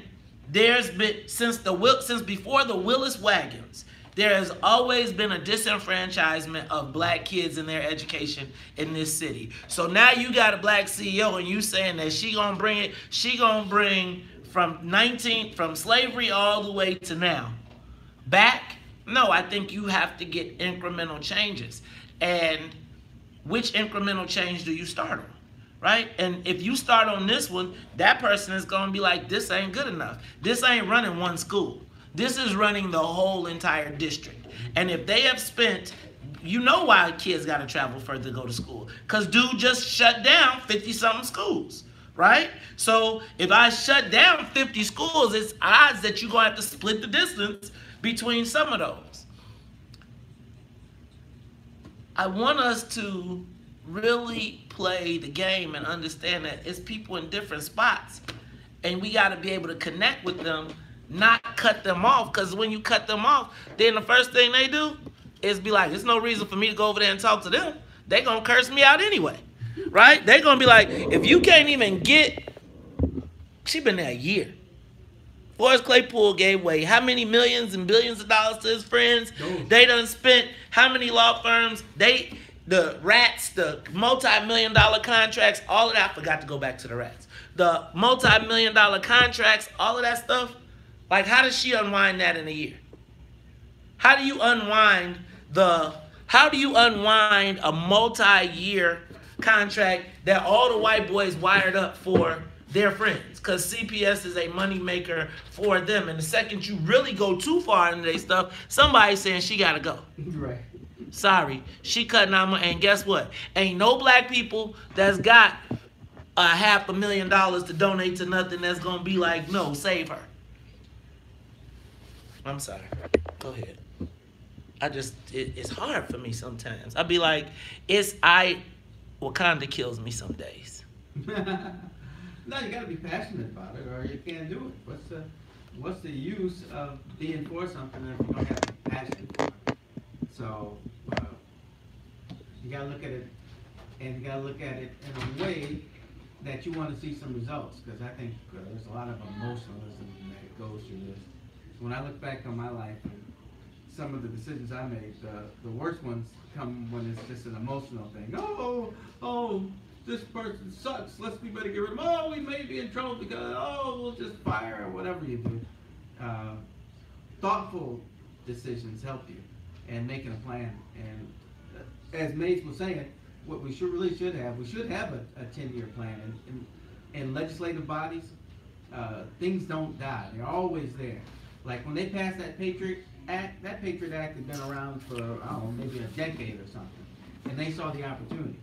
there's been, since before the Willis wagons, there has always been a disenfranchisement of black kids in their education in this city. So now you got a black CEO and you saying that she gonna bring from slavery all the way to now back. No, I think you have to get incremental changes. And which incremental change do you start on? Right? And if you start on this one, that person is going to be like, this ain't good enough. This ain't running one school. This is running the whole entire district. And if they have spent, you know why kids got to travel further to go to school. Because dude just shut down 50-something schools. Right? So if I shut down 50 schools, it's odds that you're going to have to split the distance between some of those. I want us to really play the game and understand that it's people in different spots, and we got to be able to connect with them, not cut them off, because when you cut them off, then the first thing they do is be like, there's no reason for me to go over there and talk to them. They're going to curse me out anyway. Right? They're going to be like, if you can't even get, she been there a year. Forrest Claypool gave away how many millions and billions of dollars to his friends? They done spent how many law firms? The rats, the multi-million-dollar contracts, all of that. I forgot to go back to the rats. The multi-million-dollar contracts, all of that stuff. Like, how does she unwind that in a year? How do you unwind a multi-year contract that all the white boys wired up for their friends? Because CPS is a money maker for them. And the second you really go too far into their stuff, somebody's saying she got to go. Right. Sorry, she cutting out my, and guess what? Ain't no black people that's got $500,000 to donate to nothing that's gonna be like, no, save her. I'm sorry. Go ahead. It's hard for me sometimes. I be like, Wakanda kills me some days. No, you gotta be passionate about it, or you can't do it. What's the use of being for something if you don't have passion for it? So you gotta look at it, and you gotta look at it in a way that you want to see some results. Because I think there's a lot of emotionalism that goes through this. So when I look back on my life and some of the decisions I made, the worst ones come when it's just an emotional thing. Oh, this person sucks. We better get rid of him. Oh, we may be in trouble because, we'll just fire or whatever you do. Thoughtful decisions help you, and making a plan. And as Mace was saying, what we should have a 10-year plan. And in legislative bodies, things don't die. They're always there. Like when they passed that Patriot Act had been around for, I don't know, maybe a decade or something. And they saw the opportunity.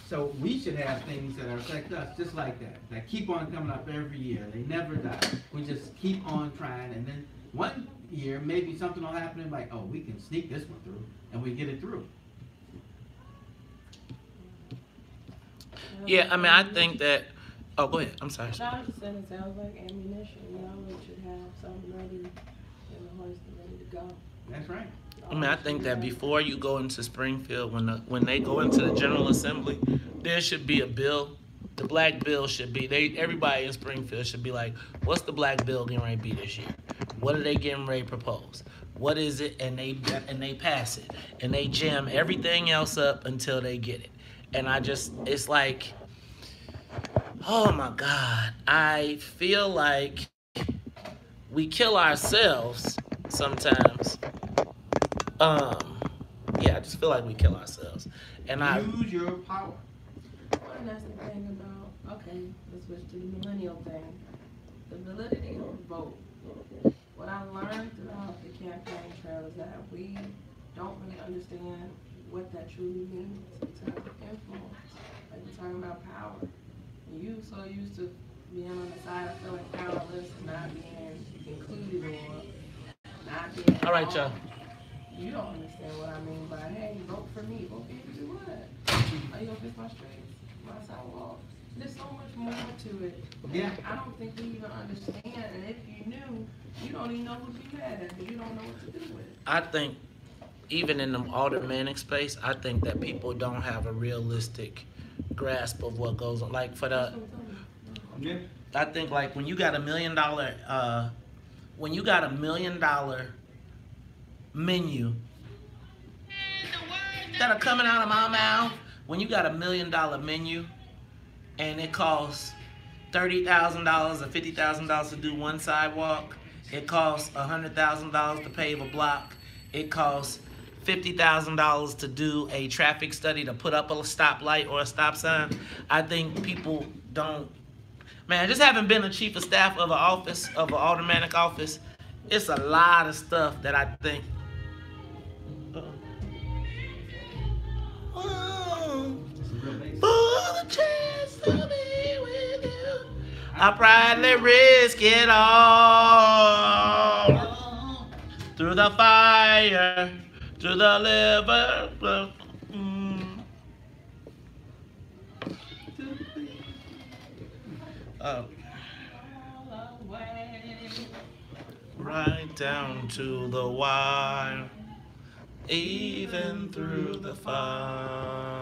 So we should have things that affect us just like that keep on coming up every year. They never die. We just keep on trying, and then one year maybe something will happen and like, oh, we can sneak this one through, and we get it through. Yeah, I mean, I think that. Oh, go ahead. I'm sorry. No, I was just saying it sounds like ammunition. You always should have something ready in the holster ready to go. That's right. I mean, I think that before you go into Springfield, when they go into the General Assembly, there should be a bill. The black bill should be everybody in Springfield should be like, what's the black bill getting ready to be this year? What are they getting ready to propose? What is it? And they pass it and they jam everything else up until they get it. And it's like, oh my God, I feel like we kill ourselves sometimes. Yeah, I just feel like we kill ourselves. And use your power. Well, and that's the thing about, okay, let's switch to the millennial thing. The validity of the vote. What I learned throughout the campaign trail is that we don't really understand what that truly means in terms of influence. Like we're talking about power. You so used to being on the side of feeling powerless and not being included or not being. all right, y'all. You don't understand what I mean by, hey, vote for me. Vote for me to do what? Are you gonna fix my streets, my sidewalk? There's so much more to it. Yeah. I don't think we even understand. And if you knew, you don't even know who to be mad at because you don't know what to do with it. I think even in the aldermanic space, I think that people don't have a realistic grasp of what goes on. Like for the, Yeah. I think like when you got $1 million, menu that are coming out of my mouth, when you got $1 million menu and it costs $30,000 or $50,000 to do one sidewalk, it costs $100,000 to pave a block, it costs $50,000 to do a traffic study to put up a stoplight or a stop sign. I think people don't, man, just having been a chief of staff of an office, of an aldermanic office, it's a lot of stuff that I think for the chance to be with you, I proudly risk it all. Through the fire, through the liver. Right down to the wire, even through the fire.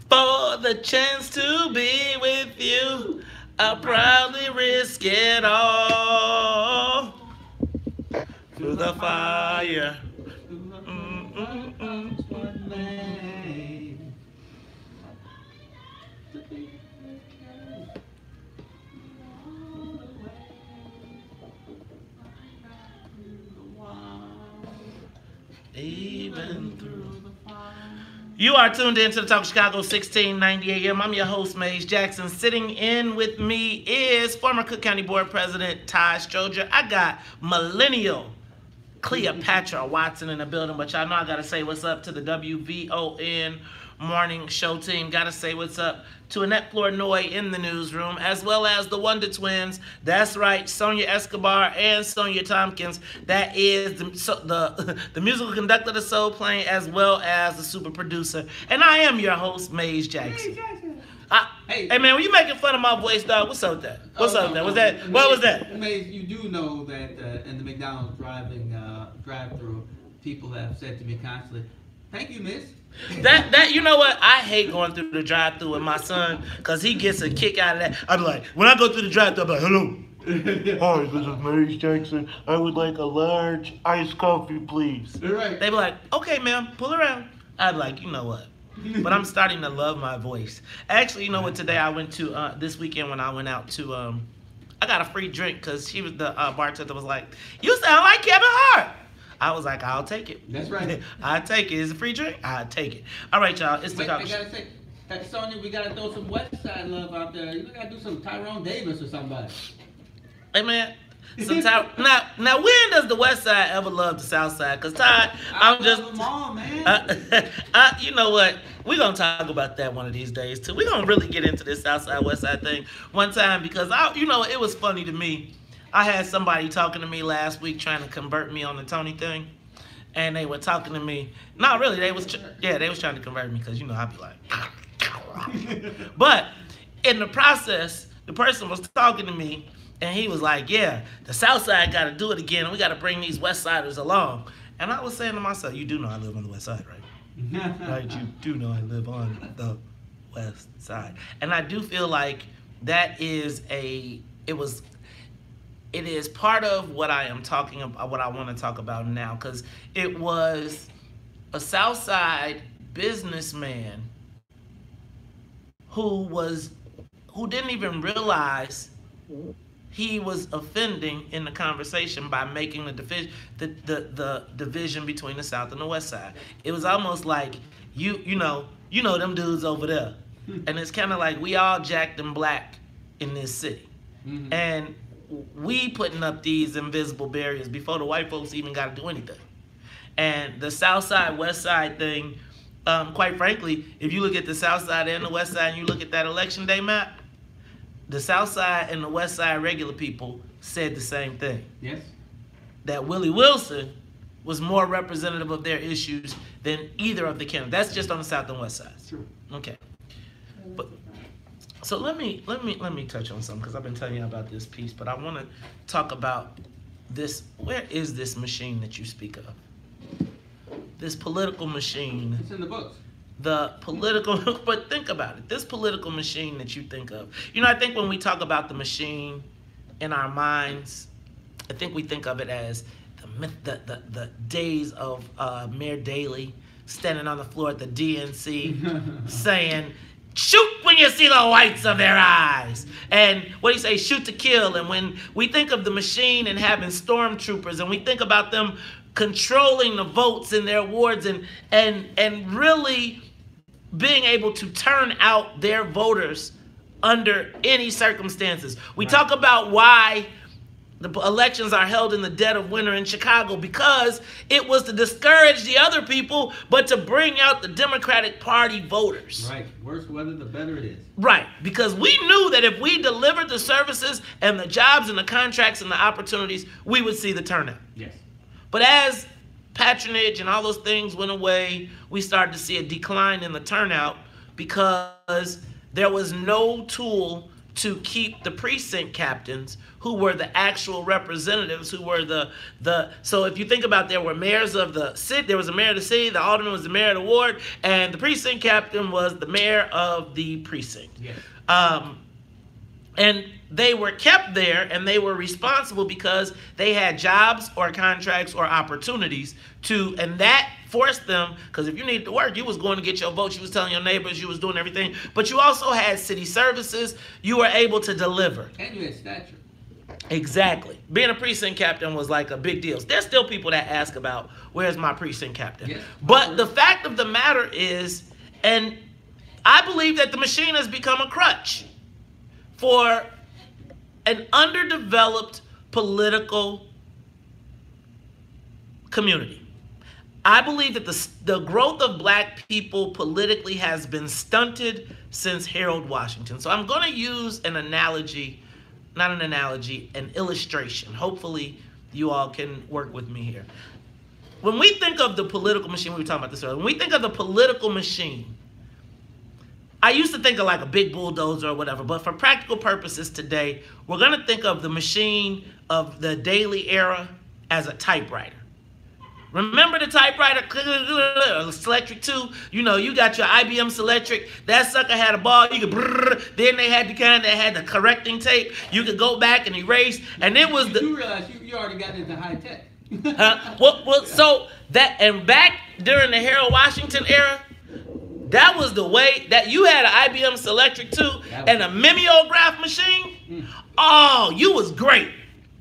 For the chance to be with you, I proudly risk it all. Through the fire. Even through the fire. You are tuned in to the Talk Chicago 1690 AM. I'm your host, Maze Jackson. Sitting in with me is former Cook County Board President Ty Stroger. I got millennial Cleopatra Watson in the building, but y'all know I gotta say what's up to the WVON morning show team. Gotta say what's up to Annette Flournoy in the newsroom, as well as the Wonder Twins. That's right, Sonia Escobar and Sonia Tompkins. That is the musical conductor of the Soul Plane, as well as the super producer. And I am your host, Maze Jackson. Hey man, were you making fun of my voice, dog? What's up with that? What's up with that? What was that? Maze, you do know that in the McDonald's drive-through, people have said to me constantly, "Thank you, miss." That you know what? I hate going through the drive-thru with my son because he gets a kick out of that. I'm like, when I go through the drive-thru, I'm like, hello, Hi, this is Mary Jackson. I would like a large iced coffee, please. Right. They be like, okay, ma'am, pull around. I'd be like, you know what? But I'm starting to love my voice. Actually, you know what? Today I went to, this weekend when I went out to, I got a free drink because she was, the bartender was like, you sound like Kevin Hart. I was like, I'll take it. That's right. I'll take it. It's a free drink. I'll take it. All right, y'all. It's the Wait, I talk show. gotta say, hey, Sonya, we gotta throw some West Side love out there. You gotta do some Tyrone Davis or somebody. Hey, man. Now, when does the West Side ever love the South Side? Because Todd, I'm just... Come on, man. You know what? We're going to talk about that one of these days, too. We're going to really get into this South Side, West Side thing one time because, it was funny to me. I had somebody talking to me last week trying to convert me on the Tony thing. And they were talking to me. No, really, they was trying to convert me because, I'd be like... But in the process, the person was talking to me. And he was like, yeah, the South Side got to do it again, and we got to bring these West Siders along. And I was saying to myself, you do know I live on the West Side, right? Right? You do know I live on the West Side. And I do feel like that is it is part of what I am talking about, what I want to talk about now, because it was a South Side businessman who didn't even realize he was offending in the conversation by making the division between the South and the West Side. It was almost like you know them dudes over there, and it's kind of like we all jacked and black in this city, and we putting up these invisible barriers before the white folks even got to do anything. And the South Side West Side thing, quite frankly, if you look at the South Side and the West Side, and you look at that election day map. The South Side and the West Side regular people said the same thing. Yes. That Willie Wilson was more representative of their issues than either of the candidates. That's just on the South and West Side. True. Okay. But so let me touch on something because I've been telling you about this piece, but I want to talk about this. Where is this machine that you speak of? This political machine. It's in the books. The political, but think about it. This political machine that you think of. I think when we talk about the machine in our minds, I think we think of it as the days of Mayor Daley standing on the floor at the DNC saying, shoot when you see the whites of their eyes. And what do you say? Shoot to kill. And when we think of the machine and having stormtroopers and we think about them controlling the votes in their wards and really being able to turn out their voters under any circumstances. We talk about why the elections are held in the dead of winter in Chicago because it was to discourage the other people, but to bring out the Democratic Party voters. Right. Worse weather, the better it is. Right. Because we knew that if we delivered the services and the jobs and the contracts and the opportunities, we would see the turnout. Yes. But as patronage and all those things went away, we started to see a decline in the turnout because there was no tool to keep the precinct captains who were the actual representatives, who were so if you think about, there were mayors of the city, there was a mayor of the city, the alderman was the mayor of the ward, and the precinct captain was the mayor of the precinct. Yes. And they were kept there and they were responsible because they had jobs or contracts or opportunities and that forced them, because if you needed to work, you was going to get your vote, you was telling your neighbors, you was doing everything, but you also had city services, you were able to deliver. And you had stature. Exactly. Being a precinct captain was like a big deal. There's still people that ask about, where's my precinct captain? Yes. But the fact of the matter is, and I believe that the machine has become a crutch for an underdeveloped political community. I believe that the growth of black people politically has been stunted since Harold Washington. So I'm going to use an analogy, not an analogy, an illustration. Hopefully you all can work with me here. When we think of the political machine, we were talking about this earlier, when we think of the political machine, I used to think of like a big bulldozer or whatever, but for practical purposes today, we're going to think of the machine of the Daley era as a typewriter. Remember the typewriter, Selectric 2? You know, you got your IBM Selectric. That sucker had a ball. You could brrr. Then they had the kind that had the correcting tape. You could go back and erase. And it was You realize you already got into high tech. So that, and back during the Harold Washington era, that was the way that you had an IBM Selectric 2 and a mimeograph machine. Oh, you was great.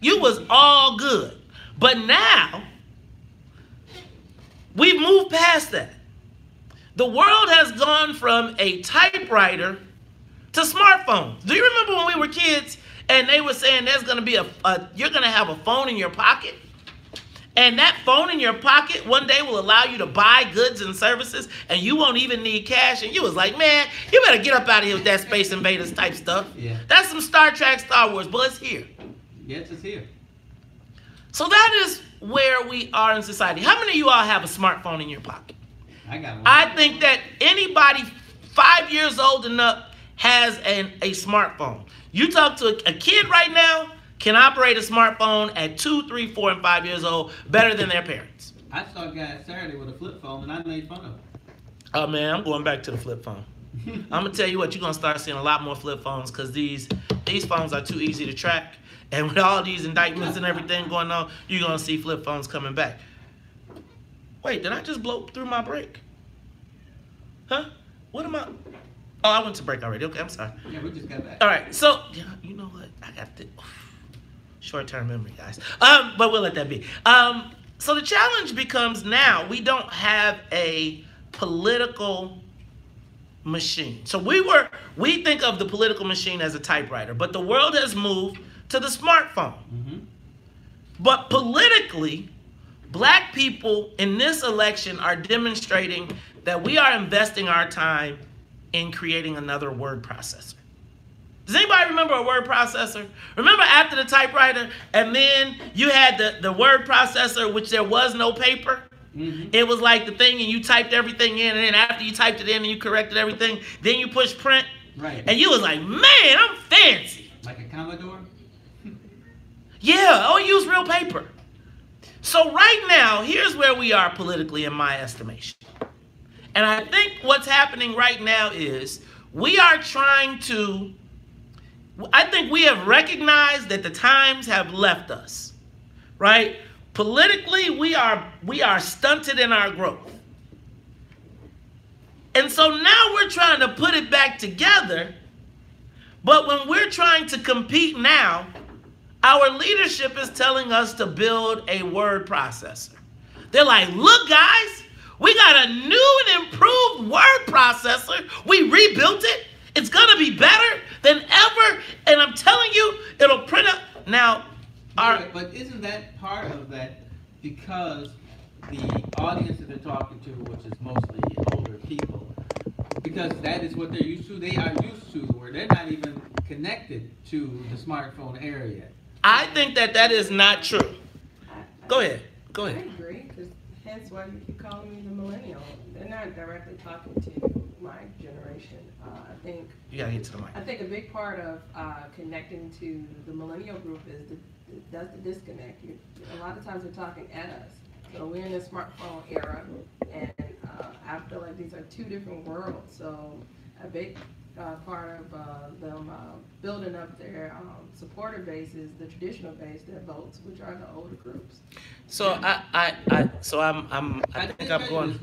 You was all good. But now, we've moved past that. The world has gone from a typewriter to smartphones. Do you remember when we were kids and they were saying there's going to be you're going to have a phone in your pocket? And that phone in your pocket one day will allow you to buy goods and services, and you won't even need cash. And you was like, man, you better get up out of here with that Space Invaders type stuff. Yeah. That's some Star Trek, Star Wars, but it's here. Yes, it's here. So that is where we are in society. How many of you all have a smartphone in your pocket? I got one. I think that anybody 5 years old and up has a smartphone. You talk to a kid right now, can operate a smartphone at 2, 3, 4, and 5 years old better than their parents. I saw a guy Saturday with a flip phone, and I made fun of him. Oh, man, I'm going back to the flip phone. I'm going to tell you what, you're going to start seeing a lot more flip phones because these phones are too easy to track. And with all these indictments and everything going on, you're going to see flip phones coming back. Wait, did I just blow through my break? Huh? What am I? Oh, I went to break already. Okay, I'm sorry. Yeah, we just got back. All right, so, you know what? I got the short-term memory, guys. But we'll let that be. So the challenge becomes now we don't have a political machine. So we think of the political machine as a typewriter, but the world has moved to the smartphone. Mm-hmm. But politically, black people in this election are demonstrating that we are investing our time in creating another word processor. Does anybody remember a word processor? Remember after the typewriter, and then you had the word processor, which there was no paper? Mm-hmm. It was like the thing, and you typed everything in, and then after you typed it in and you corrected everything, then you pushed print. Right. And you was like, man, I'm fancy. Like a Commodore? Yeah, I'll use real paper. So right now, here's where we are politically in my estimation. And I think what's happening right now is we are trying to, I think we have recognized that the times have left us, right? Politically, we are stunted in our growth. And so now we're trying to put it back together, but when we're trying to compete now, our leadership is telling us to build a word processor. They're like, look, guys, we got a new and improved word processor. We rebuilt it. It's going to be better than ever. And I'm telling you, it'll print up. Now, but isn't that part of that because the audience that they're talking to, which is mostly older people, because that is what they're used to, they are used to where they're not even connected to the smartphone era yet. I think that is not true. Go ahead. Go ahead. I agree, because hence why you keep calling me the millennial. They're not directly talking to my generation. I think you gotta get to the mic. I think a big part of connecting to the millennial group is the disconnect. A lot of times they're talking at us. So we're in the smartphone era, and I feel like these are two different worlds. So a big part of them building up their supporter base is the traditional base that votes, which are the older groups. So I think I'm going.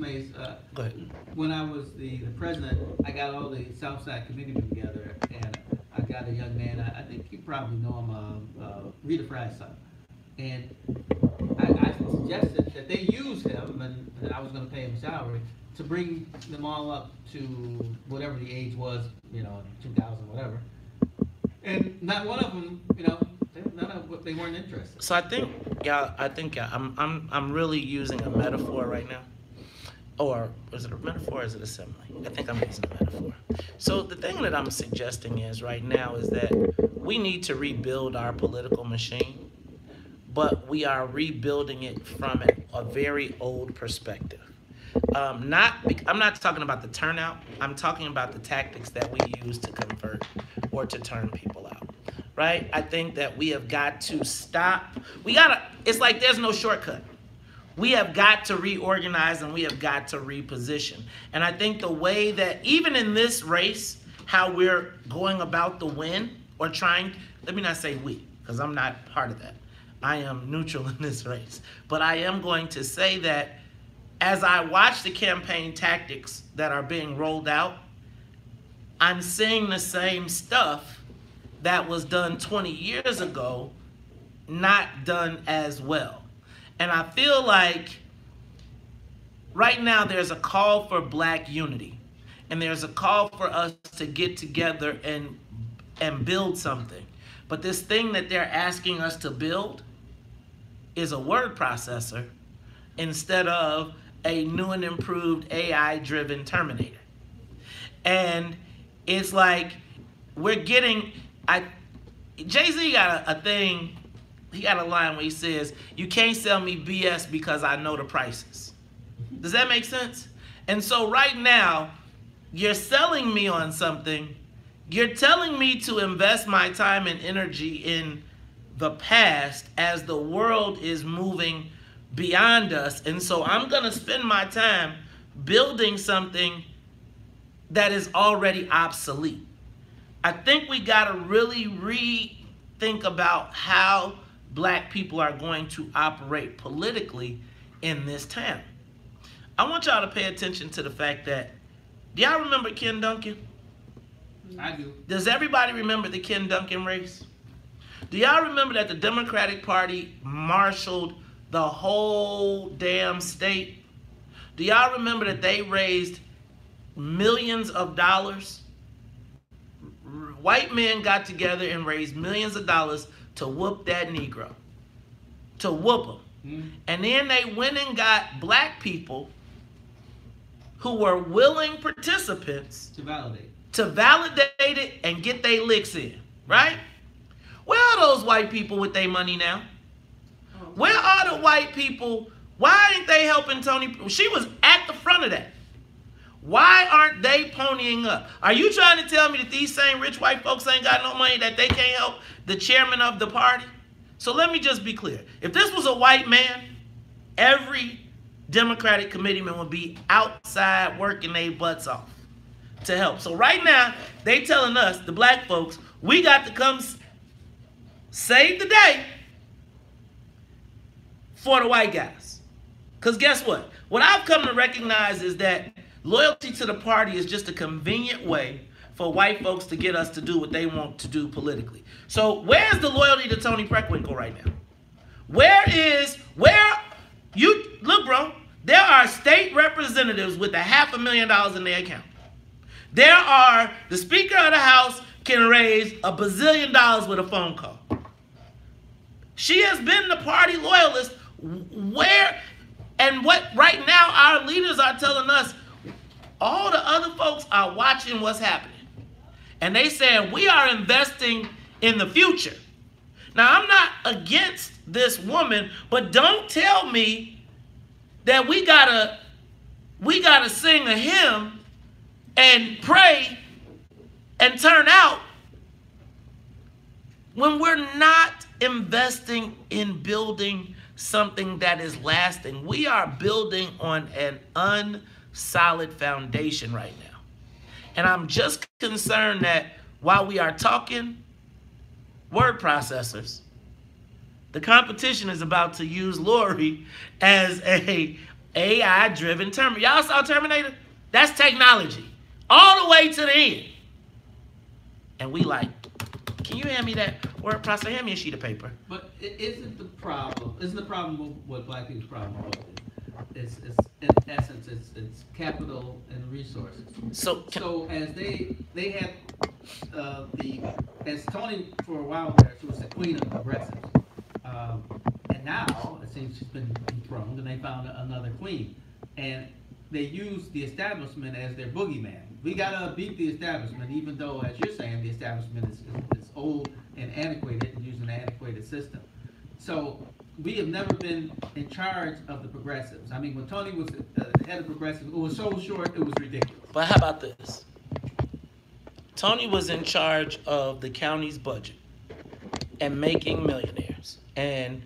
Go ahead. When I was the president, I got all the Southside committeemen together, and I got a young man. I think you probably know him, Rita Fry's son, and I suggested that they use him, and I was going to pay him a salary to bring them all up to whatever the age was, 2000, whatever. And not one of them, they weren't interested. So I think I'm really using a metaphor right now. Or is it a metaphor or is it a simile? I think I'm using a metaphor. So the thing that I'm suggesting is right now is that we need to rebuild our political machine, but we are rebuilding it from a very old perspective. I'm not talking about the turnout. I'm talking about the tactics that we use to convert or to turn people out, right? I think that we have got to stop. It's like there's no shortcut. We have got to reorganize and we have got to reposition. And I think the way that, even in this race, how we're going about the win, or trying, let me not say we, because I'm not part of that. I am neutral in this race. But I am going to say that as I watch the campaign tactics that are being rolled out, I'm seeing the same stuff that was done 20 years ago, not done as well. And I feel like right now there's a call for black unity. And there's a call for us to get together and build something. But this thing that they're asking us to build is a word processor instead of a new and improved AI-driven Terminator. And it's like we're getting, Jay-Z got a thing, he got a line where he says, you can't sell me BS because I know the prices. Does that make sense? And so right now, you're selling me on something. You're telling me to invest my time and energy in the past as the world is moving beyond us. And so I'm going to spend my time building something that is already obsolete. I think we got to really rethink about how black people are going to operate politically in this town. I want y'all to pay attention to the fact that, do y'all remember Ken Duncan? I do. Does everybody remember the Ken Duncan race? Do y'all remember that the Democratic Party marshaled the whole damn state? Do y'all remember that they raised millions of dollars? White men got together and raised millions of dollars to whoop that Negro. To whoop him. Mm-hmm. And then they went and got black people who were willing participants to validate it and get their licks in, right? Where are those white people with their money now? Where are the white people? Why ain't they helping Tony? She was at the front of that. Why aren't they ponying up? Are you trying to tell me that these same rich white folks ain't got no money, that they can't help the chairman of the party? So let me just be clear. If this was a white man, every Democratic committeeman would be outside working their butts off to help. So right now, they telling us, the black folks, we got to come save the day for the white guys. Because guess what? What I've come to recognize is that loyalty to the party is just a convenient way for white folks to get us to do what they want to do politically. So where's the loyalty to Tony Preckwinkle right now? Look, bro, there are state representatives with $500,000 in their account. There are, the Speaker of the House can raise $1 bazillion with a phone call. She has been the party loyalist. Right now our leaders are telling us, all the other folks are watching what's happening. And they saying, we are investing in the future. Now, I'm not against this woman, but don't tell me that we gotta sing a hymn and pray and turn out when we're not investing in building something that is lasting. We are building on an unsolid foundation right now. And I'm just concerned that while we are talking word processors, the competition is about to use Lori as a AI-driven Terminator. Y'all saw Terminator? That's technology. All the way to the end. And we like, can you hand me that word processor? Hand me a sheet of paper. But isn't the problem what black people's problem is? It's in essence, it's capital and resources. So as they had as Tony for a while there, she was the queen of progressives. And now it seems she's been dethroned, and they found another queen. And they use the establishment as their boogeyman. We gotta beat the establishment, even though, as you're saying, the establishment is old and antiquated and using an antiquated system. So we have never been in charge of the progressives. I mean, when Tony was the head of progressives, it was so short, it was ridiculous. But how about this? Tony was in charge of the county's budget and making millionaires and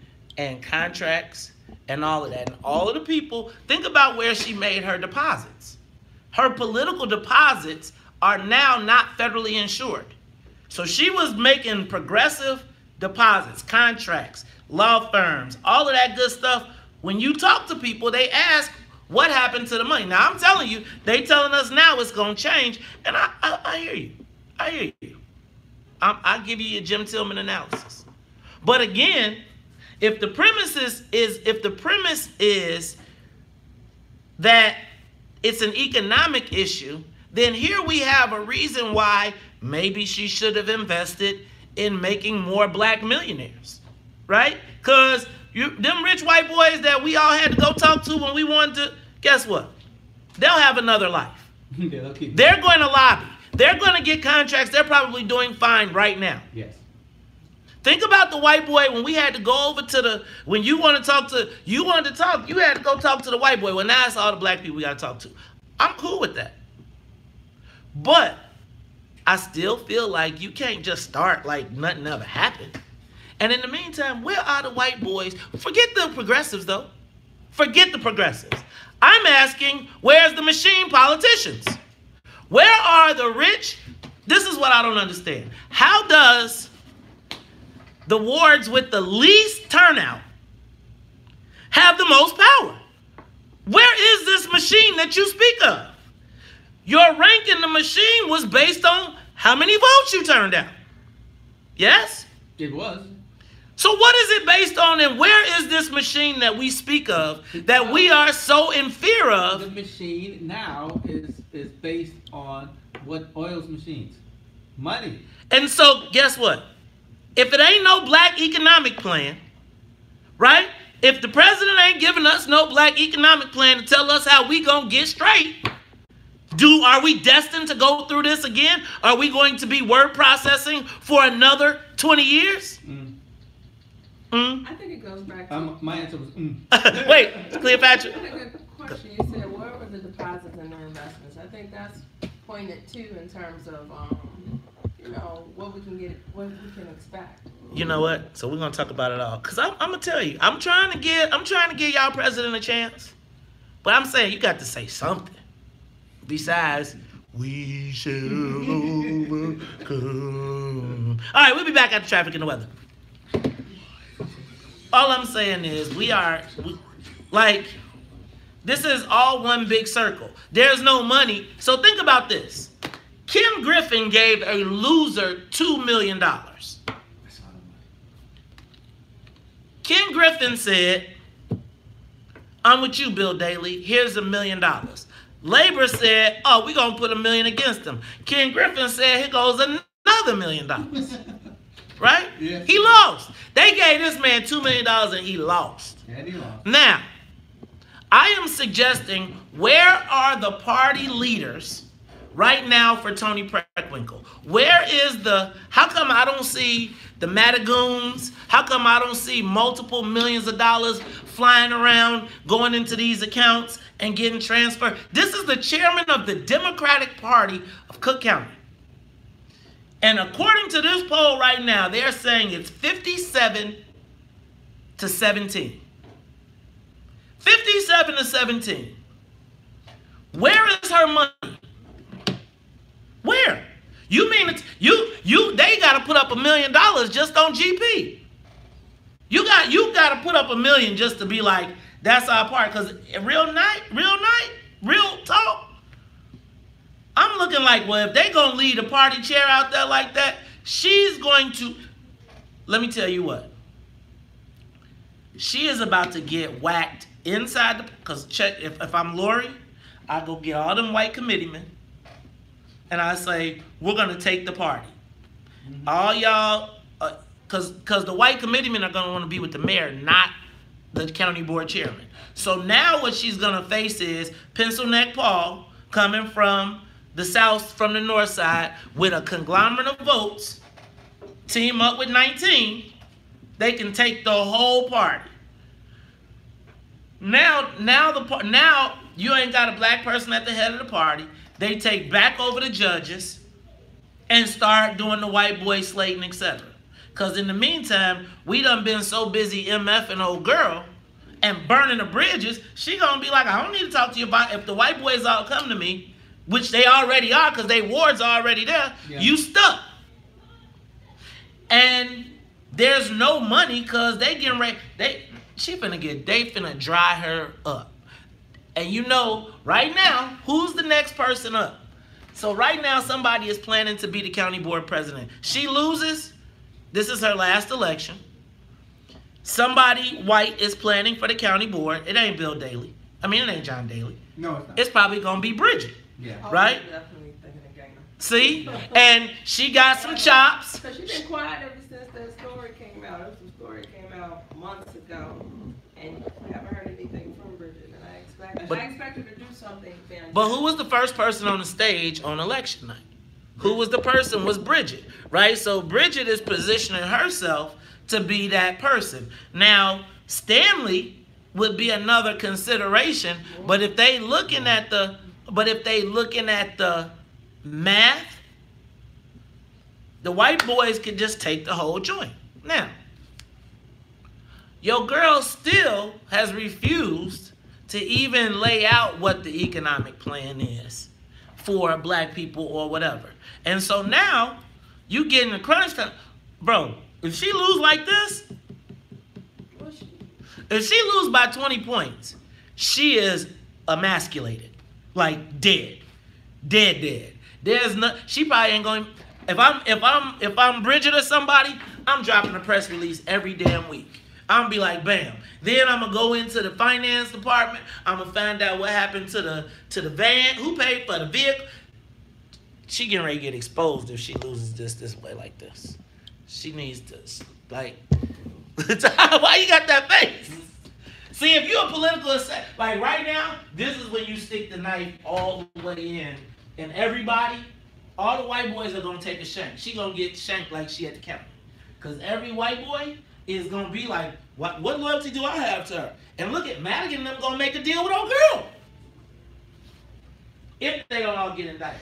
contracts and all of that. And all of the people, think about where she made her deposits. Her political deposits are now not federally insured. So she was making progressive deposits, contracts, law firms, all of that good stuff. When you talk to people, they ask, what happened to the money? Now, I'm telling you, they telling us now it's going to change. And I hear you. I hear you. I'll give you a Jim Tillman analysis. But again, if the premise is that it's an economic issue, then here we have a reason why maybe she should have invested in making more black millionaires, right? Because them rich white boys that we all had to go talk to when we wanted to, guess what? They'll have another life. They're going to lobby. They're going to get contracts. They're probably doing fine right now. Yes. Think about the white boy when we had to go over to the, when you wanted to talk, you had to go talk to the white boy. Well, now it's all the black people we got to talk to. I'm cool with that. But I still feel like you can't just start like nothing ever happened. And in the meantime, where are the white boys? Forget the progressives, though. Forget the progressives. I'm asking, where's the machine politicians? Where are the rich? This is what I don't understand. How does the wards with the least turnout have the most power? Where is this machine that you speak of? Your rank in the machine was based on how many votes you turned out. Yes? It was. So what is it based on, and where is this machine that we speak of that we are so in fear of? The machine now is based on what oil's machines? Money. And so guess what? If it ain't no black economic plan, right? If the president ain't giving us no black economic plan to tell us how we gonna get straight, are we destined to go through this again? Are we going to be word processing for another 20 years? I think it goes back to... my answer was Wait, Cleopatra. I think a good question. You said, where were the deposits and their investments? I think that's pointed too in terms of, what we can get, what we can expect. You know what? So we're gonna talk about it all. Cause I'm gonna tell you, I'm trying to give y'all president a chance, but I'm saying you got to say something besides we shall overcome. All right, we'll be back after traffic and the weather. All I'm saying is this is all one big circle. There's no money. So think about this. Kim Griffin gave a loser $2 million. Ken Griffin said, I'm with you, Bill Daley. Here's $1 million. Labor said, oh, we're going to put $1 million against him. Ken Griffin said, here goes another $1 million. Right? Yeah. He lost. They gave this man $2 million and he lost. And he lost. Now, I am suggesting, where are the party leaders right now for Tony Preckwinkle? Where is how come I don't see the Matagoons? How come I don't see multiple millions of dollars flying around, going into these accounts and getting transferred? This is the chairman of the Democratic Party of Cook County. And according to this poll right now, they're saying it's 57 to 17. 57 to 17. Where is her money? Where? You mean they gotta put up $1 million just on GP. You gotta put up $1 million just to be like, that's our part. Cause real talk. I'm looking like, well, if they gonna lead a party chair out there like that, she's going to, let me tell you what. She is about to get whacked inside because if I'm Lori, I go get all them white committeemen and I say, we're gonna take the party. All y'all, cause the white committeemen are gonna wanna be with the mayor, not the county board chairman. So now what she's gonna face is Pencil Neck Paul coming from the south, from the north side, with a conglomerate of votes, team up with 19, they can take the whole party. Now you ain't got a black person at the head of the party. They take back over the judges and start doing the white boy slating, etc. Because in the meantime, we done been so busy MFing old girl and burning the bridges, she gonna be like, I don't need to talk to you about if the white boys all come to me, which they already are because they wards are already there, you stuck. And there's no money because they getting ready, they finna dry her up. And you know, right now, who's the next person up? So right now, somebody is planning to be the county board president. She loses, this is her last election. Somebody white is planning for the county board. It ain't Bill Daley. I mean, it ain't John Daly. No, it's not. It's probably gonna be Bridget. Yeah. Right? Definitely thinking of Gainer. See? And she got some chops. Because she's been quiet ever since that story came out. That story came out months ago. And I haven't heard anything from Bridget. And I expect her to do something fantastic. But who was the first person on the stage on election night? Who was the person? Was Bridget, right? So Bridget is positioning herself to be that person. Now, Stanley would be another consideration, but if they looking at the math, the white boys could just take the whole joint. Now, your girl still has refused to even lay out what the economic plan is for black people or whatever. And so now, you get in the crunch time. Bro, if she lose like this, if she lose by 20 points, she is emasculated. Like dead. Dead. There's no, she probably ain't going, if I'm Bridget or somebody, I'm dropping a press release every damn week. I'm gonna be like, bam. Then I'm gonna go into the finance department. I'm gonna find out what happened to the van, who paid for the vehicle. She getting ready to get exposed if she loses this way like this. She needs to, like, why you got that face? See, if you're a political, like right now, this is when you stick the knife all the way in. And everybody, all the white boys are gonna take a shank. She gonna get shanked like she at the county. Because every white boy is gonna be like, what loyalty do I have to her? And look at Madigan and them gonna make a deal with old girl. If they don't all get indicted.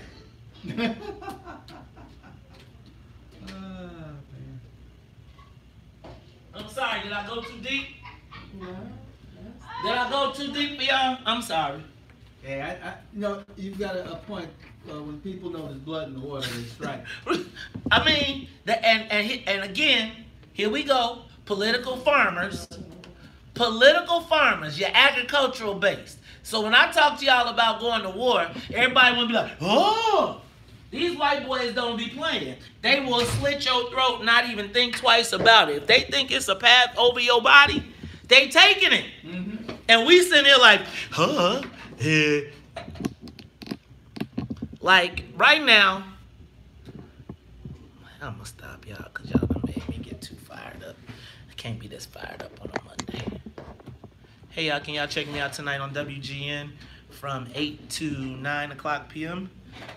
I'm sorry, did I go too deep? No. Did I go too deep for y'all? I'm sorry. Hey, you know, you've got a point. When people know there's blood in the water, they strike. I mean, and again, here we go. Political farmers, you're agricultural based. So when I talk to y'all about going to war, everybody will be like, oh, these white boys don't be playing. They will slit your throat, not even think twice about it. If they think it's a path over your body, they taking it. Mm-hmm. And we sitting here like, huh? Like, right now, I'm going to stop y'all because y'all done made me get too fired up. I can't be this fired up on a Monday. Hey, y'all, can y'all check me out tonight on WGN from 8 to 9 o'clock p.m.?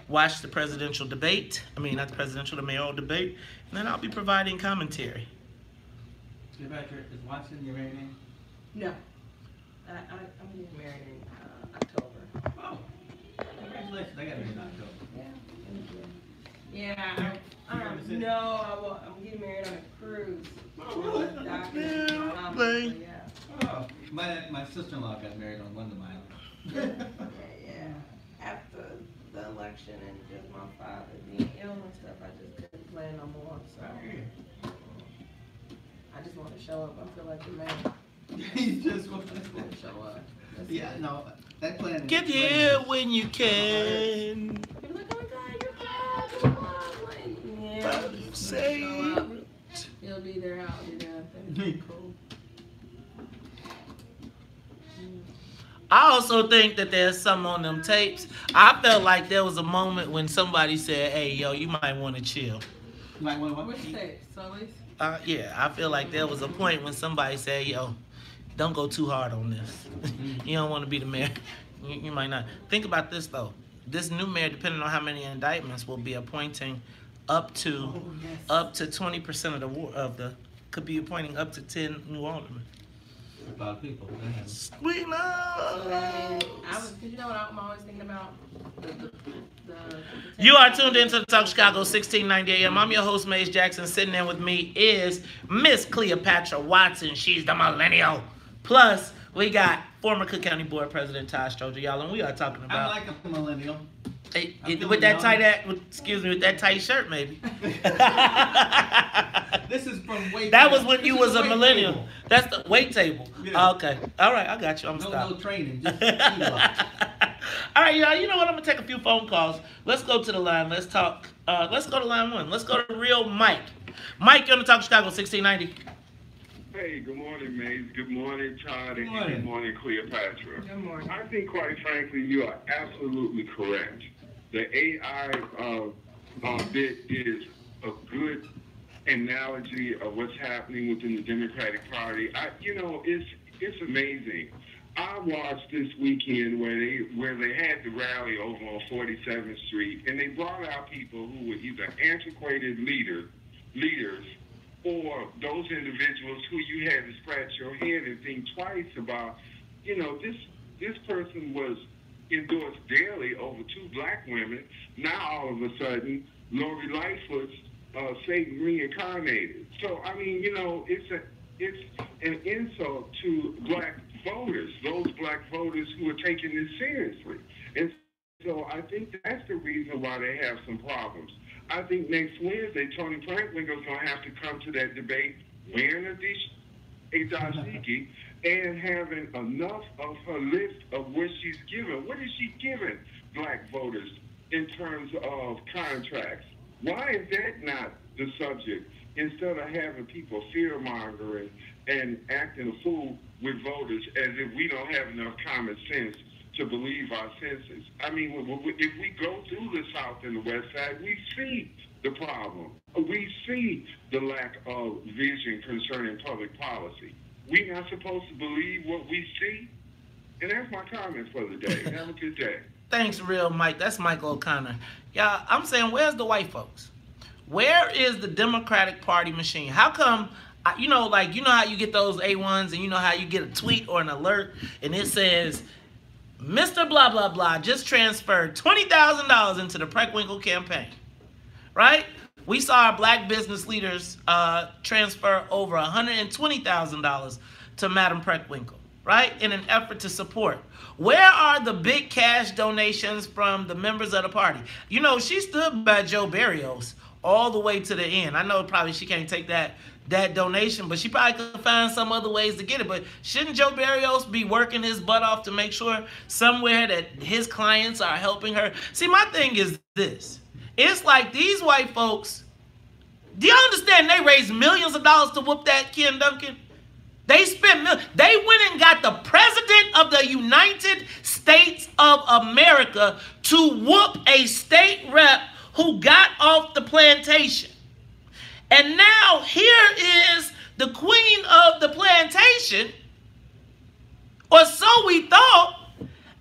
Watch the presidential debate. I mean, not the presidential, the mayoral debate. And then I'll be providing commentary. Is Watson your married name? No. I'm getting married in October. Oh. Congratulations. I got married in October. Yeah. Yeah. I'm getting married on a cruise. Oh, really? Yeah. Oh, my sister-in-law got married on Wyndham Island. Yeah. After the election and just my father being ill and stuff, I just couldn't play no more. So I just want to show up. I feel like the man. You just want to show up. Yeah, no, that plan. Get here when you can. You're like, oh my God, you're fine. Yeah. Say He'll be there. I'll be there. That'd be cool. I also think that there's some on them tapes. I felt like there was a moment when somebody said, hey, yo, you might want to chill. You might want to Which tape? Sully's? Yeah, I feel like there was a point when somebody said, yo, don't go too hard on this. You don't want to be the mayor. You might not. Think about this, though. This new mayor, depending on how many indictments, will be appointing up to 20% could be appointing up to 10 new aldermen. A lot of people. Sweet love. Cause you know what I'm always thinking about? You are tuned into the Talk Chicago 1690 AM. I'm your host, Mace Jackson. Sitting in with me is Miss Cleopatra Watson. She's the millennial. Plus, We got former Cook County Board President Todd Stroger, y'all, and we are talking I'm about like a millennial. with that tight with that tight shirt, maybe. This is from weight. That was when you was a weight millennial. table. That's the weight table. Yeah. Okay. All right, I got you. I'm No stopping. training. Just All right, y'all. You know what? I'm gonna take a few phone calls. Let's go to the line. Let's talk. Let's go to line 1. Let's go to real Mike. Mike, you're on the Talk Chicago 1690. Hey, good morning, Maze. Good morning, Todd, and good morning, Cleopatra. Good morning. I think, quite frankly, you are absolutely correct. The AI bit is a good analogy of what's happening within the Democratic Party. It's amazing. I watched this weekend where they had the rally over on 47th Street, and they brought out people who were either antiquated leaders or those individuals who you had to scratch your head and think twice about. This person was endorsed daily over 2 black women. Now all of a sudden, Lori Lightfoot's Satan reincarnated. So I mean, it's an insult to black voters, those black voters who are taking this seriously. And so I think that's the reason why they have some problems. I think next Wednesday, Tony Franklin is going to have to come to that debate wearing a dashiki and having enough of her list of what she's given. What is she giving black voters in terms of contracts? Why is that not the subject? Instead of having people fear-mongering and acting a fool with voters as if we don't have enough common sense to believe our senses. I mean, if we go through the South and the West Side, we see the problem. We see the lack of vision concerning public policy. We're not supposed to believe what we see. And that's my comment for the day. Have a good day. Thanks, real Mike. That's Michael O'Connor. Yeah, I'm saying, where's the white folks? Where is the Democratic Party machine? How come, how you get those A1s and you know how you get a tweet or an alert and it says, Mr. Blah, blah, blah just transferred $20,000 into the Preckwinkle campaign, right? We saw our black business leaders transfer over $120,000 to Madam Preckwinkle, right, in an effort to support. Where are the big cash donations from the members of the party? She stood by Joe Barrios all the way to the end. I know probably she can't take that donation, but she probably could find some other ways to get it. But shouldn't Joe Barrios be working his butt off to make sure somewhere that his clients are helping her? See, my thing is this. It's like these white folks, do you understand they raised millions of dollars to whoop that Ken Duncan? They went and got the president of the United States of America to whoop a state rep who got off the plantation. And now here is the queen of the plantation, or so we thought.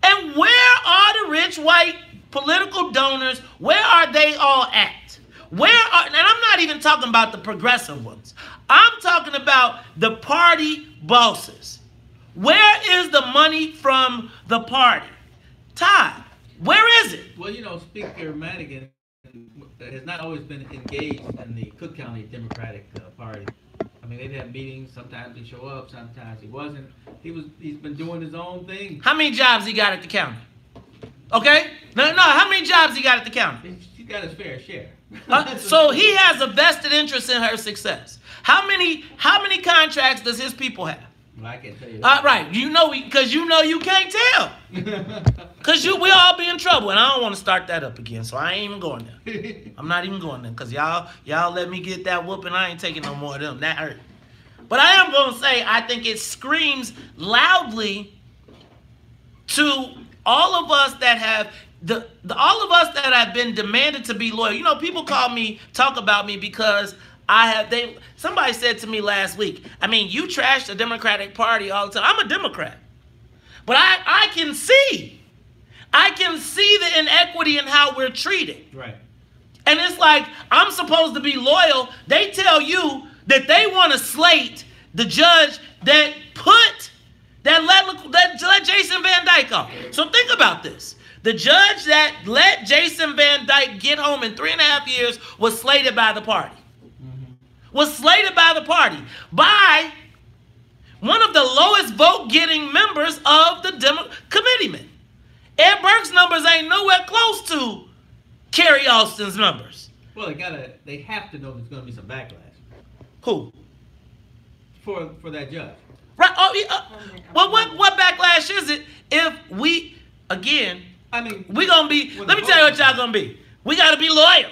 And where are the rich white political donors? Where are they all at? And I'm not even talking about the progressive ones. I'm talking about the party bosses. Where is the money from the party? Todd, where is it? Well, Speaker Madigan has not always been engaged in the Cook County Democratic Party. I mean, they'd have meetings. Sometimes he'd show up. Sometimes he wasn't. He's been doing his own thing. How many jobs he got at the county? Okay? No. How many jobs he got at the county? He's got his fair share. So he has a vested interest in her success. How many contracts does his people have? Well, I can't tell you that. Right. Because you can't tell. Because we all be in trouble. And I don't want to start that up again. So I ain't even going there. I'm not even going there. Because y'all let me get that whooping. I ain't taking no more of them. That hurt. But I am going to say I think it screams loudly to all of us that have all of us that have been demanded to be loyal. People talk about me because somebody said to me last week, you trash the Democratic Party all the time. I'm a Democrat. But I can see the inequity in how we're treated. Right. And it's like, I'm supposed to be loyal. They tell you that they want to slate the judge that let Jason Van Dyke off. So think about this. The judge that let Jason Van Dyke get home in 3.5 years was slated by the party. Was slated by the party. one of the lowest vote-getting members of the committeeman. Ed Burke's numbers ain't nowhere close to Kerry Austin's numbers. Well, they have to know there's going to be some backlash. Who? For that judge. Right. Well, what backlash is it if we, again, I mean, we going to be, let me tell you what y'all going to be. We got to be loyal.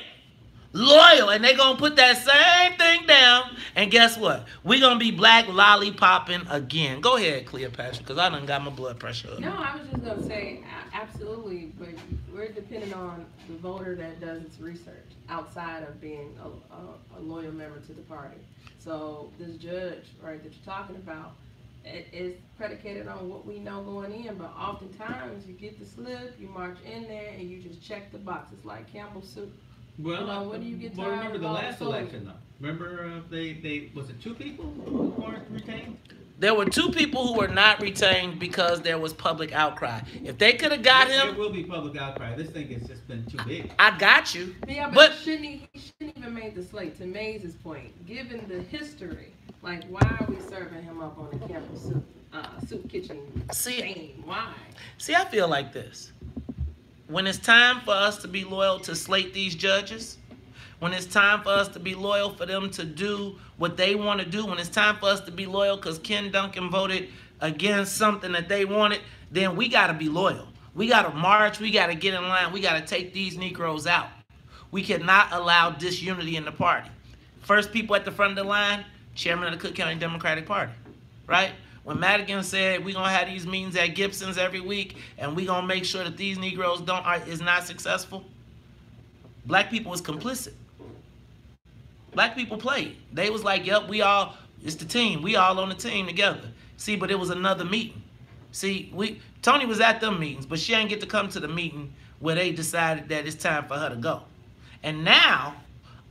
Loyal. And they going to put that same thing down. And guess what? We going to be black lollipopping again. Go ahead, Cleopatra, because I done got my blood pressure up. No, I was just going to say, absolutely, but we're dependent on the voter that does its research outside of being a loyal member to the party. So this judge, right, that you're talking about, it is predicated on what we know going in, but oftentimes you get the slip, you march in there, and you just check the boxes like Campbell's soup. Well, when do you get well, remember the last voting? election, though. Remember, they was it 2 people who weren't retained? There were 2 people who were not retained because there was public outcry. If they could have got him... There will be public outcry. This thing has just been too big. I got you. Yeah, but he shouldn't even make the slate, to Mays' point. Given the history, like, why are we serving him up on the Campbell soup kitchen thing? Why? See, I feel like this. When it's time for us to be loyal to slate these judges, when it's time for us to be loyal for them to do what they want to do, when it's time for us to be loyal because Ken Duncan voted against something that they wanted, then we got to be loyal. We got to march. We got to get in line. We got to take these Negroes out. We cannot allow disunity in the party. First people at the front of the line, chairman of the Cook County Democratic Party, right? When Madigan said we're gonna have these meetings at Gibson's every week and we're gonna make sure that these Negroes is not successful, black people was complicit. Black people played. They was like, yep, it's the team. We all on the team together. See, but it was another meeting. See, Tony was at them meetings, but she didn't get to come to the meeting where they decided that it's time for her to go. And now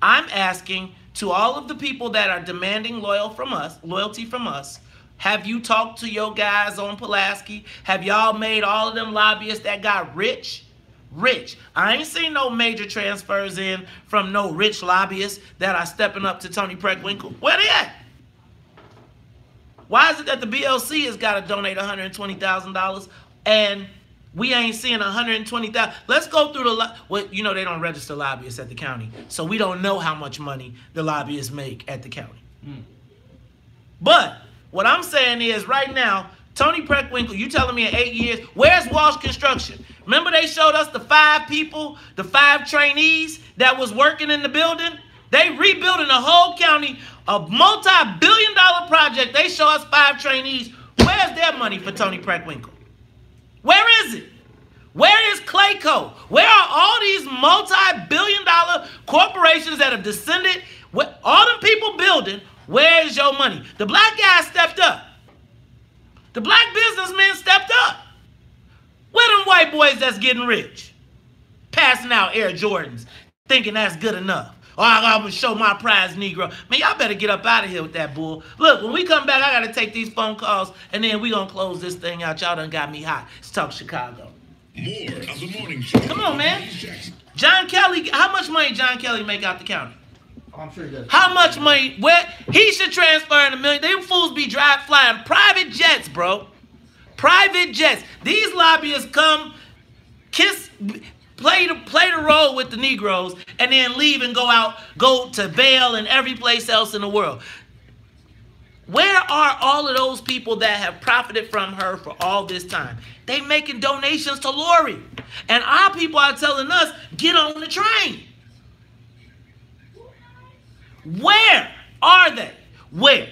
I'm asking to all of the people that are demanding loyalty from us, have you talked to your guys on Pulaski? Have y'all made all of them lobbyists that got rich? Rich. I ain't seen no major transfers in from no rich lobbyists that are stepping up to Tony Preckwinkle. Where they at? Why is it that the BLC has got to donate $120,000 and we ain't seeing $120,000? Let's go through they don't register lobbyists at the county, so we don't know how much money the lobbyists make at the county. But what I'm saying is right now, Tony Preckwinkle, you telling me in 8 years, where's Walsh Construction? Remember they showed us the 5 people, the 5 trainees that was working in the building? They rebuilding the whole county, a multi-billion-dollar project. They show us 5 trainees. Where's their money for Tony Preckwinkle? Where is it? Where is Clayco? Where are all these multi-billion-dollar corporations that have descended? All them people building, where is your money? The black guy stepped up. The black businessmen stepped up. Where them white boys that's getting rich? Passing out Air Jordans, thinking that's good enough. Oh, I'm going to show my prize Negro. Man, y'all better get up out of here with that bull. Look, when we come back, I got to take these phone calls, and then we going to close this thing out. Y'all done got me hot. Let's talk Chicago. More of the morning show. Come on, man. John Kelly, how much money John Kelly make out the county? Oh, I'm sure he does. How much money? Where he should transfer in $1 million. Them fools be flying private jets, bro. Private jets. These lobbyists come, play the role with the Negroes, and then leave and go to Vail and every place else in the world. Where are all of those people that have profited from her for all this time? They making donations to Lori. And our people are telling us, get on the train. Where are they? Where?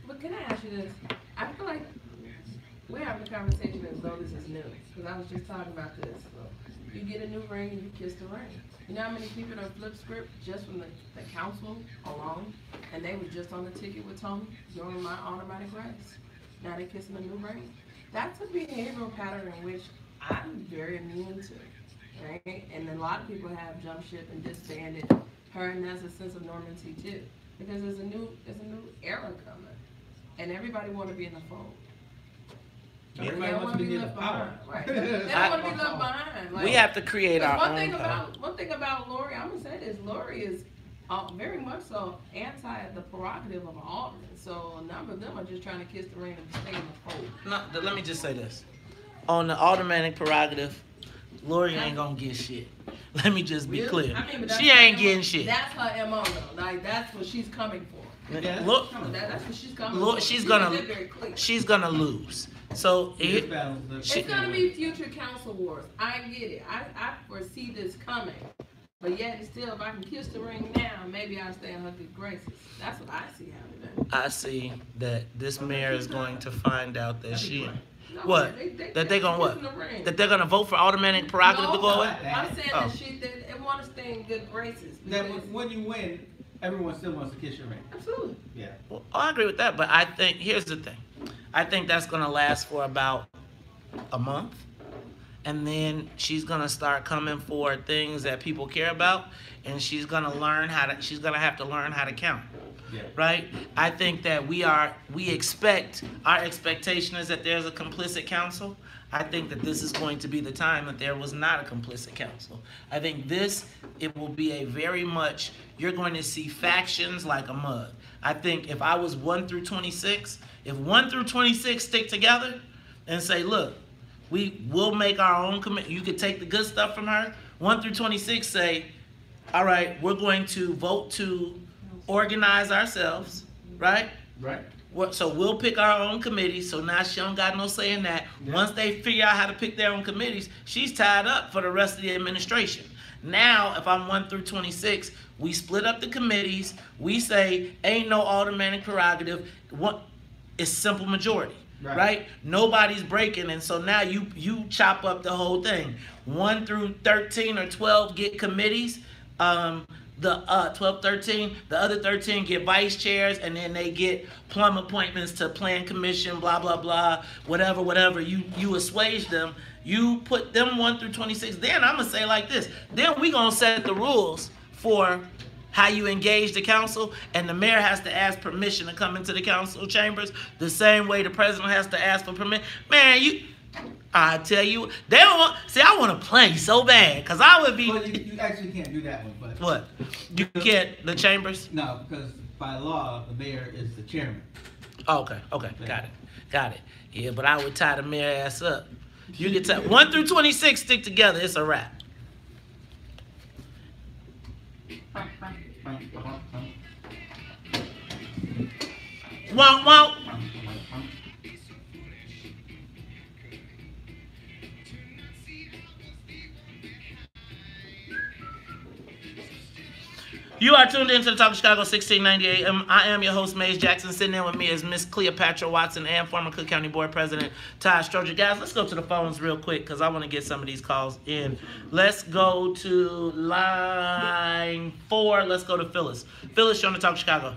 But can I ask you this? I feel like we're having a conversation as though this is new. Because I was just talking about this. You get a new ring and you kiss the ring. You know how many people don't flip script just from the council alone? And they were just on the ticket with Tony during my automatic race. Now they're kissing a new ring. That's a behavioral pattern in which I'm very immune to. Right? And a lot of people have jumped ship and disbanded her, and that's a sense of normalcy too. Because there's a new era coming. And everybody want to be in the fold. Everybody wants to be near the power. Right. They don't want to be left behind. We have to create our own power. One thing about Lori, I'm going to say this, Lori is very much so anti the prerogative of an alderman. So a number of them are just trying to kiss the ring and stay in the fold. No, let me just say this. On the aldermanic prerogative, Lori ain't gonna get shit. Let me just be clear. I mean, but She ain't getting shit. That's her MO though. Like that's what she's coming for. Look, That's what she's coming Lord, for. she's gonna lose. So This battle's the- It's gonna be future council wars. I get it. I foresee this coming. But yet and still, if I can kiss the ring now, maybe I'll stay in her good graces. That's what I see happening. I see that this mayor is going to find out that she. No, What? That they gonna what? That they're gonna vote for aldermanic prerogative to go away? I'm saying Oh. that they want to stay in good graces. That because- when you win, everyone still wants to kiss your ring. Absolutely. Yeah. Well, I agree with that, but I think here's the thing. I think that's gonna last for about a month, and then she's gonna start coming for things that people care about, and she's gonna have to learn how to count. Yeah. Right? I think that our expectation is that there's a complicit council. I think that this is going to be the time that there was not a complicit council. I think it will be a very much, you're going to see factions like a mud. I think if I was 1 through 26, if 1 through 26 stick together and say, look, we'll make our own committee. You could take the good stuff from her. 1 through 26 say, all right, we're going to vote to organize ourselves, right? Right. So we'll pick our own committees. So now she don't got no say in that. Yeah. Once they figure out how to pick their own committees, she's tied up for the rest of the administration. Now, if I'm 1 through 26, we split up the committees. We say ain't no aldermanic prerogative. It's simple majority. Right? Nobody's breaking, and so now you chop up the whole thing. 1 through 13 or 12 get committees. The 12, 13, the other 13 get vice chairs, and then they get plum appointments to plan commission, blah, blah, blah, whatever. You assuage them. You put them 1 through 26. Then I'm going to say like this. Then we going to set the rules for how you engage the council, and the mayor has to ask permission to come into the council chambers the same way the president has to ask for permission. Man, I tell you, they don't want, see, I want to play so bad, because I would be... Well, you actually can't do that one, but... What? You can't, the chambers? No, because by law, the mayor is the chairman. Oh, okay, got it. Yeah, but I would tie the mayor ass up. You get 1 through 26 stick together, it's a wrap. Wow. You are tuned into the Talk of Chicago 1690 AM. I am your host, Maze Jackson. Sitting in with me is Miss Cleopatra Watson and former Cook County Board President Todd Stroger. Guys, let's go to the phones real quick because I want to get some of these calls in. Let's go to line 4. Let's go to Phyllis. Phyllis, you're on the Talk of Chicago.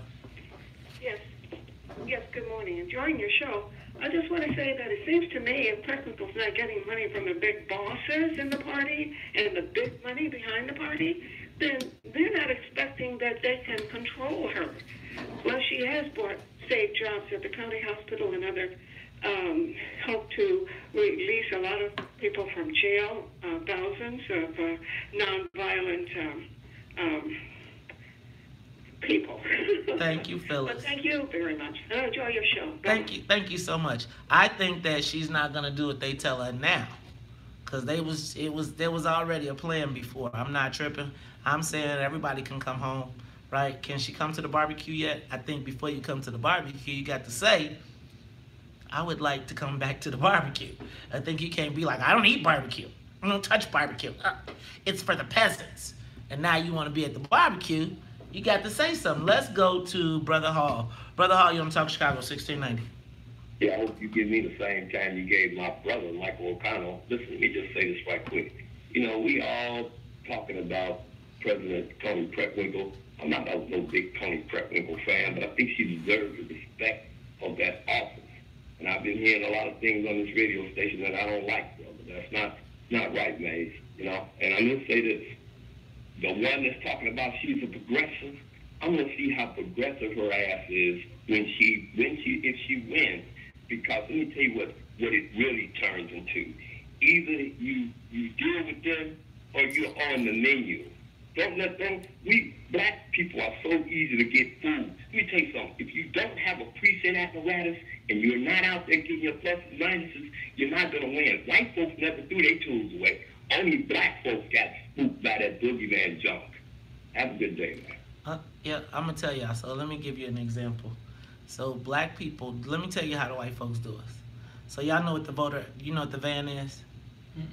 Yes, good morning. Enjoying your show. I just want to say that it seems to me if Technical's not getting money from the big bosses in the party and the big money behind the party, then they're not expecting that they can control her. Well, she has saved jobs at the county hospital and other, helped to release a lot of people from jail, thousands of nonviolent people. Thank you, Phyllis. But thank you very much. I enjoy your show. Thank you so much. I think that she's not gonna do what they tell her now, cause there was already a plan before. I'm not tripping. I'm saying everybody can come home, right? Can she come to the barbecue yet? I think before you come to the barbecue, you got to say, I would like to come back to the barbecue. I think you can't be like, I don't eat barbecue. I don't touch barbecue. It's for the peasants. And now you want to be at the barbecue. You got to say something. Let's go to Brother Hall. Brother Hall, you on Talk Chicago 1690. Yeah, I hope you give me the same time you gave my brother, Michael O'Connell. Listen, let me just say this right quick. You know, we all talking about President Tony Preckwinkle. I'm not no big Tony Preckwinkle fan, but I think she deserves the respect of that office. And I've been hearing a lot of things on this radio station that I don't like, brother. That's not right, Maze. You know, and I'm going to say this. The one that's talking about she's a progressive, I'm going to see how progressive her ass is if she wins. Because let me tell you what it really turns into. Either you deal with them or you're on the menu. Don't let them. We black people are so easy to get fooled. Let me tell you something. If you don't have a precinct apparatus and you're not out there getting your pluses and minuses, you're not going to win. White folks never threw their tools away. Only black folks got spooked by that boogeyman junk. Have a good day, man. Yeah, I'm going to tell y'all. So let me give you an example. So black people, let me tell you how the white folks do us. So y'all know what you know what the van is?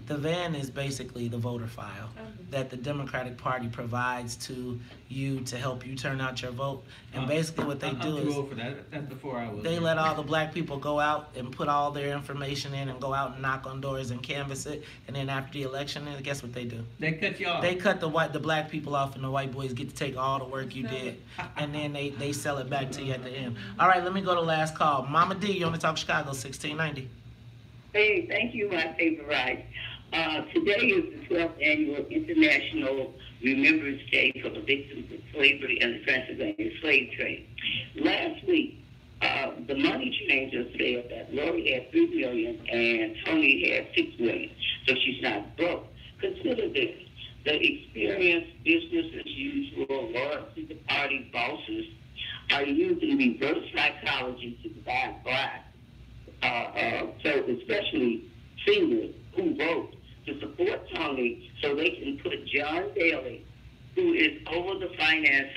The van is basically the voter file that the Democratic Party provides to you to help you turn out your vote. And basically what they do is that's before I was they there. let all the black people go out and put all their information in and go out and knock on doors and canvass it. And then after the election, guess what they do? They cut you off. They cut the black people off, and the white boys get to take all the work you did, and then they sell it back to you at the end. All right, let me go to last call. Mama D, you on the Talk Chicago, 1690. Hey, thank you, my favorite. Today is the 12th Annual International Remembrance Day for the victims of slavery and the transatlantic slave trade. Last week, the money changer said that Lori had $3 million and Tony had $6 million, so she's not broke. Consider this. The experienced business as usual loyalty to party bosses are using reverse psychology to divide black. So especially seniors who vote to support Tony so they can put John Daly, who is over the finance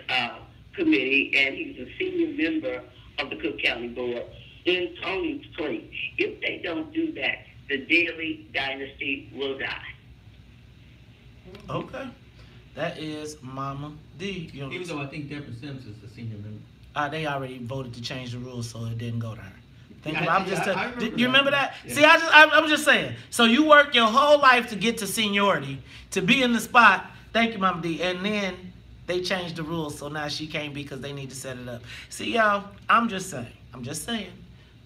committee, and he's a senior member of the Cook County Board, in Tony's place. If they don't do that, the Daly dynasty will die. Okay. That is Mama D. Even though I think Deborah Sims is the senior member. They already voted to change the rules, so it didn't go to her. You remember that? Yeah. See, I'm just saying. So you work your whole life to get to seniority, to be in the spot. Thank you, Mama D. And then they changed the rules, so now she can't be because they need to set it up. See, y'all, I'm just saying.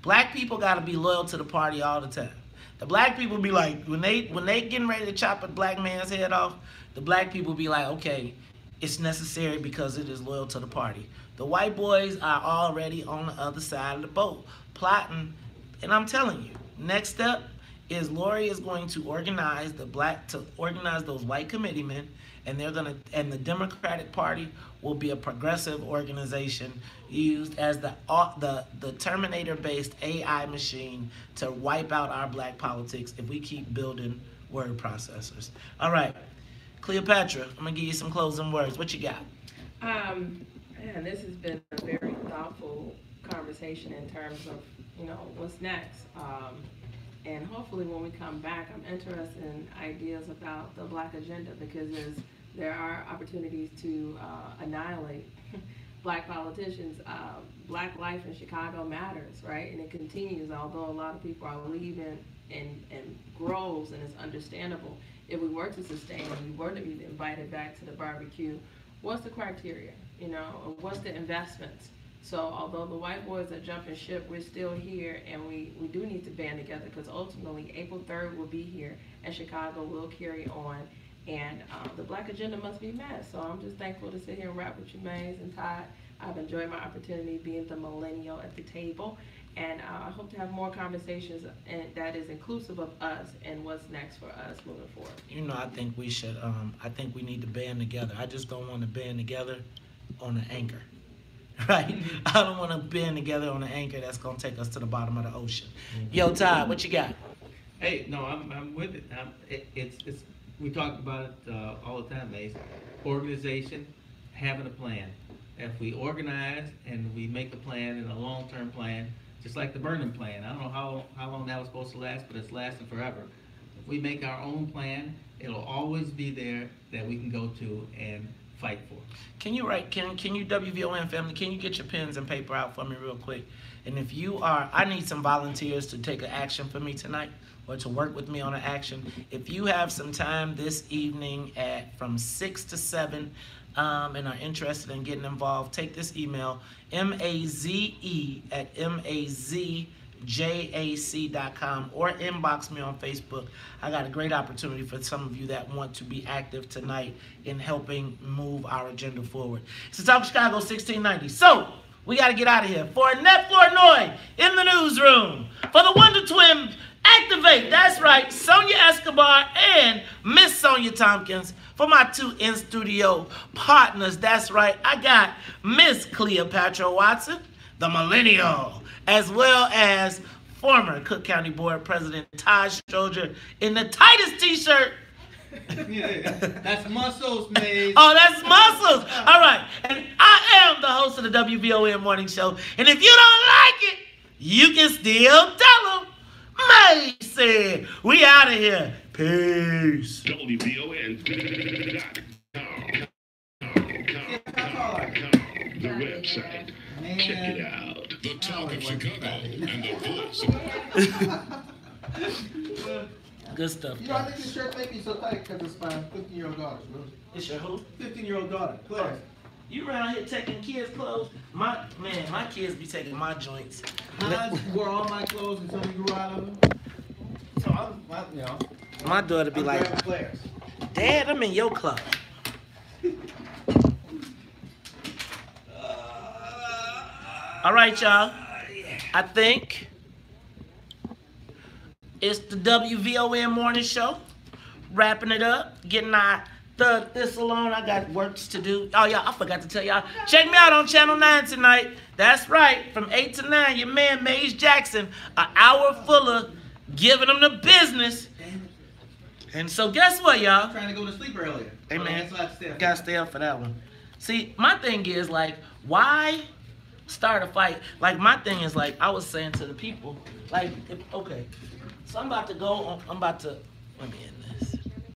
Black people got to be loyal to the party all the time. The black people be like, when they getting ready to chop a black man's head off, the black people be like, okay, it's necessary because it is loyal to the party. The white boys are already on the other side of the boat, plotting. And I'm telling you, next step is Lori is going to organize those white committeemen, and the Democratic Party will be a progressive organization used as the Terminator-based AI machine to wipe out our black politics if we keep building word processors. All right, Cleopatra, I'm gonna give you some closing words. What you got? Man, this has been a very thoughtful conversation in terms of, what's next. And hopefully when we come back, I'm interested in ideas about the black agenda, because there are opportunities to annihilate black politicians. Black life in Chicago matters, right? And it continues, although a lot of people are leaving and grows, and it's understandable. If we were to sustain and we were to be invited back to the barbecue, what's the criteria? What's the investments? So although the white boys are jumping ship, we're still here, and we do need to band together, because ultimately April 3rd will be here and Chicago will carry on, and the black agenda must be met. So I'm just thankful to sit here and rap with you, Mays and Todd. I've enjoyed my opportunity being the millennial at the table, and I hope to have more conversations that is inclusive of us and what's next for us moving forward. I think we should, I think we need to band together. I just don't want to band together on an anchor, right? I don't want to band together on an anchor that's going to take us to the bottom of the ocean. Yo, Todd, what you got? Hey, no, I'm with it. It's we talk about it all the time, Mace. Organization, having a plan. If we organize and we make a plan and a long-term plan, just like the Burnham plan. I don't know how long that was supposed to last, but it's lasting forever. If we make our own plan, it'll always be there that we can go to and fight for. Can you WVON family, can you get your pens and paper out for me real quick? And if I need some volunteers to take an action for me tonight, or to work with me on an action. If you have some time this evening from 6 to 7 and are interested in getting involved, take this email, maze@mazjac.com, or inbox me on Facebook. I got a great opportunity for some of you that want to be active tonight in helping move our agenda forward. It's Talk Chicago 1690. So, we got to get out of here. For Annette Flournoy in the newsroom, for the Wonder Twin, activate, that's right, Sonia Escobar and Miss Sonia Tompkins, for my two in-studio partners. That's right, I got Miss Cleopatra Watson, the millennial, as well as former Cook County Board President Todd Stroger in the tightest t-shirt. Yeah, that's muscles, Maze. Oh, that's muscles. All right, and I am the host of the WVON Morning Show, and if you don't like it, you can still tell them. Maze said, we out of here. Peace. WVON. The website. Check it out. The talk of Chicago and the voice of... Good stuff. You know, I think this shirt make me so tight because it's my 15-year-old daughter. It's your who? 15-year-old daughter, Claire. You around here taking kids' clothes? My kids be taking my joints. I wore all my clothes until we grew out of them. So I'm my daughter be like, Dad, I'm in your club. All right, y'all. I think it's the WVON Morning Show. Wrapping it up. Getting our thug thistle on. I got works to do. Oh, yeah, I forgot to tell y'all. Check me out on Channel 9 tonight. That's right. From 8 to 9, your man, Maze Jackson. An hour full of giving them the business. And so guess what, y'all? I'm trying to go to sleep earlier. Hey, man. So Gotta stay up for that one. See, my thing is, like, why start a fight? Like, my thing is, like, I was saying to the people, like, okay, so I'm about to, let me end this.